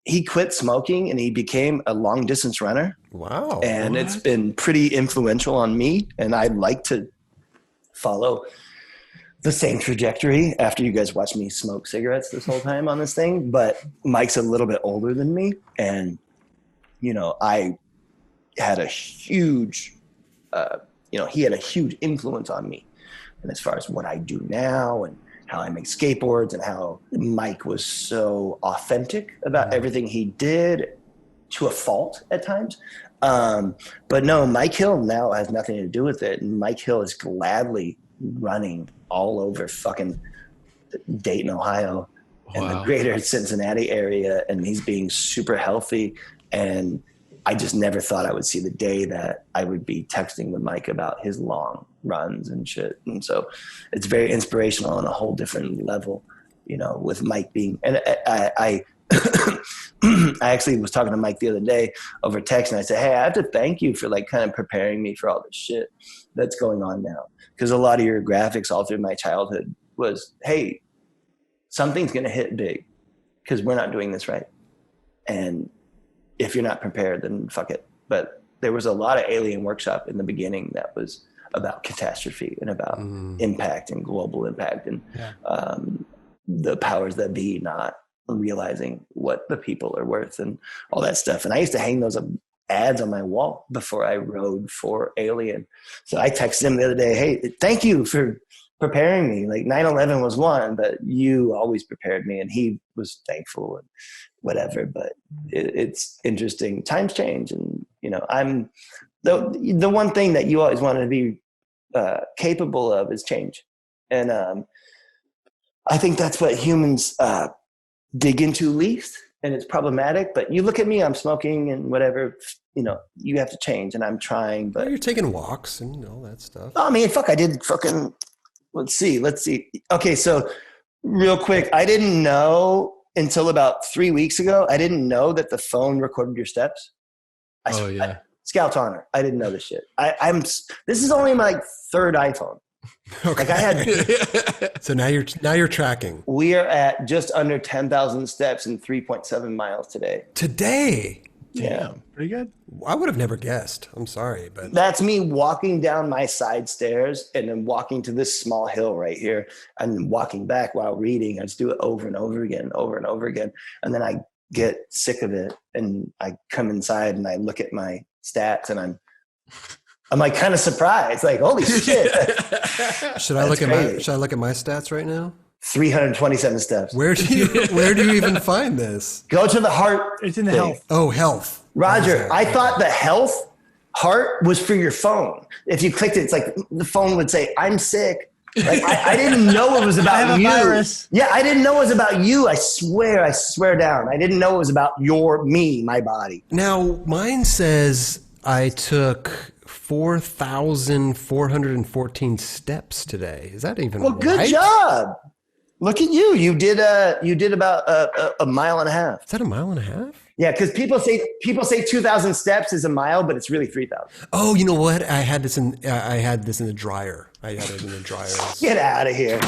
B: he quit smoking and he became a long distance runner.
A: Wow.
B: And it's been pretty influential on me, and I'd like to follow the same trajectory after you guys watch me smoke cigarettes this whole time on this thing. But Mike's a little bit older than me, and I had a huge he had a huge influence on me, and as far as what I do now and how I make skateboards, and how Mike was so authentic about everything he did, to a fault at times. But no, Mike Hill now has nothing to do with it. And Mike Hill is gladly running all over fucking Dayton, Ohio, and the greater Cincinnati area. And he's being super healthy. And I just never thought I would see the day that I would be texting with Mike about his long runs and shit. And so it's very inspirational on a whole different level, with Mike being, and I actually was talking to Mike the other day over text, and I said, hey, I have to thank you for kind of preparing me for all this shit that's going on now. Because a lot of your graphics all through my childhood was, hey, something's going to hit big because we're not doing this right. And if you're not prepared, then fuck it. But there was a lot of alien workshop in the beginning that was about catastrophe and about impact and global impact, and the powers that be not realizing what the people are worth and all that stuff. And I used to hang those ads on my wall before I rode for Alien. So I texted him the other day, hey, thank you for preparing me. 9/11 was one, but you always prepared me. And he was thankful and whatever. But it's interesting. Times change. And, I'm the one thing that you always wanted to be capable of is change. And I think that's what humans dig into least, and it's problematic. But you look at me, I'm smoking and whatever, you have to change, and I'm trying. But
A: you're taking walks and all that stuff.
B: I mean, fuck, I did fucking, let's see. Okay, so real quick, I didn't know until about 3 weeks ago, I didn't know that the phone recorded your steps. Scout's honor. I didn't know this shit. This is only my third iPhone.
A: Okay.
B: I had.
A: So now you're tracking.
B: We are at just under 10,000 steps and 3.7 miles today.
A: Today?
B: Yeah.
C: Pretty good.
A: I would have never guessed. I'm sorry, but
B: that's me walking down my side stairs and then walking to this small hill right here and then walking back while reading. I just do it over and over again. And then I get sick of it and I come inside and I look at my stats and I'm kind of surprised, holy shit.
A: Should I look at my stats right now?
B: 327 steps.
A: Where do you even find this?
B: Go to the heart.
C: It's in the health.
A: Oh, health.
B: Roger, I thought the health heart was for your phone. If you clicked it, it's the phone would say, I'm sick. I didn't know it was about you.
C: Virus.
B: Yeah, I didn't know it was about you. I swear down. I didn't know it was about my body.
A: Now, mine says I took 4,414 steps today. Is that even right?
B: Good job. Look at you. You did about a mile and a half.
A: Is that a mile and a half?
B: Yeah, because people say 2,000 steps is a mile, but it's really 3,000.
A: Oh, you know what? I had this in the dryer. I had it in the dryer.
B: Get out of here.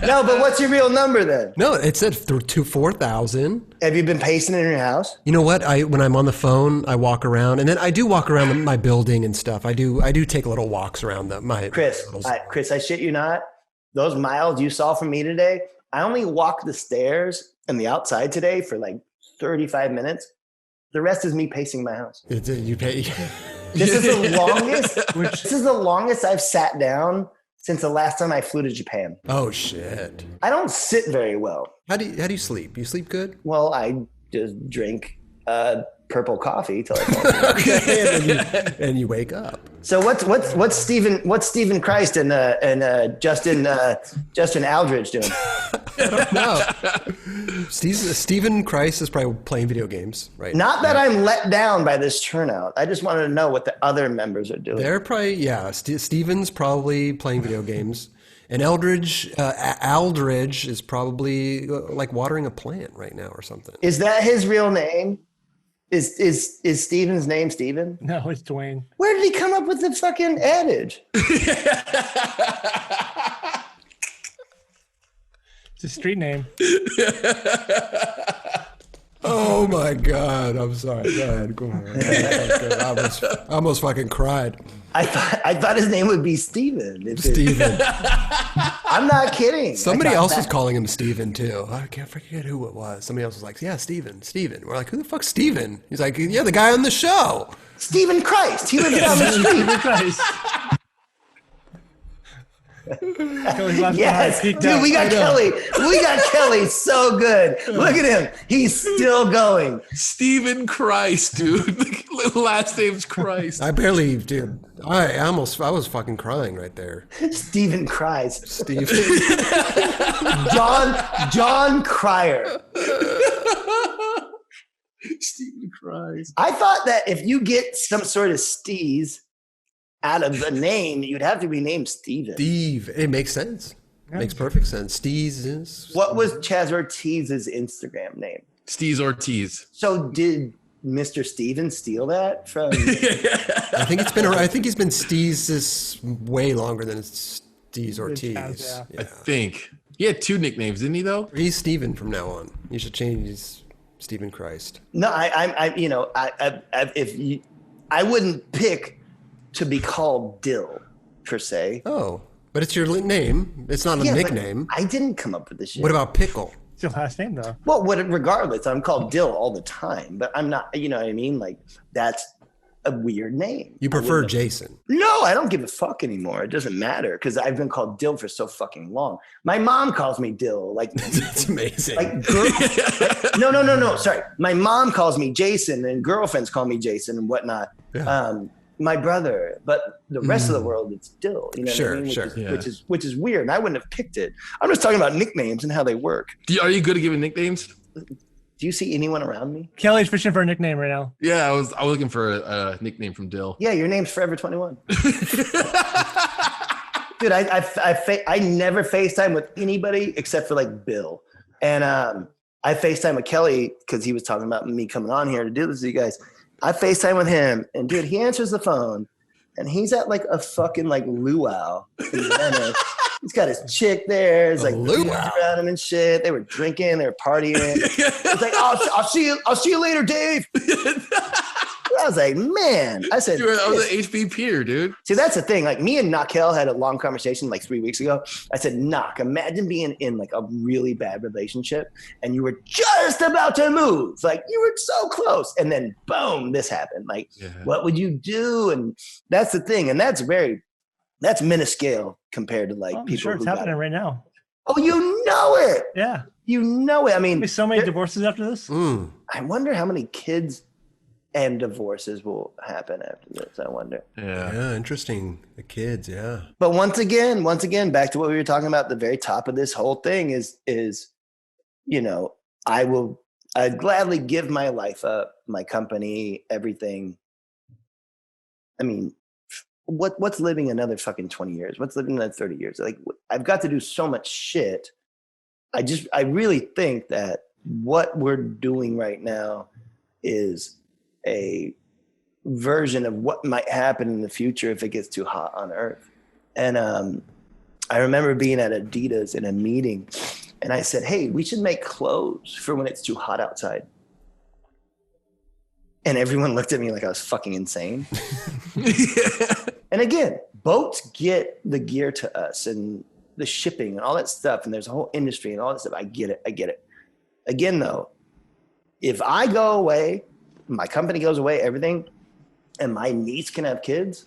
B: No, but what's your real number then?
A: No, it said 4,000.
B: Have you been pacing in your house?
A: You know what? When I'm on the phone, I walk around, and then I do walk around my building and stuff. I do take little walks around
B: Chris, I shit you not. Those miles you saw from me today, I only walked the stairs and the outside today for like 35 minutes. The rest is me pacing my house.
A: You pay.
B: This is the longest. This is the longest I've sat down since the last time I flew to Japan.
A: Oh shit!
B: I don't sit very well.
A: How do you sleep? You sleep good?
B: Well, I just drink purple coffee till I fall asleep.
A: Okay, and you wake up.
B: So what's Stephen Christ and Justin Aldridge doing?
A: I don't know. Stephen Christ is probably playing video games right now.
B: Not that I'm let down by this turnout. I just wanted to know what the other members are doing.
A: They're probably Stephen's probably playing video games, and Aldridge is probably like watering a plant right now or something.
B: Is that his real name? Is Steven's name Steven?
C: No, it's Dwayne.
B: Where did he come up with the fucking adage?
C: It's a street name.
A: Oh my God! I'm sorry. Go ahead. I almost fucking cried.
B: I thought his name would be Steven.
A: Steven.
B: I'm not kidding.
A: Somebody else was calling him Steven too. I can't forget who it was. Somebody else was like, "Yeah, Steven." We're like, "Who the fuck's Steven?" He's like, "Yeah, the guy on the show."
B: Stephen Christ. He lives down the street.
C: Stephen Christ.
B: Yes, dude, we got Kelly. We got Kelly so good. Look at him. He's still going.
D: Stephen Christ, dude. The last name's Christ.
A: I barely, dude. I was fucking crying right there.
B: Stephen Christ.
A: Steve.
B: John Cryer.
D: Stephen Christ.
B: I thought that if you get some sort of steez out of the name, you'd have to be named Steven.
A: Steve. It makes sense. Yeah. Makes perfect sense. Steez is.
B: What was Chaz Ortiz's Instagram name?
D: Steez Ortiz.
B: So did Mr. Steven steal that from?
A: I think he's been Steez this way longer than Steez Ortiz.
C: Chaz,
D: I think he had two nicknames, didn't he? Though
A: he's Steven from now on. You should change his Stephen Christ.
B: No, I wouldn't pick to be called Dill, per se.
A: Oh, but it's your name. It's not a nickname.
B: I didn't come up with this shit.
A: What about Pickle?
C: It's your last name, though.
B: Well, regardless, I'm called Dill all the time, but I'm not, you know what I mean? Like, that's a weird name.
A: You prefer Jason?
B: No, I don't give a fuck anymore. It doesn't matter because I've been called Dill for so fucking long. My mom calls me Dill. Like,
A: that's amazing.
B: Like, no. Sorry. My mom calls me Jason and girlfriends call me Jason and whatnot. Yeah. My brother, but the rest of the world, it's Dill. You know what I mean? Which is weird. And I wouldn't have picked it. I'm just talking about nicknames and how they work.
D: Are you good at giving nicknames?
B: Do you see anyone around me?
C: Kelly's fishing for a nickname right now.
D: Yeah, I was looking for a nickname from Dill.
B: Yeah, your name's Forever 21. Dude, I never FaceTime with anybody except for like Bill. And I FaceTime with Kelly because he was talking about me coming on here to do this to you guys. I FaceTime with him, and dude, he answers the phone, and he's at like a fucking like luau in Venice. He's got his chick there. It's like around him and shit. They were drinking, they were partying. It's like, I'll see you later, Dave. I was like, man. I said,
D: I was an HB peer, dude.
B: See, that's the thing. Like, me and Nakel had a long conversation like 3 weeks ago. I said, Nak, imagine being in like a really bad relationship and you were just about to move. Like, you were so close. And then boom, this happened. Like, what would you do? And that's the thing. And that's minuscale compared to like people.
C: Sure, it's happening right now.
B: Oh, you know it.
C: Yeah.
B: You know it. I mean,
C: there's so many divorces after this.
B: I wonder how many kids and divorces will happen after this. I wonder.
A: Yeah, interesting. The kids, yeah.
B: But once again, back to what we were talking about. The very top of this whole thing is, you know, I'd gladly give my life up, my company, everything. I mean, what's living another fucking 20 years? What's living another 30 years? Like, I've got to do so much shit. I really think that what we're doing right now is a version of what might happen in the future if it gets too hot on Earth. And I remember being at Adidas in a meeting, and I said, hey, we should make clothes for when it's too hot outside. And everyone looked at me like I was fucking insane. And again, boats get the gear to us and the shipping and all that stuff. And there's a whole industry and all that stuff. I get it. Again, though, if I go away, my company goes away, everything, and my niece can have kids,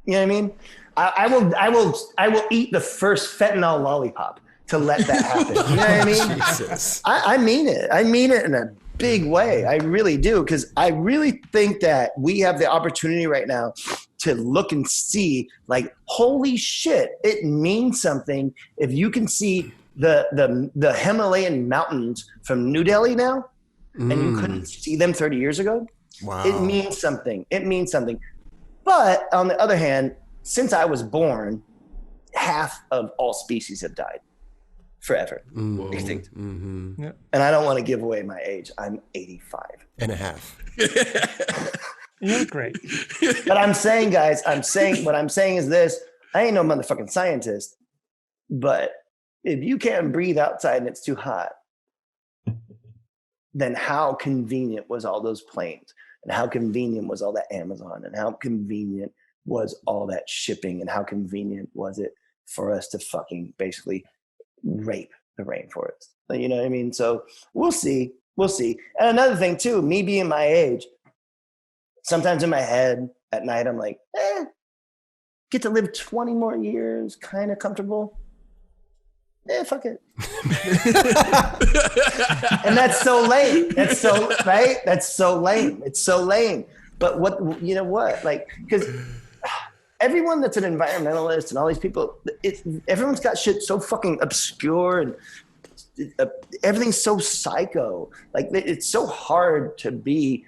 B: you know what I mean? I will eat the first fentanyl lollipop to let that happen. You know what I mean?
A: Jesus.
B: I mean it. I mean it in a big way. I really do. Because I really think that we have the opportunity right now to look and see, like, holy shit, it means something if you can see the Himalayan mountains from New Delhi now, and you couldn't see them 30 years ago.
A: Wow.
B: It means something. It means something. But on the other hand, since I was born, half of all species have died. Forever. Extinct.
A: Mm-hmm.
C: Yeah.
B: And I don't want to give away my age. I'm 85
A: and a half.
C: You're great.
B: But I'm saying, guys, what I'm saying is this. I ain't no motherfucking scientist, but if you can't breathe outside and it's too hot, then how convenient was all those planes? And how convenient was all that Amazon? And how convenient was all that shipping? And how convenient was it for us to fucking basically rape the rainforest? You know what I mean? So we'll see. And another thing too, me being my age, sometimes in my head at night, I'm like, get to live 20 more years, kind of comfortable. Fuck it. And that's so lame. That's so, right? That's so lame. It's so lame. But what, you know what? Like, because everyone that's an environmentalist and all these people, everyone's got shit so fucking obscure and everything's so psycho. Like, it's so hard to be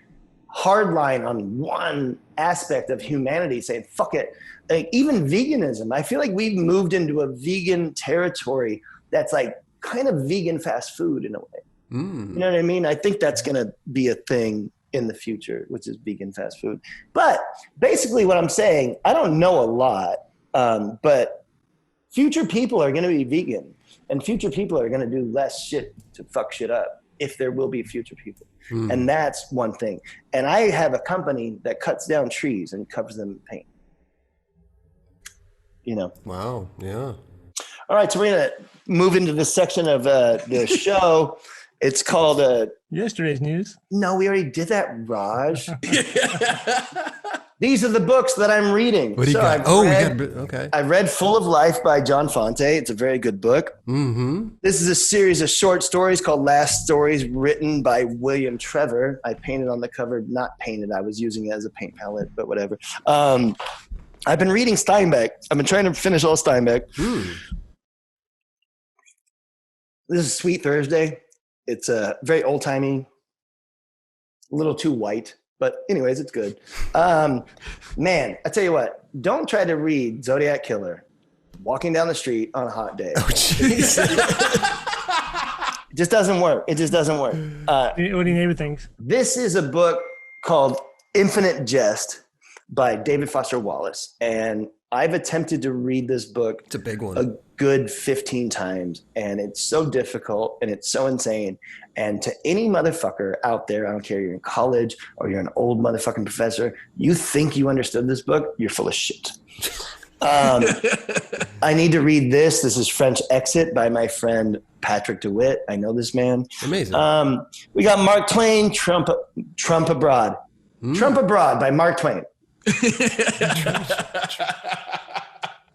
B: hardline on one aspect of humanity, saying fuck it. Like, even veganism, I feel like we've moved into a vegan territory that's like kind of vegan fast food in a way. You know what I mean? I think that's going to be a thing in the future, which is vegan fast food. But basically what I'm saying, I don't know a lot, but future people are going to be vegan, and future people are going to do less shit to fuck shit up if there will be future people. And that's one thing. And I have a company that cuts down trees and covers them in paint. You know?
A: Wow. Yeah.
B: All right, so we're going to move into this section of the show. It's called
C: Yesterday's news.
B: No, we already did that, Raj. These are the books that I'm reading.
A: What do you got? Okay.
B: I read Full of Life by John Fonte. It's a very good book. This is a series of short stories called Last Stories, written by William Trevor. I painted on the cover, not painted. I was using it as a paint palette, but whatever. I've been reading Steinbeck. I've been trying to finish all Steinbeck. This is Sweet Thursday. It's very old-timey, a little too white. But anyways, it's good. Man, I tell you what, don't try to read Zodiac Killer walking down the street on a hot day.
A: Oh, jeez.
B: It just doesn't work. It just doesn't work.
C: What do you name things?
B: This is a book called Infinite Jest by David Foster Wallace. And I've attempted to read this book.
A: It's a big one.
B: A good 15 times. And it's so difficult and it's so insane. And to any motherfucker out there, I don't care, you're in college or you're an old motherfucking professor, you think you understood this book, you're full of shit. I need to read this. This is French Exit by my friend Patrick DeWitt. I know this man.
A: Amazing.
B: We got Mark Twain, Trump Abroad. Trump Abroad by Mark Twain.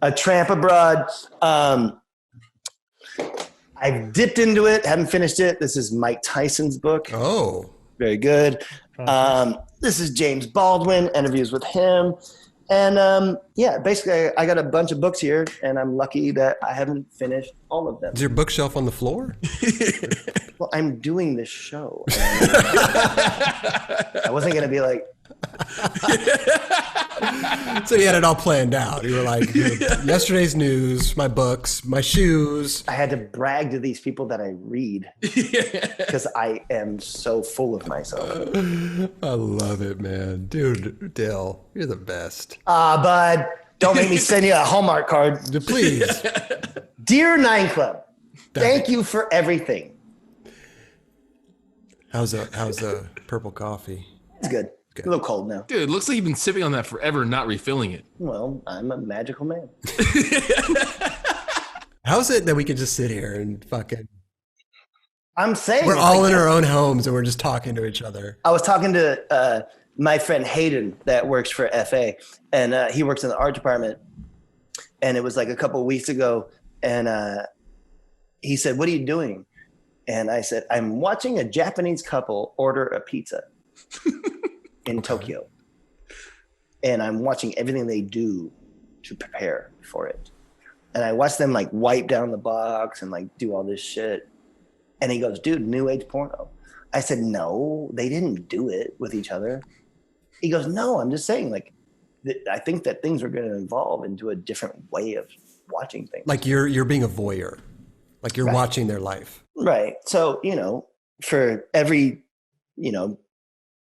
B: A Tramp Abroad. I've dipped into it, haven't finished it. This is Mike Tyson's book.
A: Oh.
B: Very good. This is James Baldwin, interviews with him. And yeah, basically I got a bunch of books here and I'm lucky that I haven't finished all of them.
A: Is your bookshelf on the floor?
B: Well, I'm doing this show. I wasn't going to be like,
A: So you had it all planned out. You were like, yesterday's news, my books, my shoes.
B: I had to brag to these people that I read because I am so full of myself.
A: I love it, man. Dude, Dill, you're the best.
B: Bud, don't make me send you a Hallmark card.
A: Please.
B: Dear Nine Club, thank you for everything.
A: How's the purple coffee?
B: It's good. A little cold now.
D: Dude, it looks like you've been sipping on that forever and not refilling it.
B: Well, I'm a magical man.
A: How's it that we could just sit here and fucking...
B: I'm saying...
A: We're all in our own homes and we're just talking to each other.
B: I was talking to my friend Hayden that works for FA, and he works in the art department. And it was like a couple of weeks ago, and he said, "What are you doing?" And I said, "I'm watching a Japanese couple order a pizza in Tokyo. And I'm watching everything they do to prepare for it. And I watched them like wipe down the box and like do all this shit." And he goes, "Dude, new age porno." I said, "No, they didn't do it with each other." He goes, "No, I'm just saying, like, I think that things are going to evolve into a different way of watching things."
A: Like you're being a voyeur. Like you're watching their life.
B: Right. So, for every,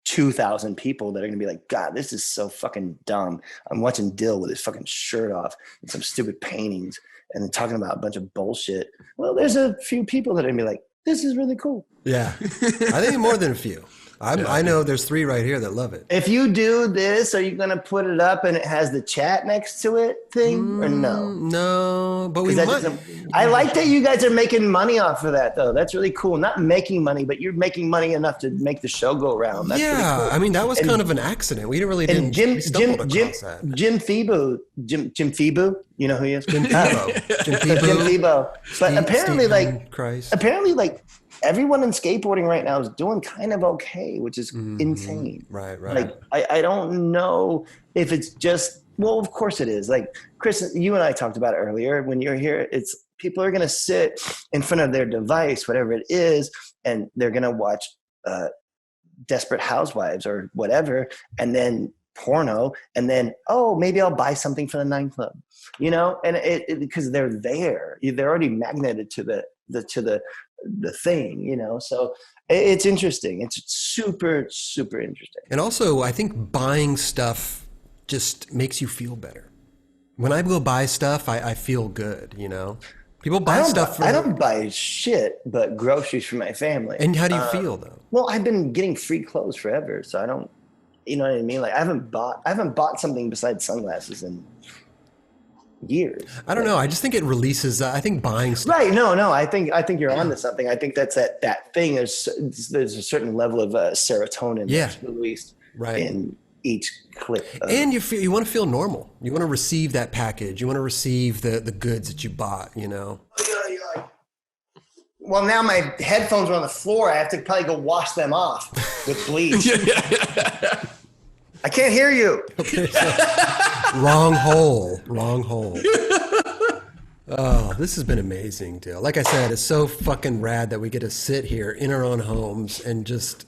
B: 2,000 people that are going to be like, "God, this is so fucking dumb. I'm watching Dill with his fucking shirt off and some stupid paintings and then talking about a bunch of bullshit." Well, there's a few people that are going to be like, "This is really cool."
A: Yeah. I think more than a few. I know there's 3 right here that love it.
B: If you do this, are you going to put it up and it has the chat next to it thing or no?
A: No, but we might.
B: I like that you guys are making money off of that, though. That's really cool. Not making money, but you're making money enough to make the show go around. That's really cool.
A: I mean, that was kind of an accident. We didn't.
B: Jim
A: Phoebo,
B: Phoebo, you know who he is?
A: Jim Phoebo.
B: But apparently, everyone in skateboarding right now is doing kind of okay, which is insane.
A: Right.
B: Like, I don't know if it's just, well, of course it is. Like, Chris, you and I talked about it earlier. When you're here, it's people are going to sit in front of their device, whatever it is, and they're going to watch Desperate Housewives or whatever, and then porno, and then, oh, maybe I'll buy something for the Nine Club, and it because they're there. They're already magneted to the thing, so it's interesting. It's super, super interesting.
A: And also, I think buying stuff just makes you feel better. When I go buy stuff, I feel good, People buy stuff
B: I don't buy shit but groceries for my family.
A: And how do you feel, though?
B: Well, I've been getting free clothes forever, so I don't, you know what I mean? Like, I haven't bought something besides sunglasses in years.
A: I don't know. I just think it releases. I think buying stuff.
B: Right. No. I think you're onto something. I think that's that thing. There's a certain level of serotonin that's released in each click.
A: And you want to feel normal. You want to receive that package. You want to receive the goods that you bought.
B: Well, now my headphones are on the floor. I have to probably go wash them off with bleach. I can't hear you.
A: Okay, Wrong hole. Oh, this has been amazing, Dill. Like I said, it's so fucking rad that we get to sit here in our own homes and just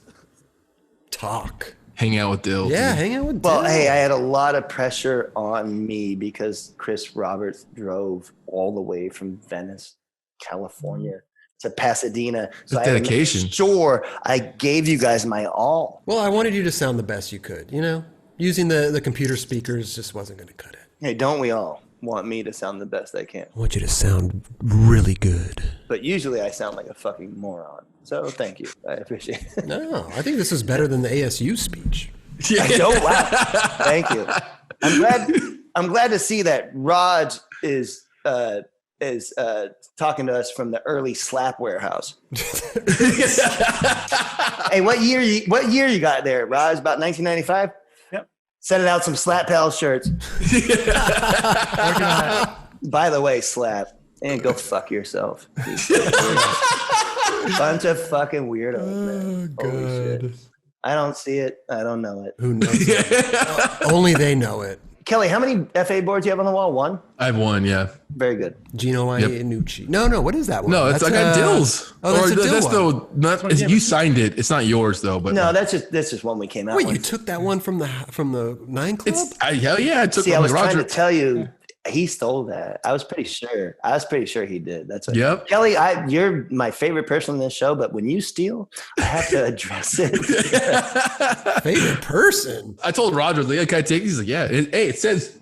A: talk.
D: Hang out with Dill.
A: Yeah, hang out with Dill.
B: Well, hey, I had a lot of pressure on me because Chris Roberts drove all the way from Venice, California to Pasadena. So
D: that's dedication.
B: Sure, I gave you guys my all.
A: Well, I wanted you to sound the best you could, Using the computer speakers just wasn't going to cut it.
B: Hey, don't we all want me to sound the best I can?
A: I want you to sound really good.
B: But usually I sound like a fucking moron. So thank you. I appreciate it.
A: No, I think this is better than the ASU speech.
B: I don't. Wow. Thank you. I'm glad to see that Raj is talking to us from the early slap warehouse. Hey, what year you got there, Raj? About 1995?
C: Yep.
B: Sending out some Slap Pal shirts. By the way, Slap, and go fuck yourself. Bunch of fucking weirdos, man. Holy shit. I don't see it. I don't know it.
A: Who knows it? Only they know it.
B: Kelly, how many FA boards do you have on the wall? One?
D: I have one, yeah.
B: Very good.
A: Gino Iannucci. No, what is that one?
D: No, it's I got Dill's.
A: Oh, that's a Dill one.
D: You signed it. It's not yours though. But
B: no, that's just one we came out
A: Wait,
B: with.
A: you took that one from the 9 Club?
D: Hell yeah, I took.
B: See, I was
D: Roger.
B: trying to tell you, he stole that. I was pretty sure he did. That's what.
D: Yep.
B: Kelly, you're my favorite person on this show, but when you steal, I have to address it.
A: Favorite person?
D: I told Roger, like, can I take? He's like, yeah. It says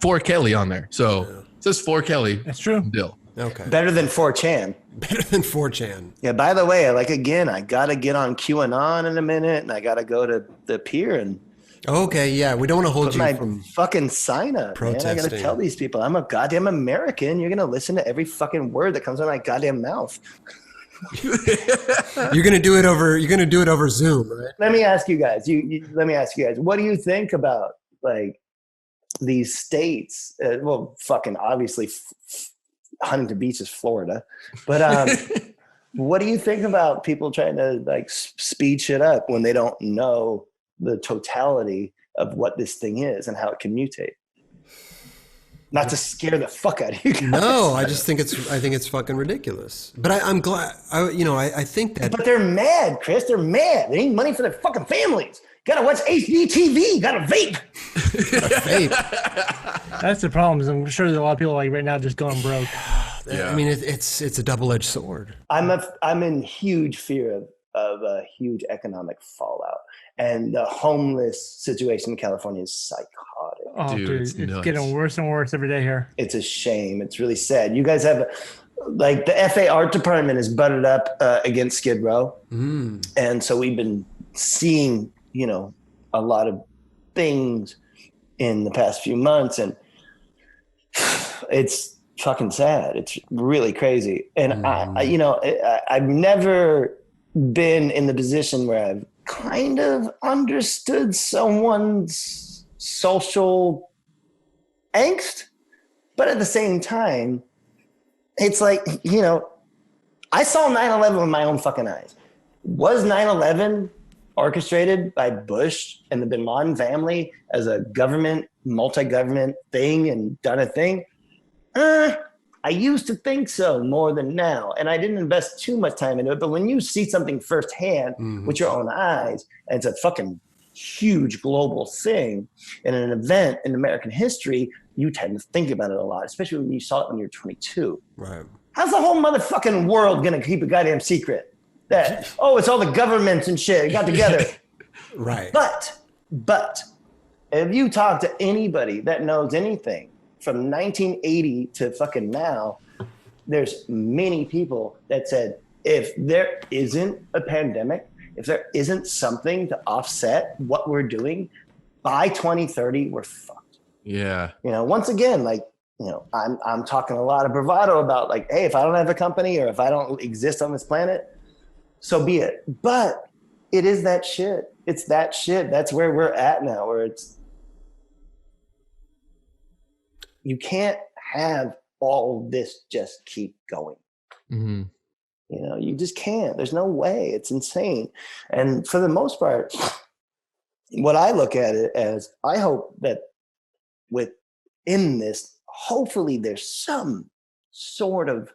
D: for Kelly on there, so it says for Kelly.
C: That's true.
D: Dill.
A: Okay.
B: Better than 4chan.
A: Better than 4chan.
B: Yeah, by the way, again, I got to get on QAnon in a minute, and I got to go to the pier and
A: Okay, yeah. We don't want to hold
B: put
A: you
B: my
A: from
B: fucking sign up,
A: protesting.
B: man. I got to tell these people I'm a goddamn American. You're going to listen to every fucking word that comes out of my goddamn mouth.
A: You're gonna do it over Zoom, right?
B: Let me ask you guys. Let me ask you guys. What do you think about like these states? Well, fucking obviously, Huntington Beach is Florida, but what do you think about people trying to like speed shit up when they don't know the totality of what this thing is and how it can mutate? Not to scare the fuck out of you guys.
A: No, I think it's fucking ridiculous. But I'm glad. I think that.
B: But they're mad, Chris. They're mad. They need money for their fucking families. Gotta watch HDTV. Gotta vape.
C: That's the problem. Is I'm sure there's a lot of people like right now just going broke.
A: Yeah. I mean, it's a double-edged sword.
B: I'm in huge fear of a huge economic fallout, and the homeless situation in California is psychotic.
C: Oh, dude, it's getting worse and worse every day here.
B: It's a shame. It's really sad. You guys have, like, the FA art department is butted up against Skid Row, and so we've been seeing, a lot of things in the past few months, and it's fucking sad. It's really crazy. And I've never been in the position where I've kind of understood someone's social angst, but at the same time, it's like, I saw 9/11 with my own fucking eyes. Was 9/11 orchestrated by Bush and the Bin Laden family as a government, multi-government thing and done a thing? I used to think so more than now, and I didn't invest too much time into it. But when you see something firsthand with your own eyes, and it's a fucking huge global thing and an event in American history, you tend to think about it a lot, especially when you saw it when you're 22.
A: Right.
B: How's the whole motherfucking world gonna keep a goddamn secret? That, it's all the governments and shit got together.
A: Right.
B: But if you talk to anybody that knows anything from 1980 to fucking now, there's many people that said, if there isn't a pandemic, if there isn't something to offset what we're doing, by 2030, we're fucked.
D: Yeah.
B: Once again, I'm talking a lot of bravado about like, hey, if I don't have a company or if I don't exist on this planet, so be it. But it is that shit. It's that shit. That's where we're at now, where it's, you can't have all this just keep going.
D: Mm-hmm.
B: You just can't. There's no way. It's insane. And for the most part, what I look at it as, I hope that within this, hopefully there's some sort of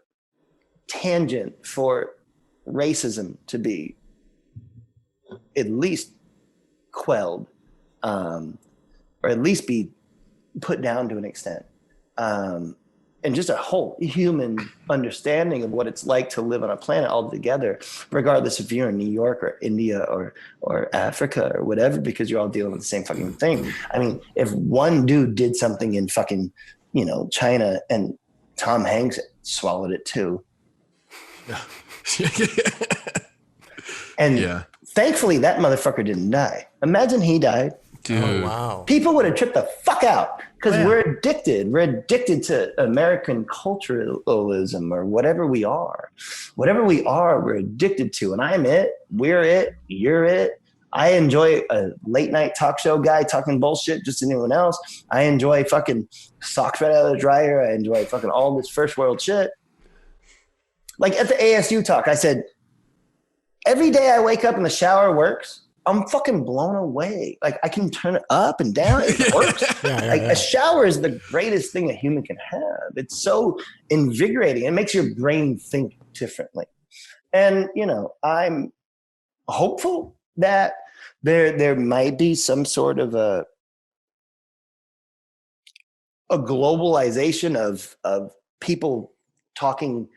B: tangent for racism to be at least quelled, or at least be put down to an extent. And just a whole human understanding of what it's like to live on a planet altogether, regardless if you're in New York or India or Africa or whatever, because you're all dealing with the same fucking thing. I mean, if one dude did something in fucking, China and Tom Hanks swallowed it too. And thankfully that motherfucker didn't die. Imagine he died.
D: Dude.
A: Oh, wow.
B: People would have tripped the fuck out because we're addicted. We're addicted to American culturalism or whatever we are. Whatever we are, we're addicted to. And I'm it. We're it. You're it. I enjoy a late night talk show guy talking bullshit just as anyone else. I enjoy fucking socks right out of the dryer. I enjoy fucking all this first world shit. Like at the ASU talk, I said, every day I wake up and the shower works, I'm fucking blown away. Like I can turn it up and down. It works. A shower is the greatest thing a human can have. It's so invigorating. It makes your brain think differently. And, you know, I'm hopeful that there might be some sort of a globalization of people talking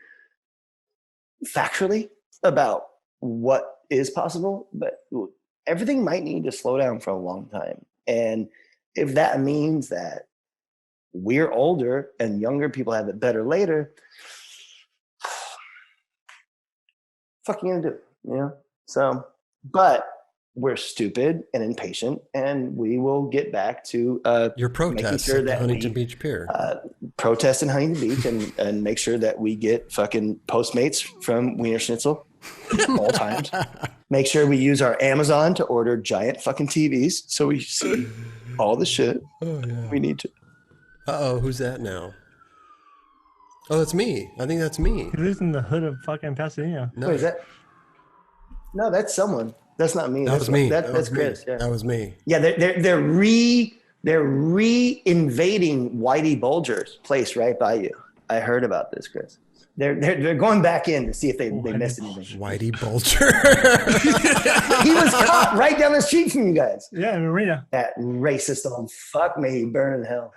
B: factually about what is possible, but everything might need to slow down for a long time. And if that means that we're older and younger people have it better later, fuck you gonna do, you know? So, but we're stupid and impatient, and we will get back to
A: your protest at Huntington Beach Pier.
B: Protest in Huntington Beach and make sure that we get fucking Postmates from Wiener Schnitzel all times. Make sure we use our Amazon to order giant fucking TVs so we see all the shit we need to.
A: Uh-oh, who's that now? Oh, that's me. I think that's me.
C: He lives in the hood of fucking Pasadena.
B: No. Wait, is that? No, that's someone. That's not me.
A: That's me.
B: That's Chris.
A: Yeah. That was me.
B: Yeah, they're re-invading Whitey Bulger's place right by you. I heard about this, Chris. They're going back in to see if they missed anything.
A: Whitey Bulger.
B: He was caught right down the street from you guys.
C: Yeah, in Marina.
B: That racist old fuck, may he burn in hell.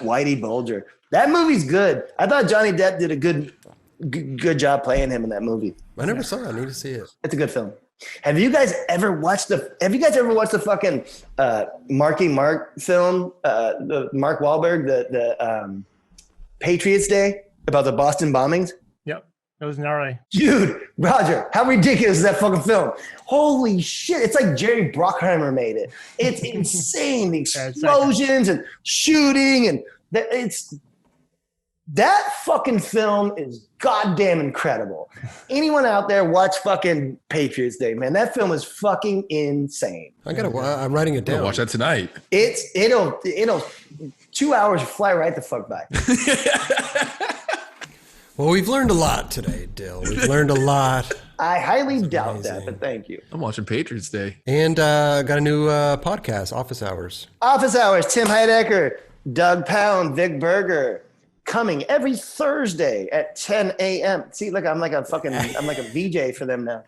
B: Whitey Bulger. That movie's good. I thought Johnny Depp did a good job playing him in that movie.
A: I never saw it. I need to see it.
B: It's a good film. Have you guys ever watched the fucking Marky Mark film? The Mark Wahlberg, the Patriots Day, about the Boston bombings?
C: Yep. It was gnarly.
B: Dude, Roger, how ridiculous is that fucking film? Holy shit. It's like Jerry Bruckheimer made it. It's insane. The explosions and shooting, and that fucking film is goddamn incredible. Anyone out there watch fucking Patriots Day, man. That film is fucking insane.
A: I'm writing it down.
D: I'll watch that tonight.
B: It'll 2 hours fly right the fuck by.
A: Well, we've learned a lot today, Dill. We've learned a lot.
B: I highly doubt that, but thank you.
D: I'm watching Patriots Day.
A: And got a new podcast, Office Hours.
B: Office Hours, Tim Heidecker, Doug Pound, Vic Berger. Coming every Thursday at 10 a.m. See, look, I'm like a VJ for them now.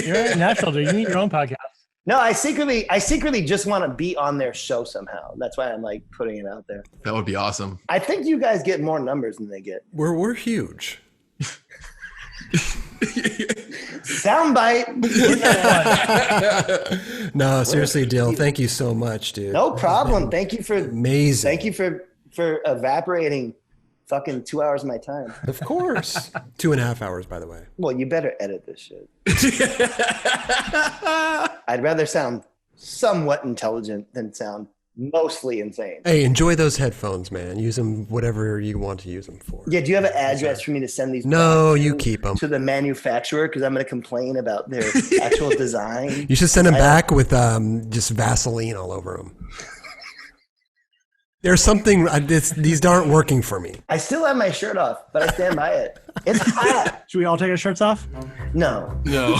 C: You're at Nashville, dude. You need your own podcast.
B: No, I secretly just want to be on their show somehow. That's why I'm like putting it out there.
D: That would be awesome.
B: I think you guys get more numbers than they get.
A: We're huge.
B: Soundbite.
A: No, seriously, Dill. Thank you so much, dude.
B: No problem. Thank you for
A: amazing.
B: Thank you for evaporating fucking 2 hours of my time.
A: Of course. 2.5 hours, by the way.
B: Well, you better edit this shit. I'd rather sound somewhat intelligent than sound mostly insane.
A: Hey, enjoy those headphones, man. Use them whatever you want to use them for.
B: Yeah, do you have an address for me to send these?
A: No, you keep them.
B: To the manufacturer, because I'm going to complain about their actual design.
A: You should send them back with just Vaseline all over them. There's something, these aren't working for me.
B: I still have my shirt off, but I stand by it. It's hot.
C: Should we all take our shirts off?
B: No.
D: No.